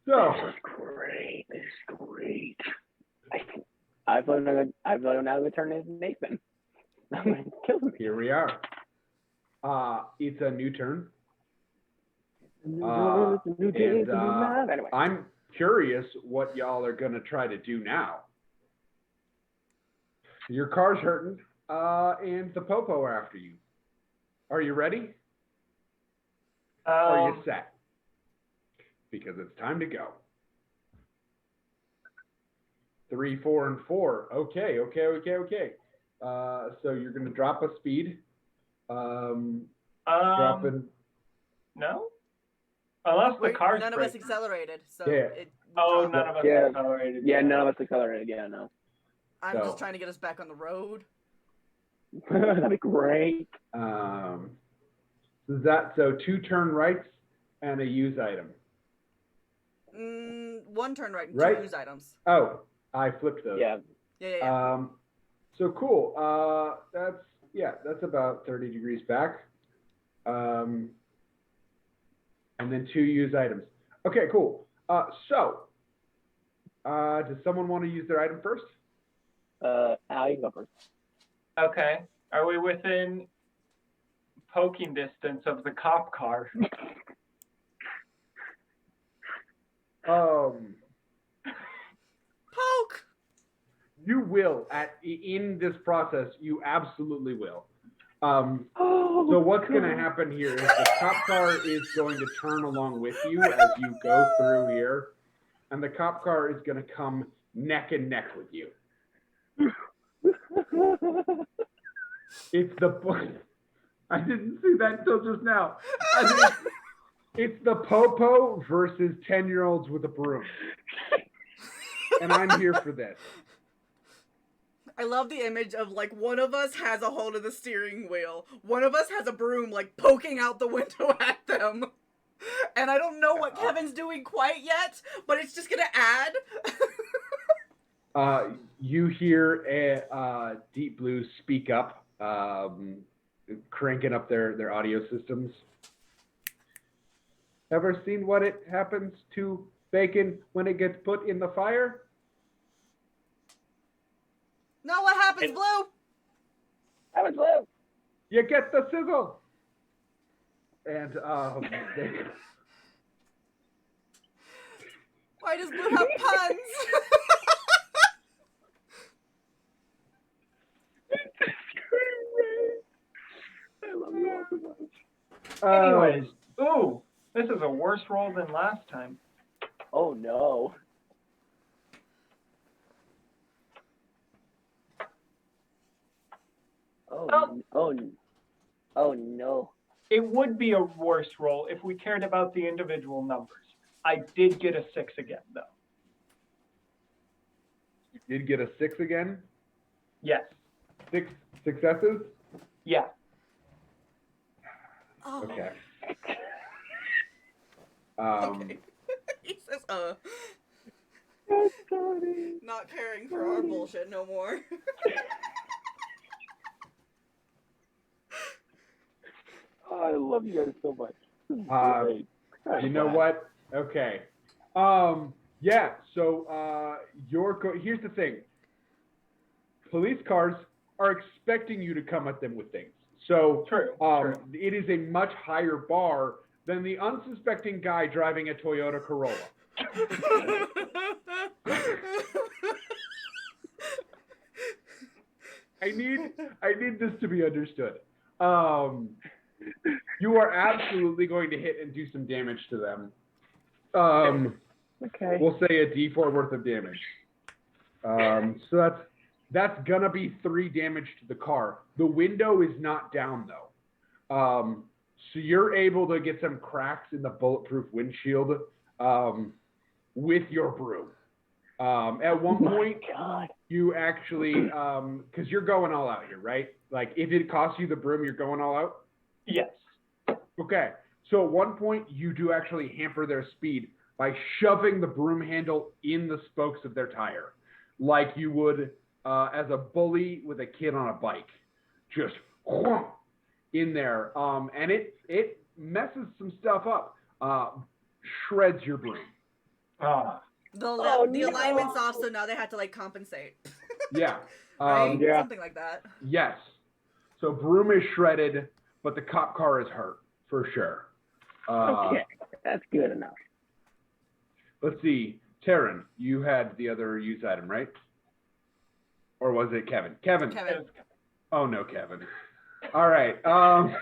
So, This is great. This is great. I vote now the turn is Nathan. I'm gonna kill him. here we are. It's a new turn. Anyway. I'm curious what y'all are going to try to do now. Your car's hurting, and the popo are after you. Are you ready? Are you set? Because it's time to go. 3, 4, and 4. Okay. So you're going to drop a speed. Dropping. No? Unless the car's none of us breaking. accelerated, so Yeah. None of us Yeah. accelerated. Yeah, none of us accelerated. Yeah, no. I'm So- just trying to get us back on the road. That'd be great. So 2 turn rights and a use item. 1 turn right and Right. 2 use items. Oh, I flipped those. Yeah. Yeah. So cool. That's about 30 degrees back. And then 2 use items. Okay, cool. So, does someone want to use their item first? Al, you can go first. Okay. Are we within poking distance of the cop car? Poke! You will in this process. You absolutely will. So what's going to happen here is the cop car is going to turn along with you as you go through here, and the cop car is going to come neck and neck with you. It's I didn't see that until just now. It's the popo versus 10-year-olds with a broom. And I'm here for this. I love the image of, like, one of us has a hold of the steering wheel. One of us has a broom, like, poking out the window at them. And I don't know what Kevin's doing quite yet, but it's just gonna add. You hear Deep Blue speak up, cranking up their audio systems. Ever seen what it happens to bacon when it gets put in the fire? No, what happens, Blue? Happens, Blue. You get the sizzle. And Why does Blue have puns? Anyways, ooh, this is a worse roll than last time. Oh no. Oh no. It would be a worse roll if we cared about the individual numbers. I did get a 6 again, though. You did get a 6 again? Yes. 6 successes? Yeah. Oh. Okay. Okay. He says, That's funny. not caring for our bullshit no more. Oh, I love you guys so much. This is great. You know what? Okay. Yeah, so here's the thing. Police cars are expecting you to come at them with things. So True. It is a much higher bar than the unsuspecting guy driving a Toyota Corolla. I need this to be understood. You are absolutely going to hit and do some damage to them. Okay. We'll say a D4 worth of damage. So that's gonna be 3 damage to the car. The window is not down though. So you're able to get some cracks in the bulletproof windshield with your broom. At one point, you actually, because you're going all out here, right? Like if it costs you the broom, you're going all out? Yes. Okay. So at one point, you do actually hamper their speed by shoving the broom handle in the spokes of their tire, like you would as a bully with a kid on a bike. Just whoomp, in there. And it messes some stuff up. Shreds your broom. The alignment's off, so now they have to like compensate. Yeah. Right? Yeah. Something like that. Yes. So broom is shredded, but the cop car is hurt for sure. Okay, that's good enough. Let's see. Tehrun, you had the other use item, right? Or was it Kevin? Kevin. Oh no, Kevin. All right. Oh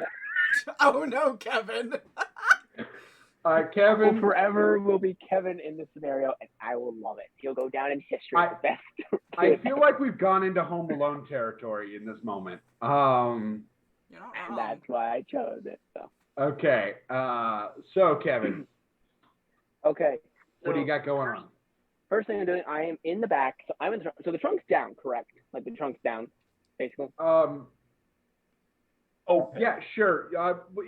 no, Kevin. Kevin. Well, forever will be Kevin in this scenario, and I will love it. He'll go down in history as the best. I feel like we've gone into Home Alone territory in this moment. You're not wrong. That's why I chose it. So. Okay. So Kevin. Okay. What do you got going on? First thing I'm doing, I am in the back. So I'm in the trunk. So the trunk's down, correct? Like the trunk's down, basically. Oh yeah, sure.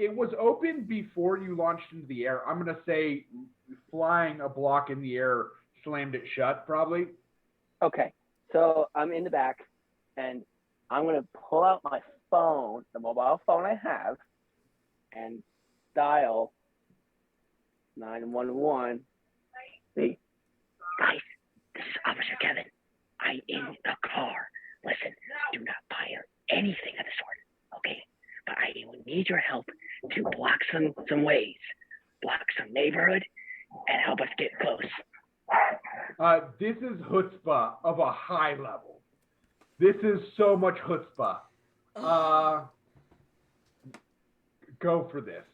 It was open before you launched into the air. I'm gonna say flying a block in the air slammed it shut, probably. Okay. So I'm in the back, and I'm gonna pull out my phone, the mobile phone I have, and dial 911. See, guys, this is Officer Kevin. I'm in the car. Listen, do not fire anything of the sort, okay? But I will need your help to block some ways, block some neighborhood, and help us get close. This is chutzpah of a high level. This is so much chutzpah. Go for this.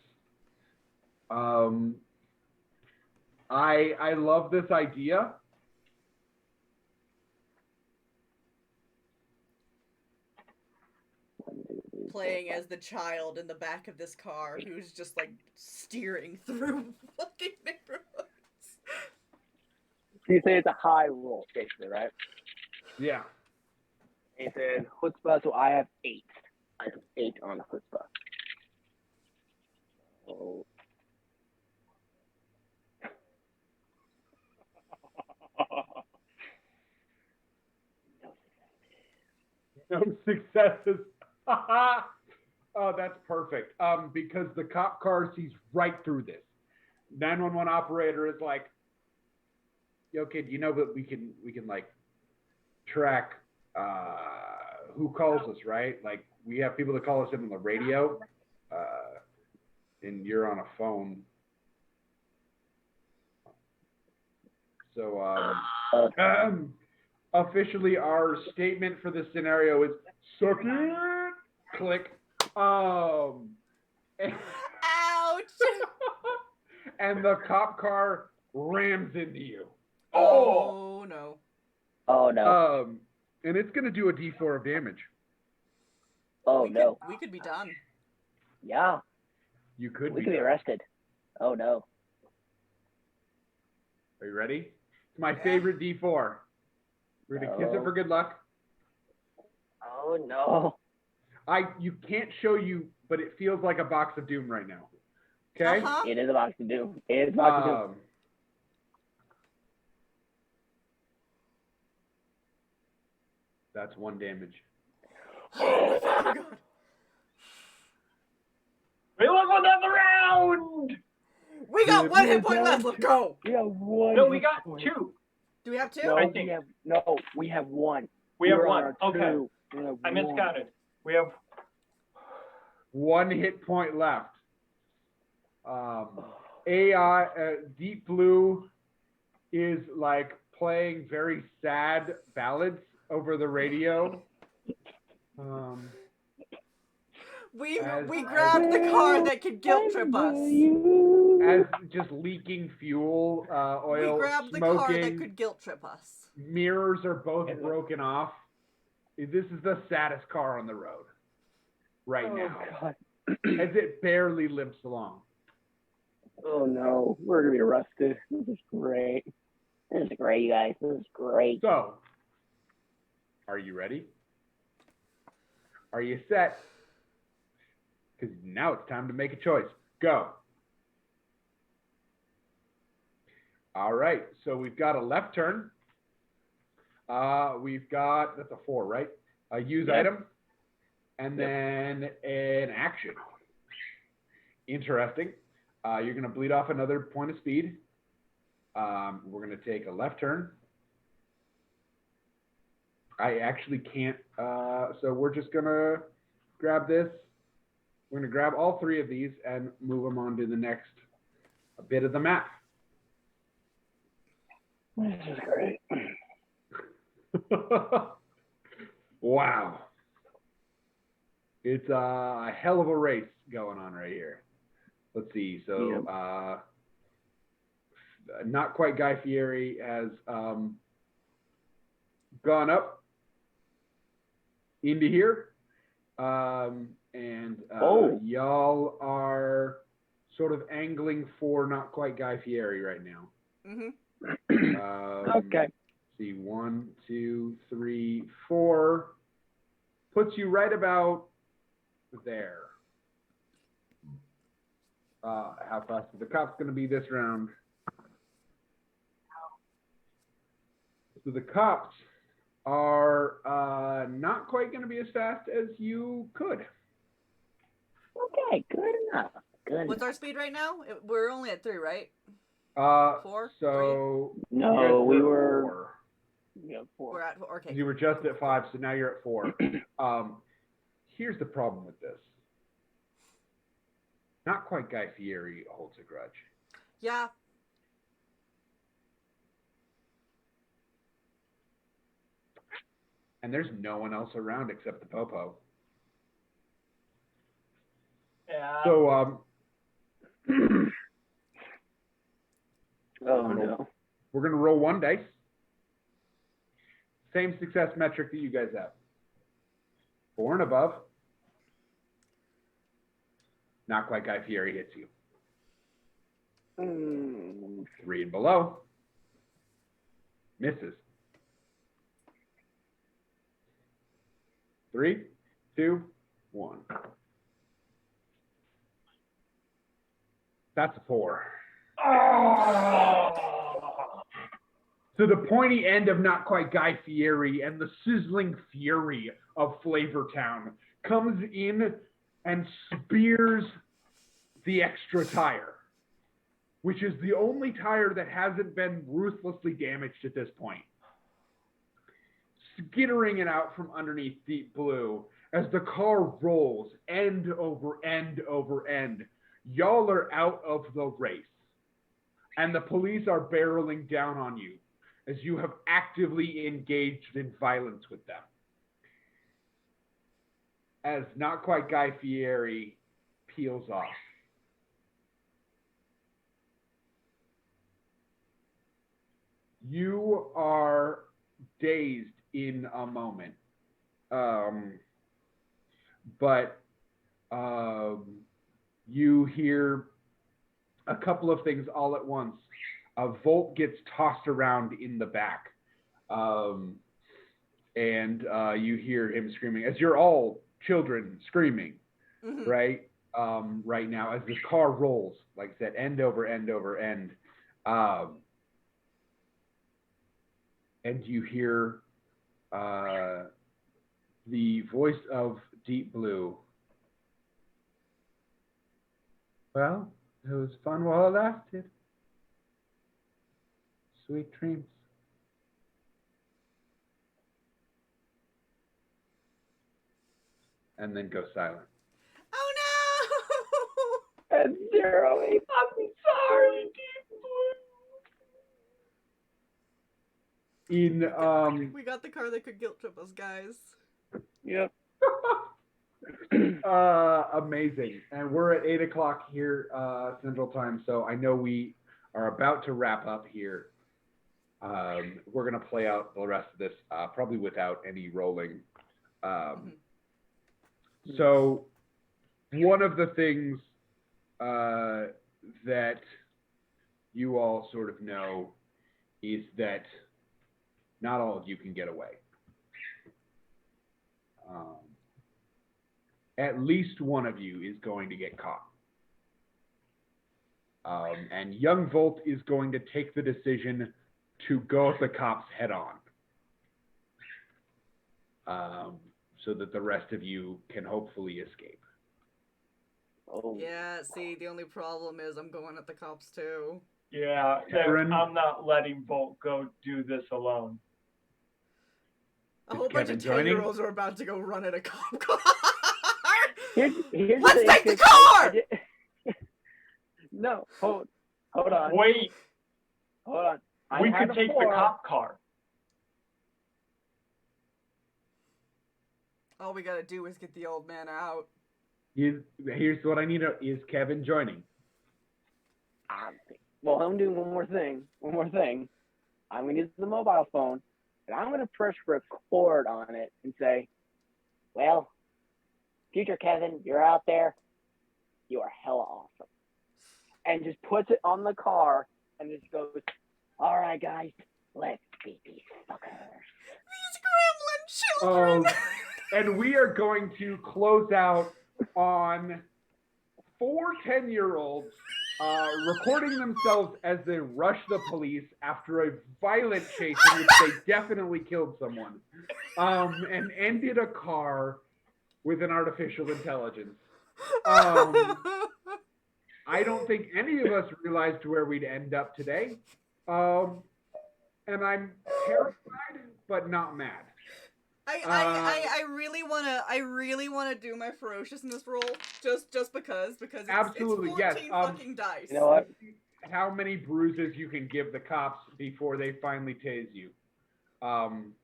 I love this idea. Playing as the child in the back of this car who's just like steering through fucking neighborhoods. So you say it's a high roll, basically, right? Yeah. He said chutzpah, so I have 8. I have 8 on chutzpah. Oh. No successes. Oh, that's perfect. Because the cop car sees right through this. 911 operator is like, yo, kid, you know that we can like track who calls us, right? Like we have people that call us in on the radio, and you're on a phone. So officially, our statement for this scenario is suck it, click. Ouch! And the cop car rams into you. Oh no. Oh no. And it's gonna do a D4 of damage. Oh no. We could be done. Yeah. You could We be. could be arrested. Oh no. Are you ready? It's my favorite D4. We're gonna kiss it for good luck. Oh no. You can't show you, but it feels like a box of doom right now. Okay? Uh-huh. It is a box to do. It is a box to do. That's 1 damage. Oh my god. We won another round! We got 1 hit point left. Let's go. We have 1. No, we got 2. Do we have 2? No, I think. we have 1. We have We're 1. on our Okay. 2. We have I 1. miscounted. We have 1 hit point left. AI Deep Blue is like playing very sad ballads over the radio. We grabbed the car that could guilt trip us. As just leaking fuel, oil, We grabbed the smoking. car that could guilt trip us. Mirrors are both broken off. This is the saddest car on the road right now. God. As it barely limps along. Oh no. We're going to be arrested. This is great. This is great, you guys. This is great. So, are you ready? Are you set? Because now it's time to make a choice. Go. All right. So we've got a left turn. We've got, that's a 4, right? A use item. And then an action. Interesting. You're going to bleed off another point of speed. We're going to take a left turn. I actually can't. So we're just going to grab this. We're going to grab all 3 of these and move them on to the next bit of the map. This is great. Wow. It's a hell of a race going on right here. Let's see. So, not quite Guy Fieri has gone up into here. Y'all are sort of angling for not quite Guy Fieri right now. Mm-hmm. Okay. See, 1, 2, 3, 4. Puts you right about there. How fast is the cops going to be this round? So the cops are not quite going to be as fast as you could. Okay, good enough. Good. What's our speed right now? We're only at 3, right? 4? So 3? No, we were 4. Yeah, 4. We're at 4. Okay. You were just at 5, so now you're at 4. Here's the problem with this. Not quite Guy Fieri holds a grudge. Yeah. And there's no one else around except the Popo. yeah. So, Oh no. we're going to roll 1 dice. Same success metric that you guys have. 4 and above. Not quite Guy Fieri hits you. 3 and below. Misses. 3, 2, 1. That's a 4. So the pointy end of not quite Guy Fieri and the sizzling fury of Flavortown comes in and spears the extra tire, which is the only tire that hasn't been ruthlessly damaged at this point. Skittering it out from underneath Deep Blue as the car rolls end over end over end. Y'all are out of the race, and the police are barreling down on you as you have actively engaged in violence with them. As not quite Guy Fieri peels off. You are dazed in a moment. But you hear a couple of things all at once. Volt gets tossed around in the back. And you hear him screaming, as you're all children screaming, right? Right now, as this car rolls, like I said, end over end over end. And you hear the voice of Deep Blue. Well, it was fun while it lasted. Sweet dreams. And then go silent. Oh no! And Zero, I'm sorry, In we got the car that could guilt trip us, guys. Yep. Amazing. And we're at 8 o'clock here Central Time, so I know we are about to wrap up here. We're gonna play out the rest of this probably without any rolling. So one of the things that you all sort of know is that not all of you can get away. At least one of you is going to get caught. And young Volt is going to take the decision to go at the cops head on. So that the rest of you can hopefully escape. Oh. Yeah, see, the only problem is I'm going at the cops too. Yeah, Tehrun? I'm not letting Volt go do this alone. A Is whole bunch Kevin of joining? 10-year-olds are about to go run at a cop car. Here's Let's the take the thing, car! No, hold on. Wait, Hold on. we could take the cop car. All we gotta do is get the old man out. Here's what I need to know. Is Kevin joining? Well, I'm doing one more thing. I'm going to use the mobile phone, and I'm going to press record on it and say, well, future Kevin, you're out there. You are hella awesome. And just puts it on the car and just goes, all right, guys, let's beat these fuckers. These gremlin children! And we are going to close out on 4 10-year-olds recording themselves as they rush the police after a violent chase in which they definitely killed someone, and ended a car with an artificial intelligence. I don't think any of us realized where we'd end up today, and I'm terrified but not mad. I really wanna do my ferociousness roll just because it's, Absolutely, it's 14 yes. fucking dice. You know what? How many bruises you can give the cops before they finally tase you? 7,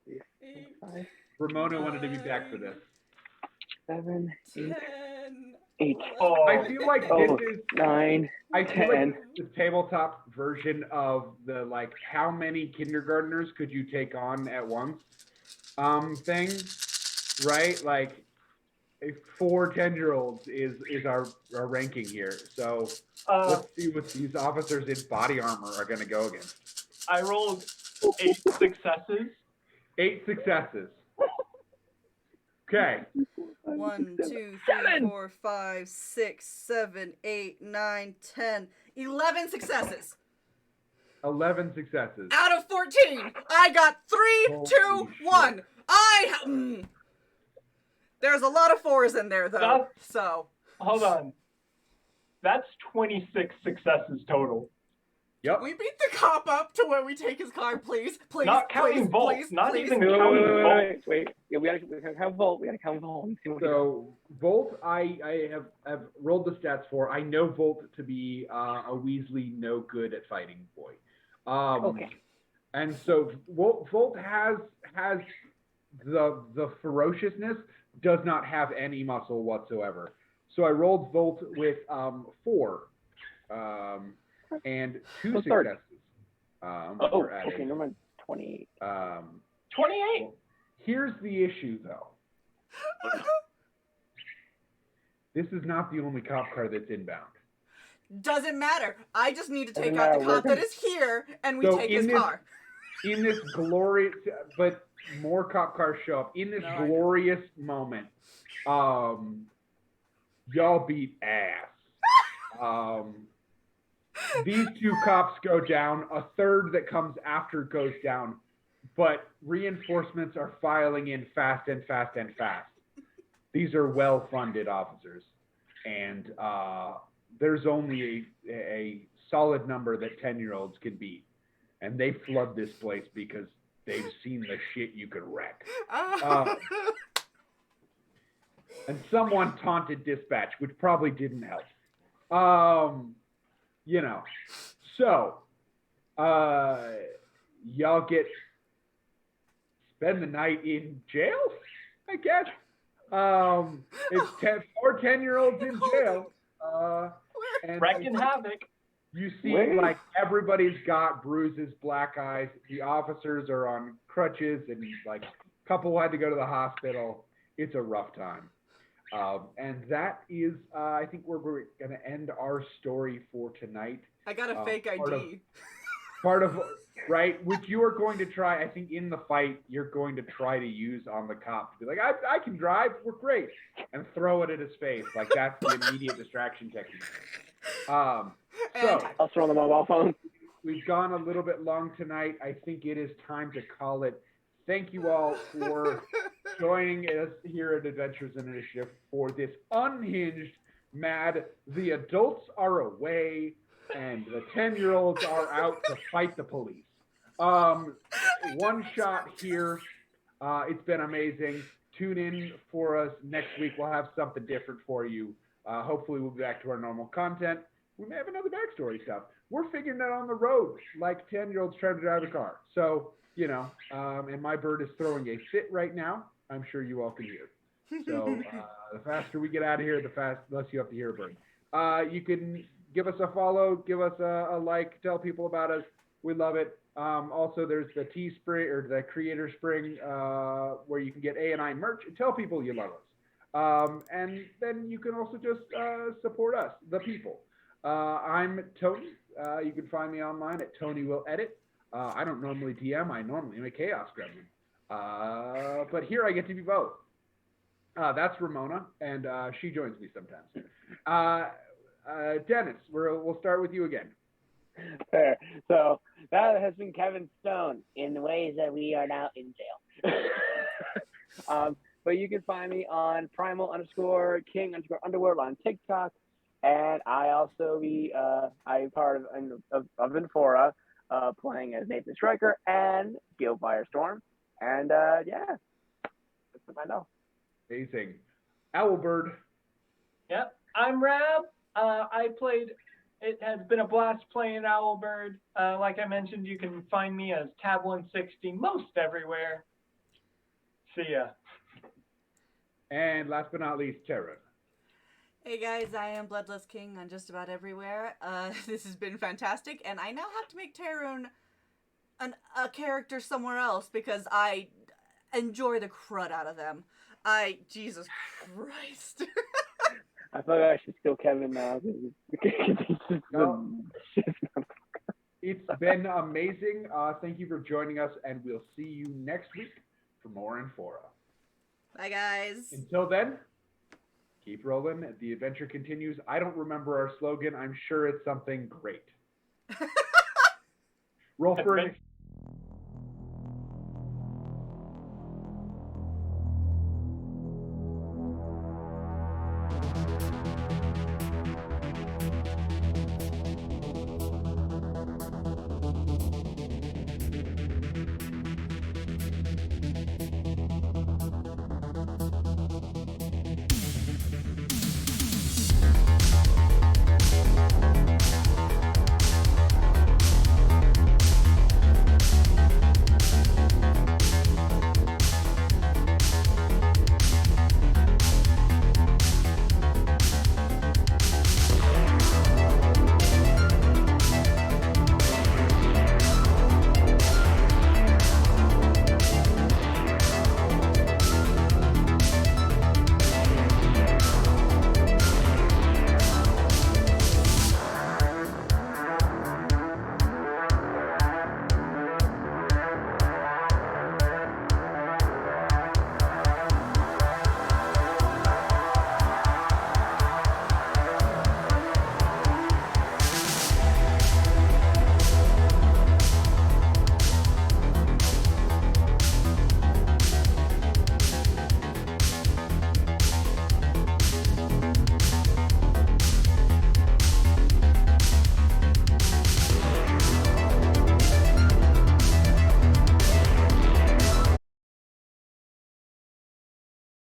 8, Ramona wanted to be back for this. 7, 10, 8. Oh, I feel like this is 9. I feel 10. like the tabletop version of the like how many kindergartners could you take on at once thing, right? Like 4 10-year-olds is our ranking here. So let's see what these officers in body armor are going to go against. I rolled 8 successes. 8 successes. Okay. 1, 2, 3, 7. 4, 5, 6, 7, 8, 9, 10, 11 successes. 11 successes. Out of 14, I got 3, Holy 2, 1. There's a lot of 4s in there though. So Hold on. That's 26 successes total. Yep. we beat the cop up to where we take his car, please. Not counting Volt. Please, Not please. even counting Volt. Wait. Yeah, we gotta count Volt. We gotta count Volt. So Volt, I have rolled the stats for. I know Volt to be a Weasley no good at fighting boy. Okay. And so Volt has the ferociousness, does not have any muscle whatsoever. So I rolled Volt with 4 and 2 What's third? successes. Okay, never mind. 28. 28? Well, here's the issue, though. This is not the only cop car that's inbound. Doesn't matter. I just need to take Doesn't out the matter cop where- that is here, and we So take in his this- car. In this glorious, but more cop cars show up. In this No, I know. glorious moment, y'all beat ass. These 2 cops go down. A third that comes after goes down. But reinforcements are filing in fast and fast and fast. These are well-funded officers. And there's only a solid number that 10-year-olds can beat. And they flood this place because they've seen the shit you could wreck. And someone taunted dispatch, which probably didn't help. You know. So, y'all spend the night in jail, I guess. It's 4 10-year-olds in jail. And Wrecking havoc. you see, Wait. like, everybody's got bruises, black eyes. The officers are on crutches, and, like, a couple had to go to the hospital. It's a rough time. And that is, I think we're going to end our story for tonight. I got a fake ID. Part of, right, which you are going to try, I think in the fight, you're going to try to use on the cop. To be like, I can drive, we're great. And throw it at his face. Like, that's the immediate distraction technique. So, I'll throw the mobile phone. we've gone a little bit long tonight. I think it is time to call it. Thank you all for joining us here at Adventures Initiative for this unhinged, mad, the adults are away and the 10-year-olds are out to fight the police. One shot here. It's been amazing. Tune in for us next week. We'll have something different for you. Hopefully we'll be back to our normal content. We may have another backstory stuff. We're figuring that on the road, like 10-year-olds trying to drive a car. So, you know, and my bird is throwing a fit right now. I'm sure you all can hear. So the faster we get out of here, the less you have to hear a bird. You can give us a follow, give us a like, tell people about us. We love it. Also, there's the Teespring or the Creator Spring where you can get A&I merch and tell people you love us. And then you can also just support us, the people. I'm Tony. You can find me online at TonyWillEdit. I don't normally DM. I normally am a Chaos Gremlin. But here I get to be both. That's Ramona, and she joins me sometimes. Dennis, we'll start with you again. Fair. So that has been Kevin Stone in the ways that we are now in jail. But you can find me on primal_king_underworld on TikTok. And I also I'm part of Infora, playing as Nathan Stryker and Gil Firestorm. And yeah, that's what I know. Amazing. Owlbird. Yep, I'm Rab. It has been a blast playing Owlbird. Like I mentioned, you can find me as Tab160 most everywhere. See ya. And last but not least, Tehrun. Hey guys, I am Bloodless King on just about everywhere. This has been fantastic, and I now have to make Tehrun a character somewhere else because I enjoy the crud out of them. Jesus Christ. I thought I should kill Kevin now. No. It's been amazing. Thank you for joining us, and we'll see you next week for more Infora. Bye, guys. Until then, keep rolling. The adventure continues. I don't remember our slogan. I'm sure it's something great. Roll for it.